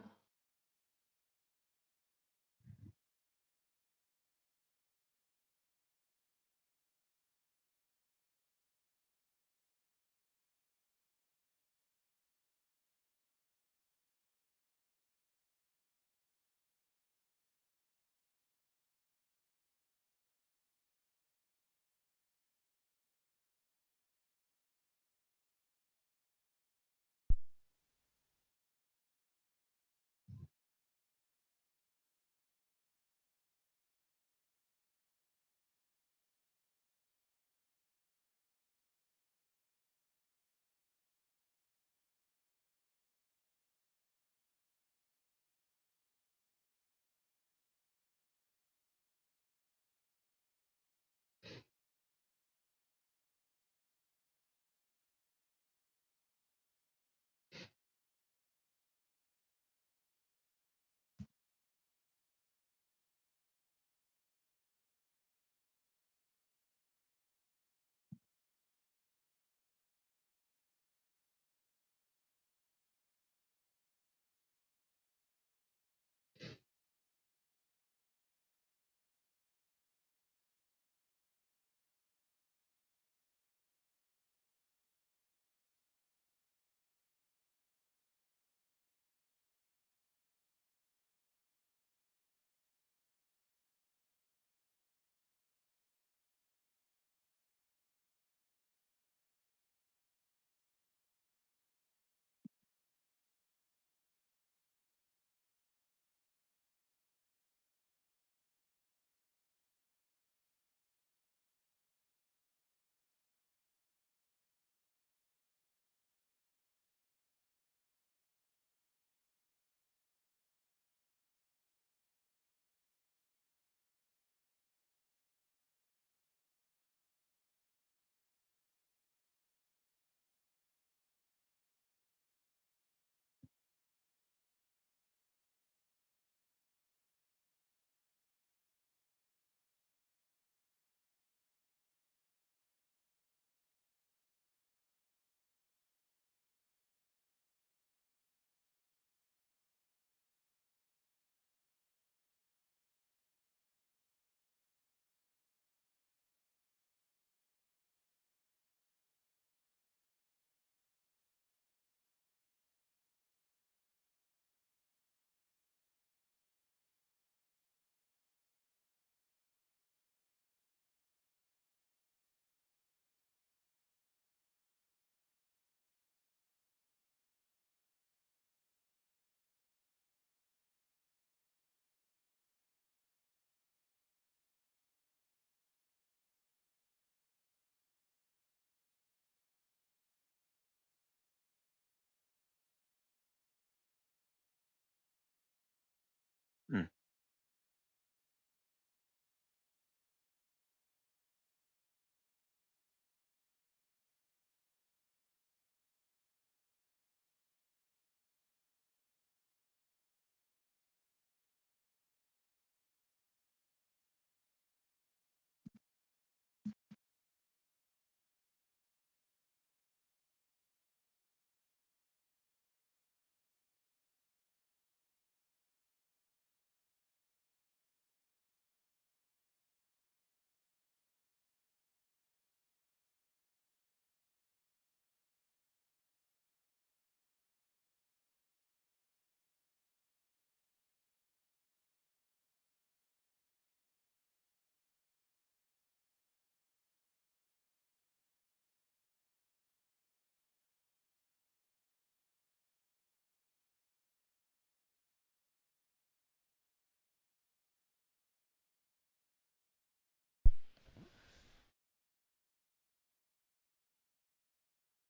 Hmm.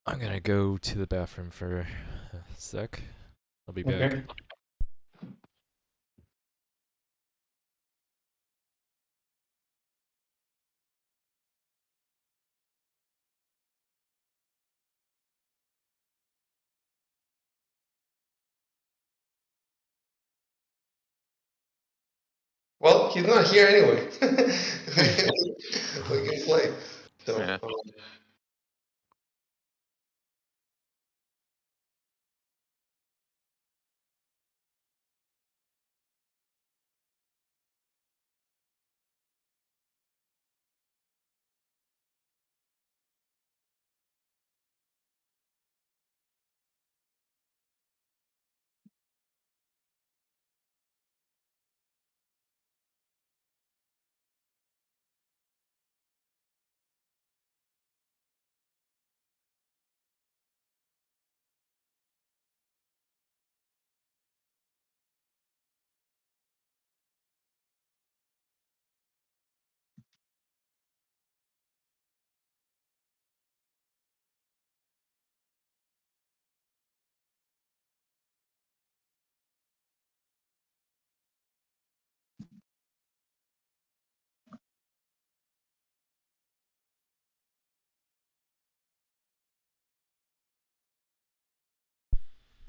I'm gonna go to the bathroom for a sec. I'll be back. Okay. Well, he's not here anyway. We can play. So, Yeah.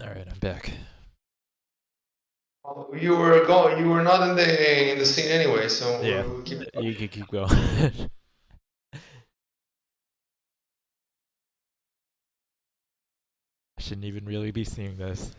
All right, I'm back. you were going. You were not in the scene anyway. So Yeah, we'll keep. you can keep going. I shouldn't even really be seeing this.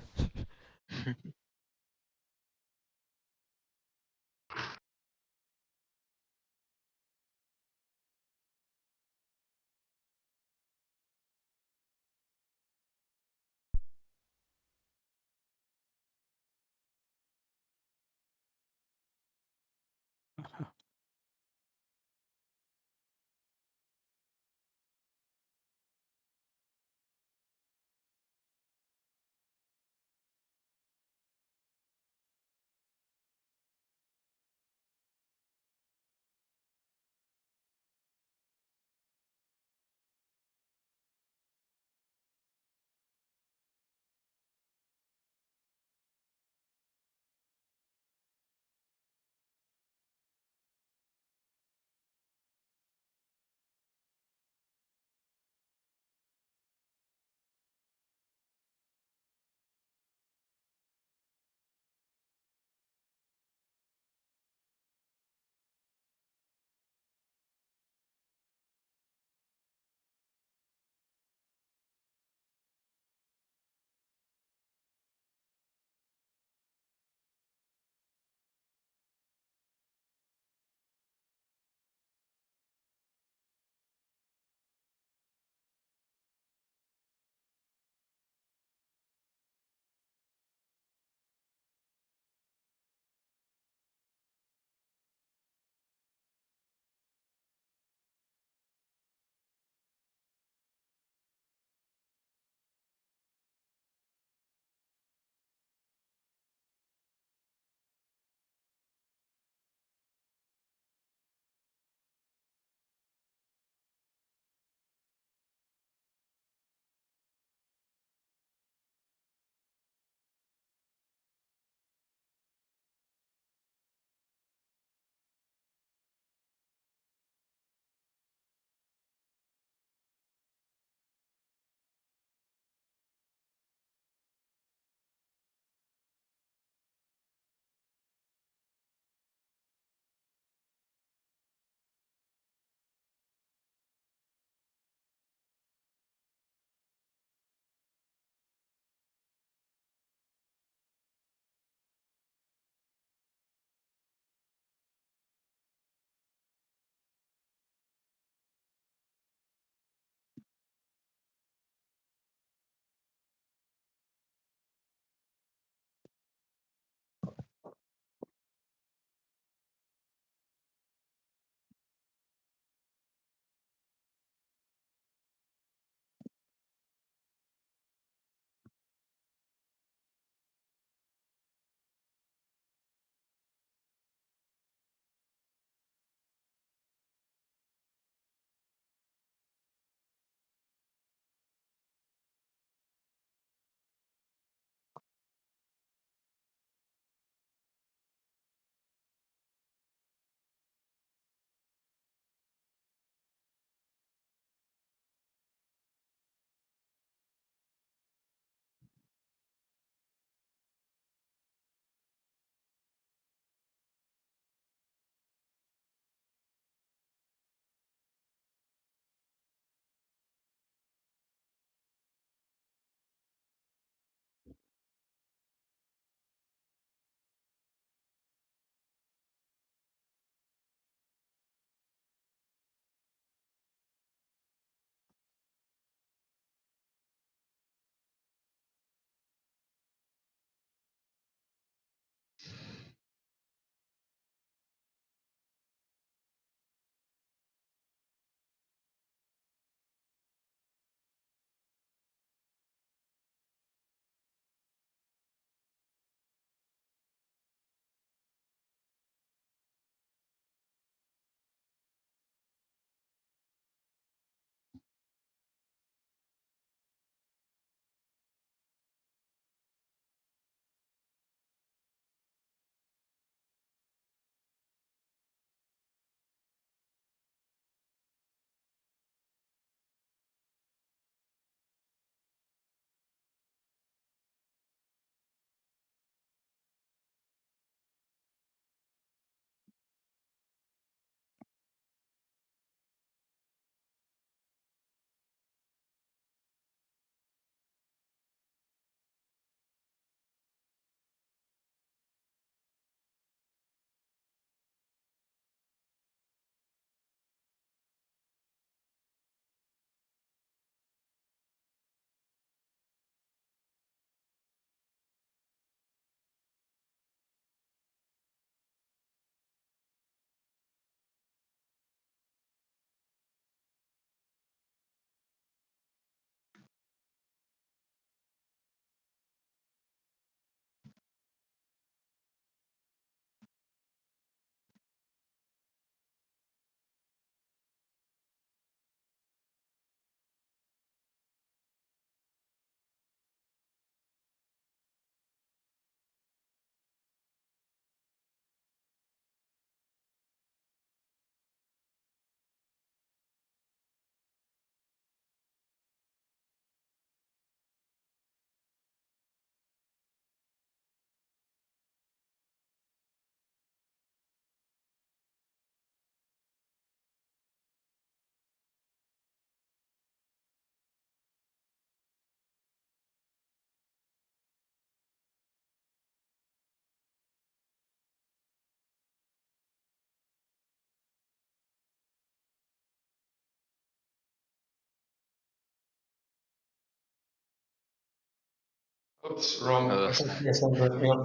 Oops, wrong. I Ugh. think yes, yeah.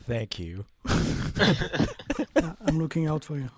Thank you. I'm looking out for you.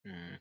Hmm.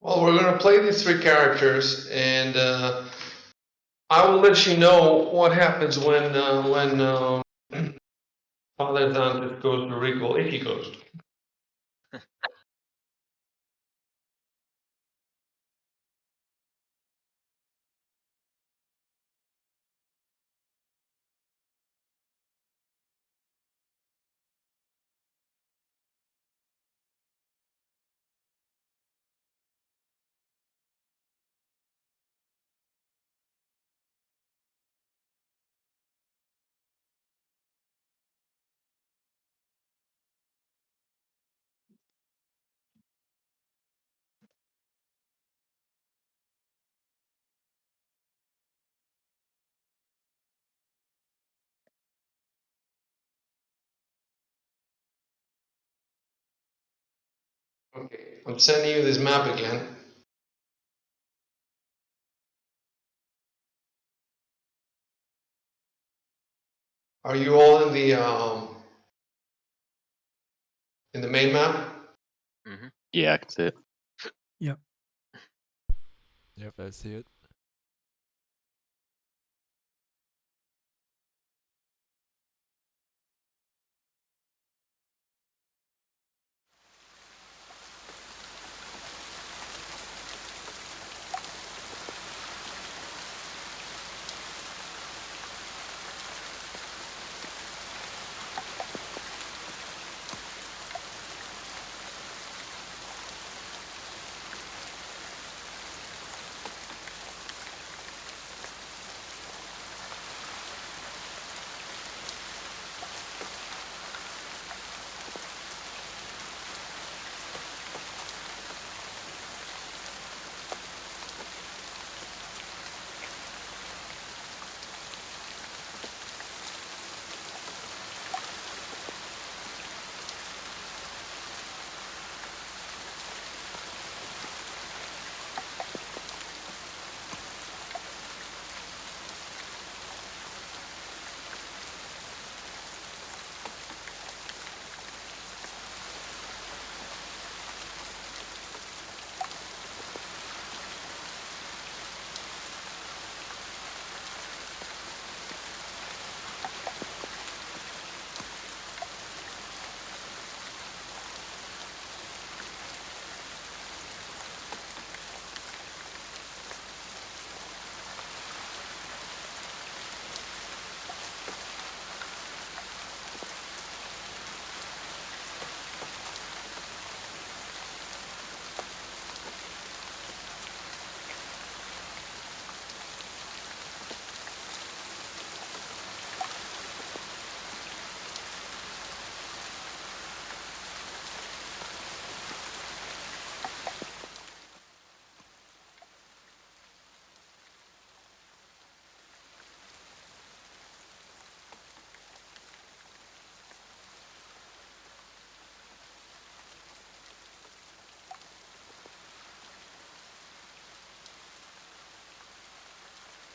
Well, we're gonna play these three characters, and I will let you know what happens when Father Dan just goes to recall if he goes. Okay, I'm sending you this map again. Are you all in the main map? Mm-hmm. Yeah, I can see it. Yeah. Yep, I see it.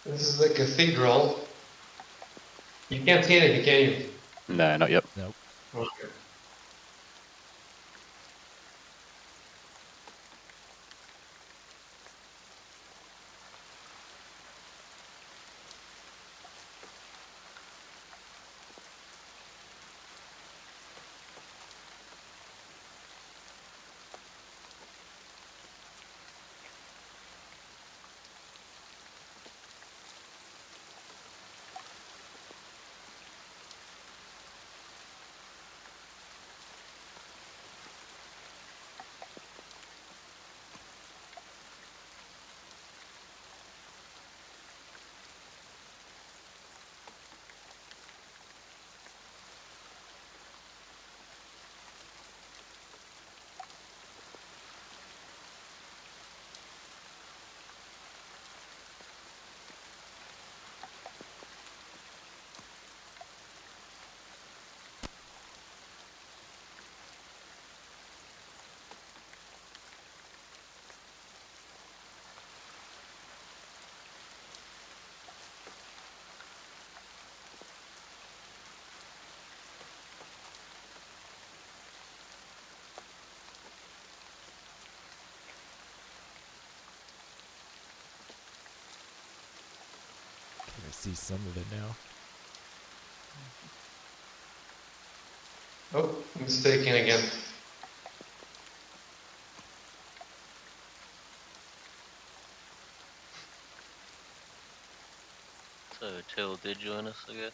This is the cathedral. You can't see anything, can you? No, not yet. Nope. Okay. I see some of it now. Oh, mistaken again. So Till did join us, I guess.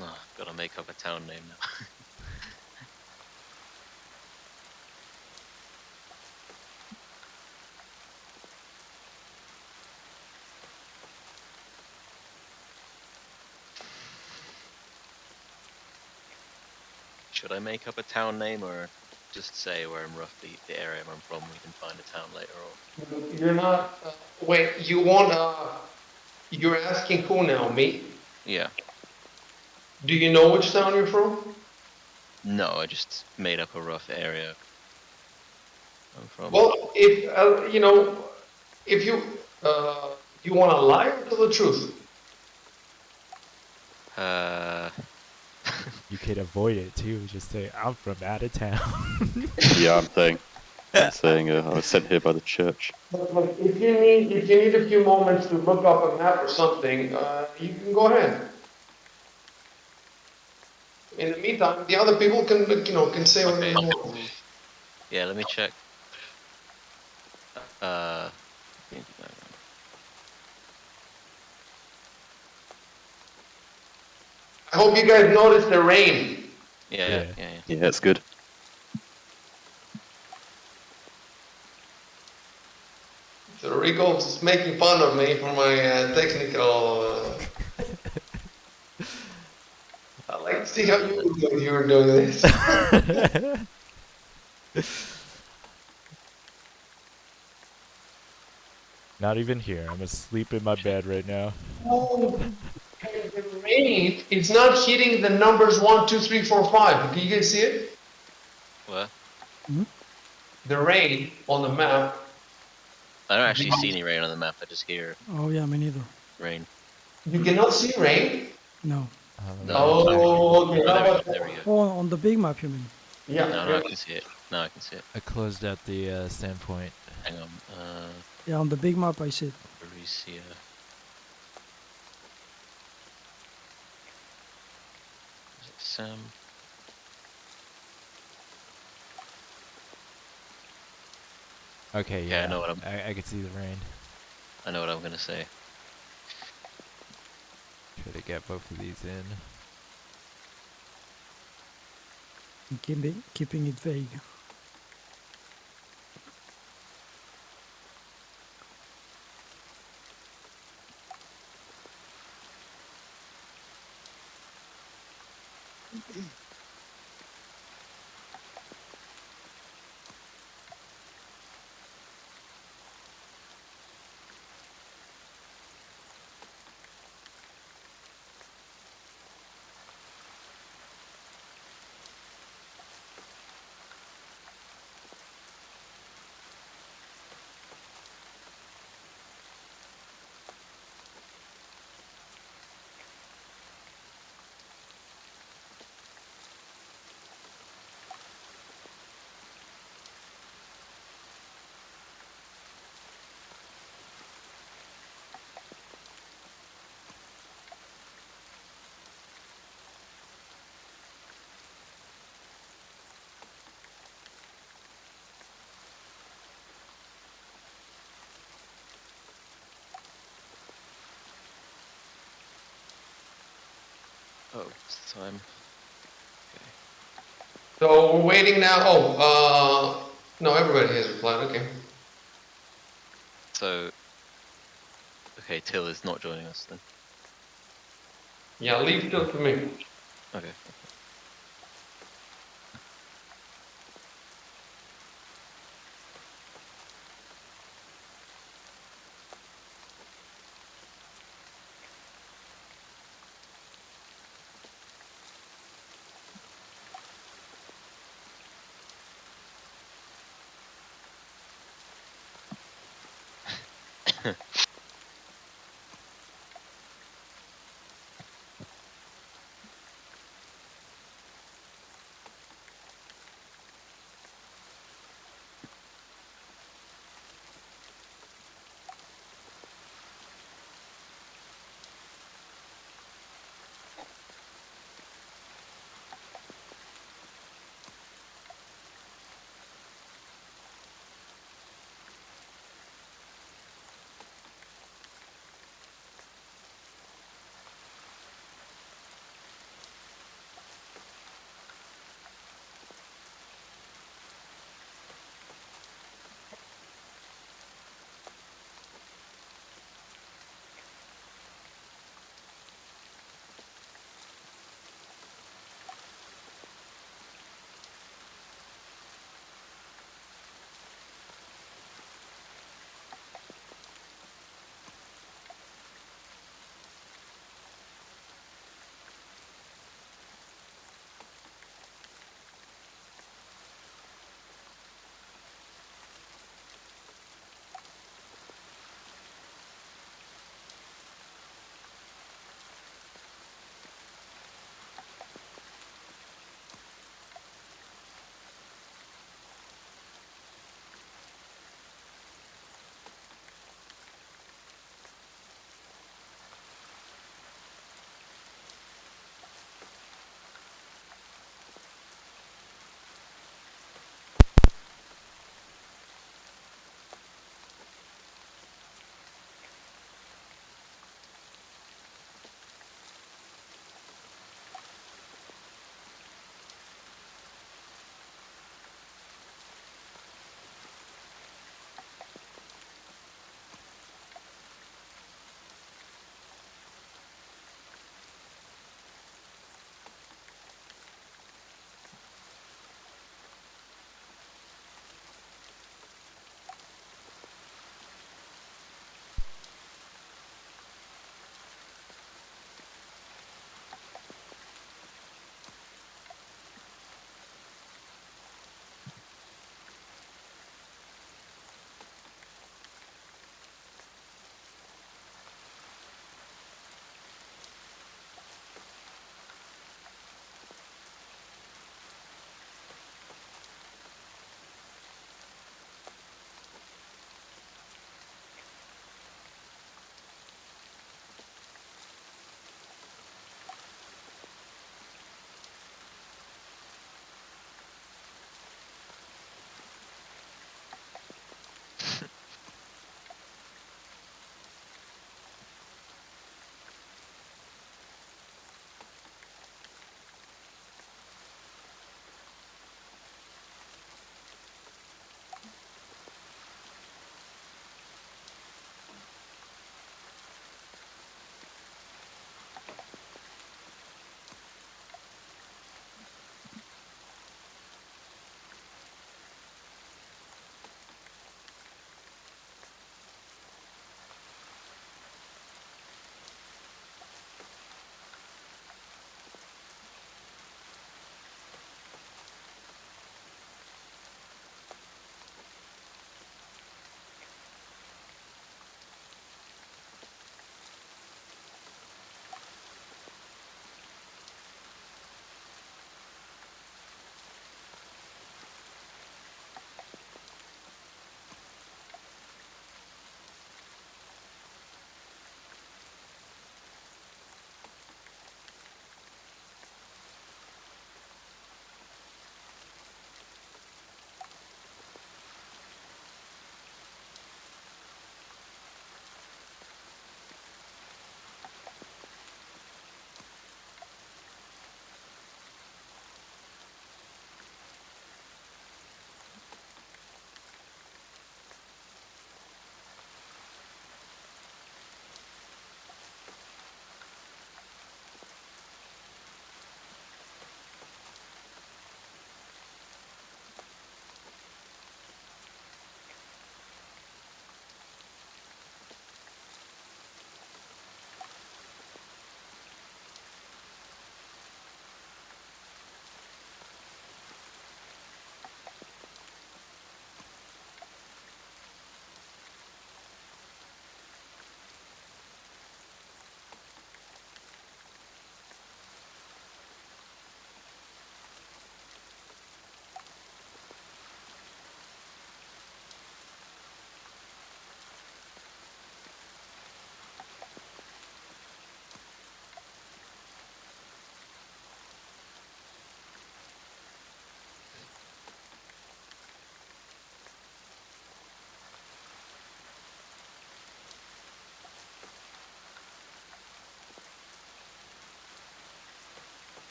Oh, gotta make up a town name now. Should I make up a town name or just say where I'm roughly the area I'm from? We can find a town later on. You're not. Wait, you want. You're asking who now? Me? Yeah. Do you know which town you're from? No, I just made up a rough area I'm from. Well, if if you want to lie or tell the truth. Uh, You could avoid it too. Just say, I'm from out of town. Yeah, I'm saying. I'm saying I was sent here by the church. But if you need a few moments to look up a map or something, you can go ahead. In the meantime, the other people can say whatever okay. they want. Yeah, let me check. Uh, I hope you guys noticed the rain. yeah. Yeah, it's good. So Rico's making fun of me for my technical. I'd like to see how you would do if you were doing this. Not even here. I'm asleep in my bed right now. Oh, the rain is not hitting the numbers 1, 2, 3, 4, 5. Can you guys see it? What? The rain on the map. I don't actually see any rain on the map. I just hear Oh yeah, me neither. rain. You cannot see rain. No. Let me No. go back. Oh, okay. Oh, How there we go. about There that? we go. Oh, on the big map, you mean? Yeah. No, I can see it. No, I can see it. I closed out the sand point. Hang on. Yeah, on the big map, I see it. Parisia. Is it Sam? Okay, Yeah, yeah. I know what I can see the rain. I'm gonna say. Try to get both of these in. Keeping it vague. Oh, what's the time? So we're waiting now. Oh, no, everybody has replied. Okay. So, okay, Till is not joining us then. Yeah, leave Till to me. Okay.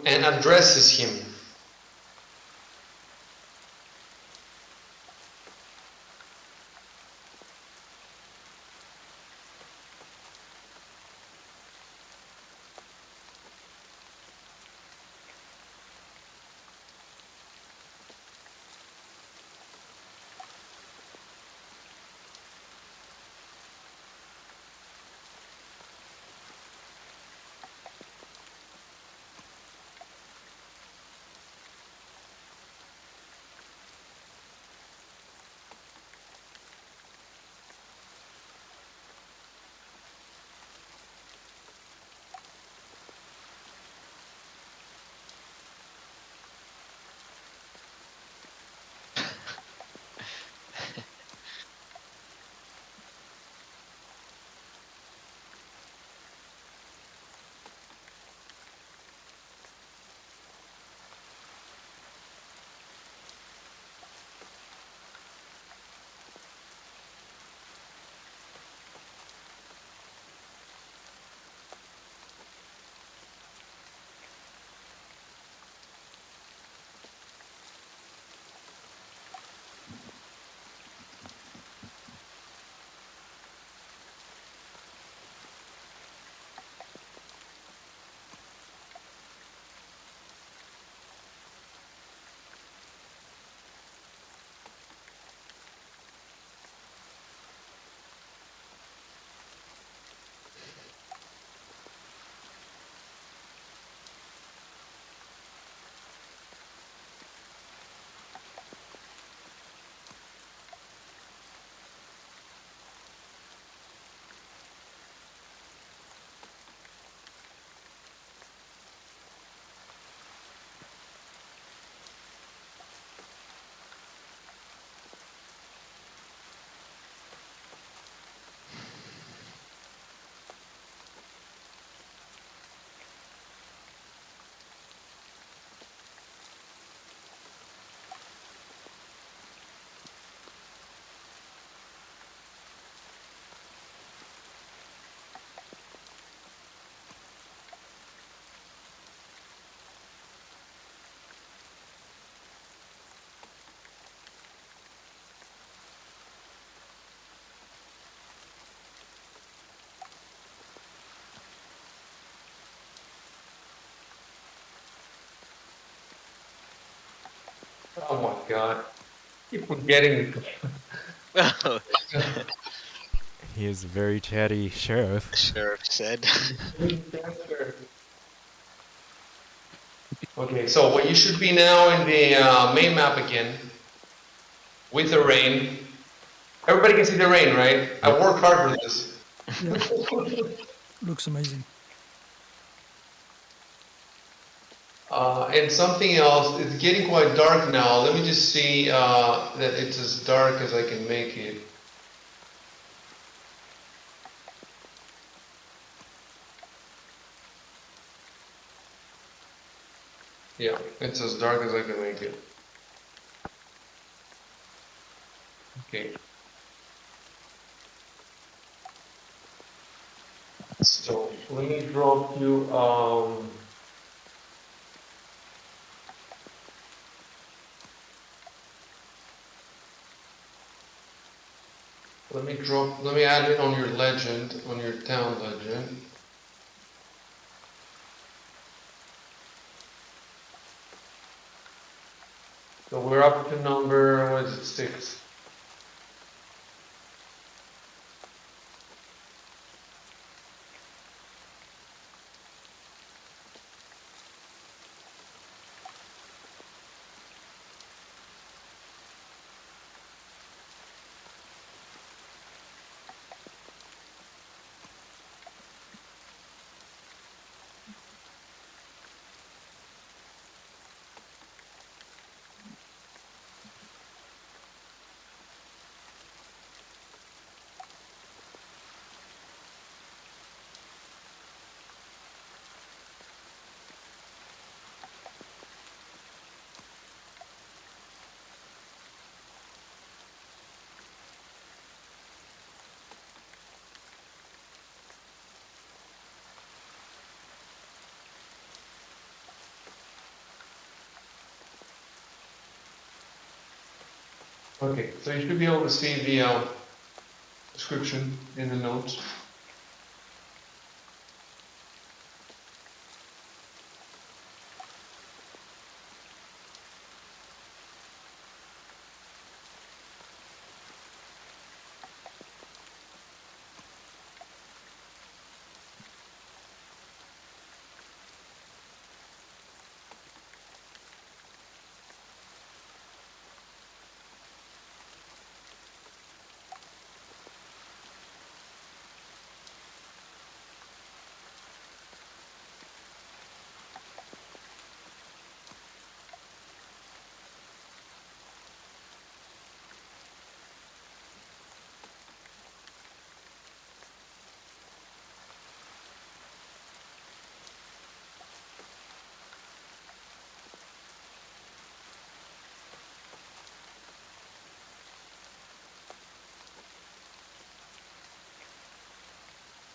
And addresses him. Oh my god. Keep forgetting. Oh, He is a very chatty sheriff. the sheriff said. Okay, so what you should be now in the main map again with the rain. Everybody can see the rain, right? I Yep. worked hard for this. Yeah, looks amazing. And something else, it's getting quite dark now. Let me just see that it's as dark as I can make it. Yeah, it's as dark as I can make it. Okay. So let me drop you. Let me add it on your legend, on your town legend. So we're up to number, what is it, 6? Okay, so you should be able to see the description in the notes.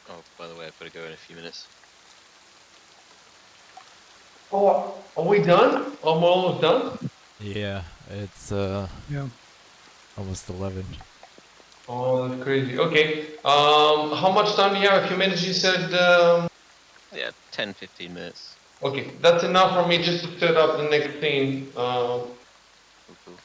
Oh, by the way, I've got to go in a few minutes. Oh, are we done? Are we almost done? Yeah, it's Yeah. almost 11. Oh, that's crazy. Okay. How much time do you have? A few minutes, you said. Yeah, 10, 15 minutes. Okay, that's enough for me just to set up the next scene. Cool, cool.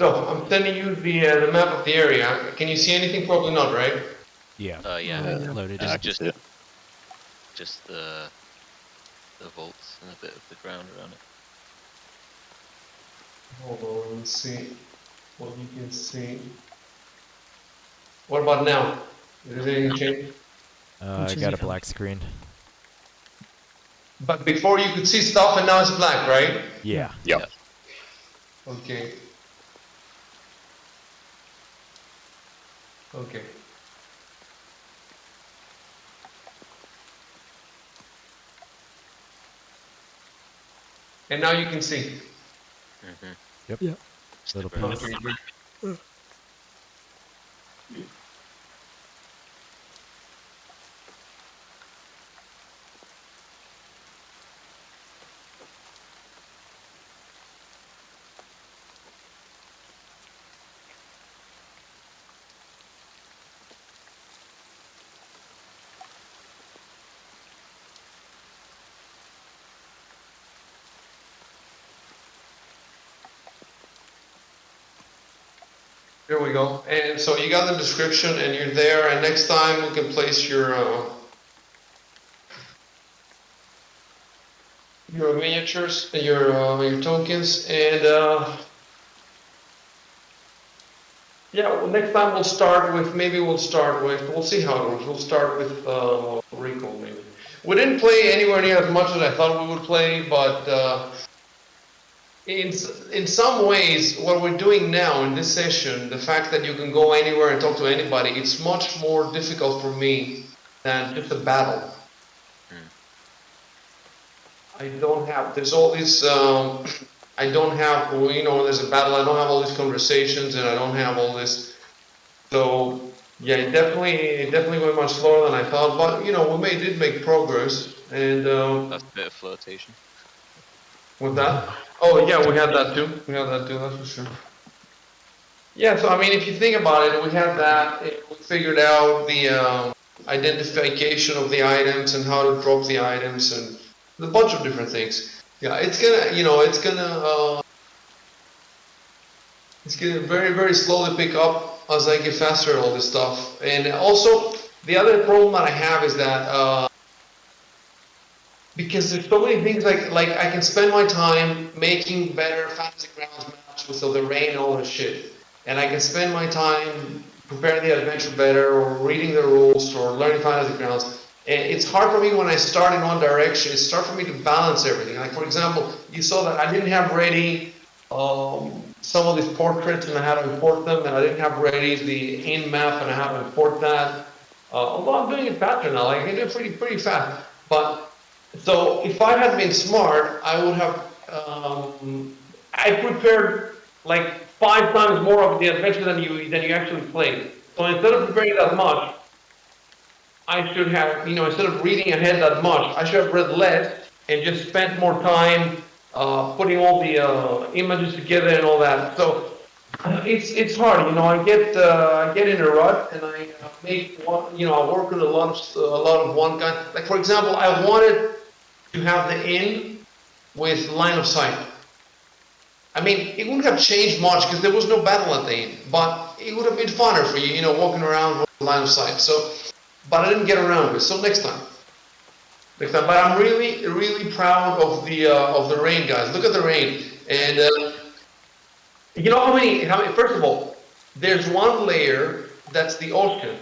So I'm sending you the map of the area. Can you see anything? Probably not, right? Yeah, Yeah, Yeah. loaded I in. can see it. just the vaults and a bit of the ground around it. Hold on, let's see what you can see. What about now? Is there anything changed? Don't I see got a anything. black screen. But before you could see stuff, and now it's black, right? Yeah. Yep. Okay. Okay. And now you can see. Mm-hmm. Yep. Yeah. Just the Little ground. piece. Okay. There we go. And so you got the description, and you're there. And next time we can place your miniatures, your tokens, and yeah. Well, next time we'll start with we'll see how it goes. We'll start with recoil maybe. We didn't play anywhere near as much as I thought we would play, but in some ways, what we're doing now in this session, the fact that you can go anywhere and talk to anybody, it's much more difficult for me than just a battle. I don't have, there's all these, I don't have, there's a battle, I don't have all these conversations, and I don't have all this. So, yeah, it definitely went much slower than I thought, but, we did make progress, and That's a bit of flirtation. with that. Oh, yeah, we had that too, that's for sure. Yeah, so I mean, if you think about it, we had that, we figured out the identification of the items and how to drop the items and a bunch of different things. Yeah, it's gonna very, very slowly pick up as I get faster at all this stuff. And also, the other problem that I have is that because there's so many things like I can spend my time making better fantasy grounds maps with all the rain and all this shit, and I can spend my time preparing the adventure better or reading the rules or learning fantasy grounds. And it's hard for me when I start in one direction. It's hard for me to balance everything. Like for example, you saw that I didn't have ready some of these portraits and I had to import them, and I didn't have ready the in map and I had to import that. Although I'm doing it faster now, like I can do it pretty fast, but. So if I had been smart, I would have. I prepared like 5 times more of the adventure than you actually played. So instead of preparing that much, I should have, instead of reading ahead that much, I should have read less and just spent more time putting all the images together and all that. So it's hard, I get in a rut and I make one, I work with a lot of one kind. Like for example, I wanted to have the inn with line of sight. I mean, it wouldn't have changed much because there was no battle at the inn, but it would have been funner for you, walking around with line of sight. So, but I didn't get around to it. So next time. But I'm really, really proud of the rain, guys. Look at the rain, and you know how many? First of all, there's one layer that's the ocean.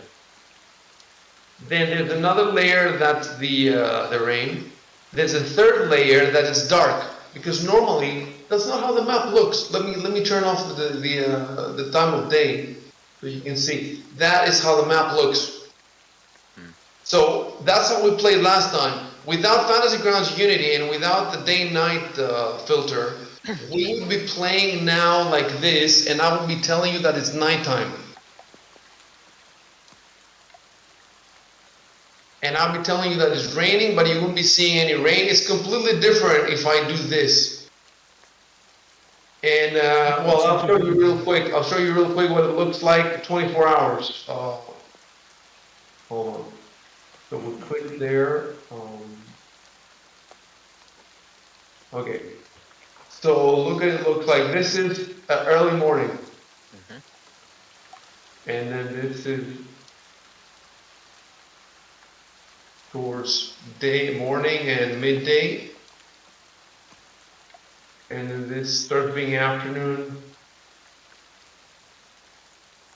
Then there's another layer that's the rain. There's a third layer that is dark, because normally that's not how the map looks. Let me turn off the time of day so you can see. That is how the map looks. So that's how we played last time. Without Fantasy Grounds Unity and without the day-night filter, we would be playing now like this, and I would be telling you that it's nighttime. And I'll be telling you that it's raining, but you won't be seeing any rain. It's completely different if I do this. And well, I'll show you real quick. I'll show you real quick what it looks like 24 hours. Hold on. So we'll click there. Okay. So look at it looks like. This is early morning. And then this is towards morning and midday. And then this starts being afternoon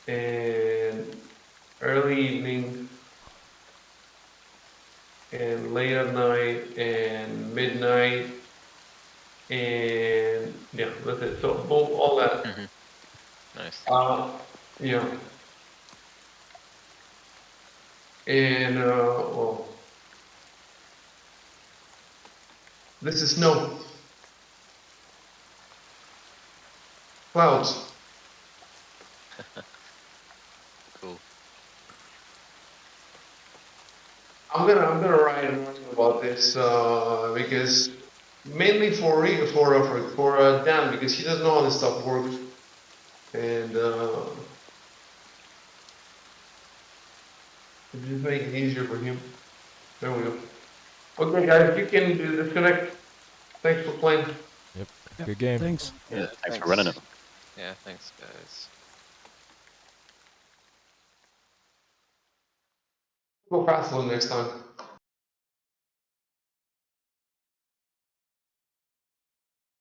and early evening and late at night and midnight and yeah, that's it. So boom, all that. Nice. Yeah. And well, this is snow. Clouds. Cool. I'm gonna write an article about this because mainly for Dan, because he doesn't know how this stuff works, and it just make it easier for him. There we go. Okay, guys, you can disconnect. Thanks for playing. Yep. Good game. Thanks. Yeah, thanks for running it. Yeah, thanks, guys. Go fast one next time.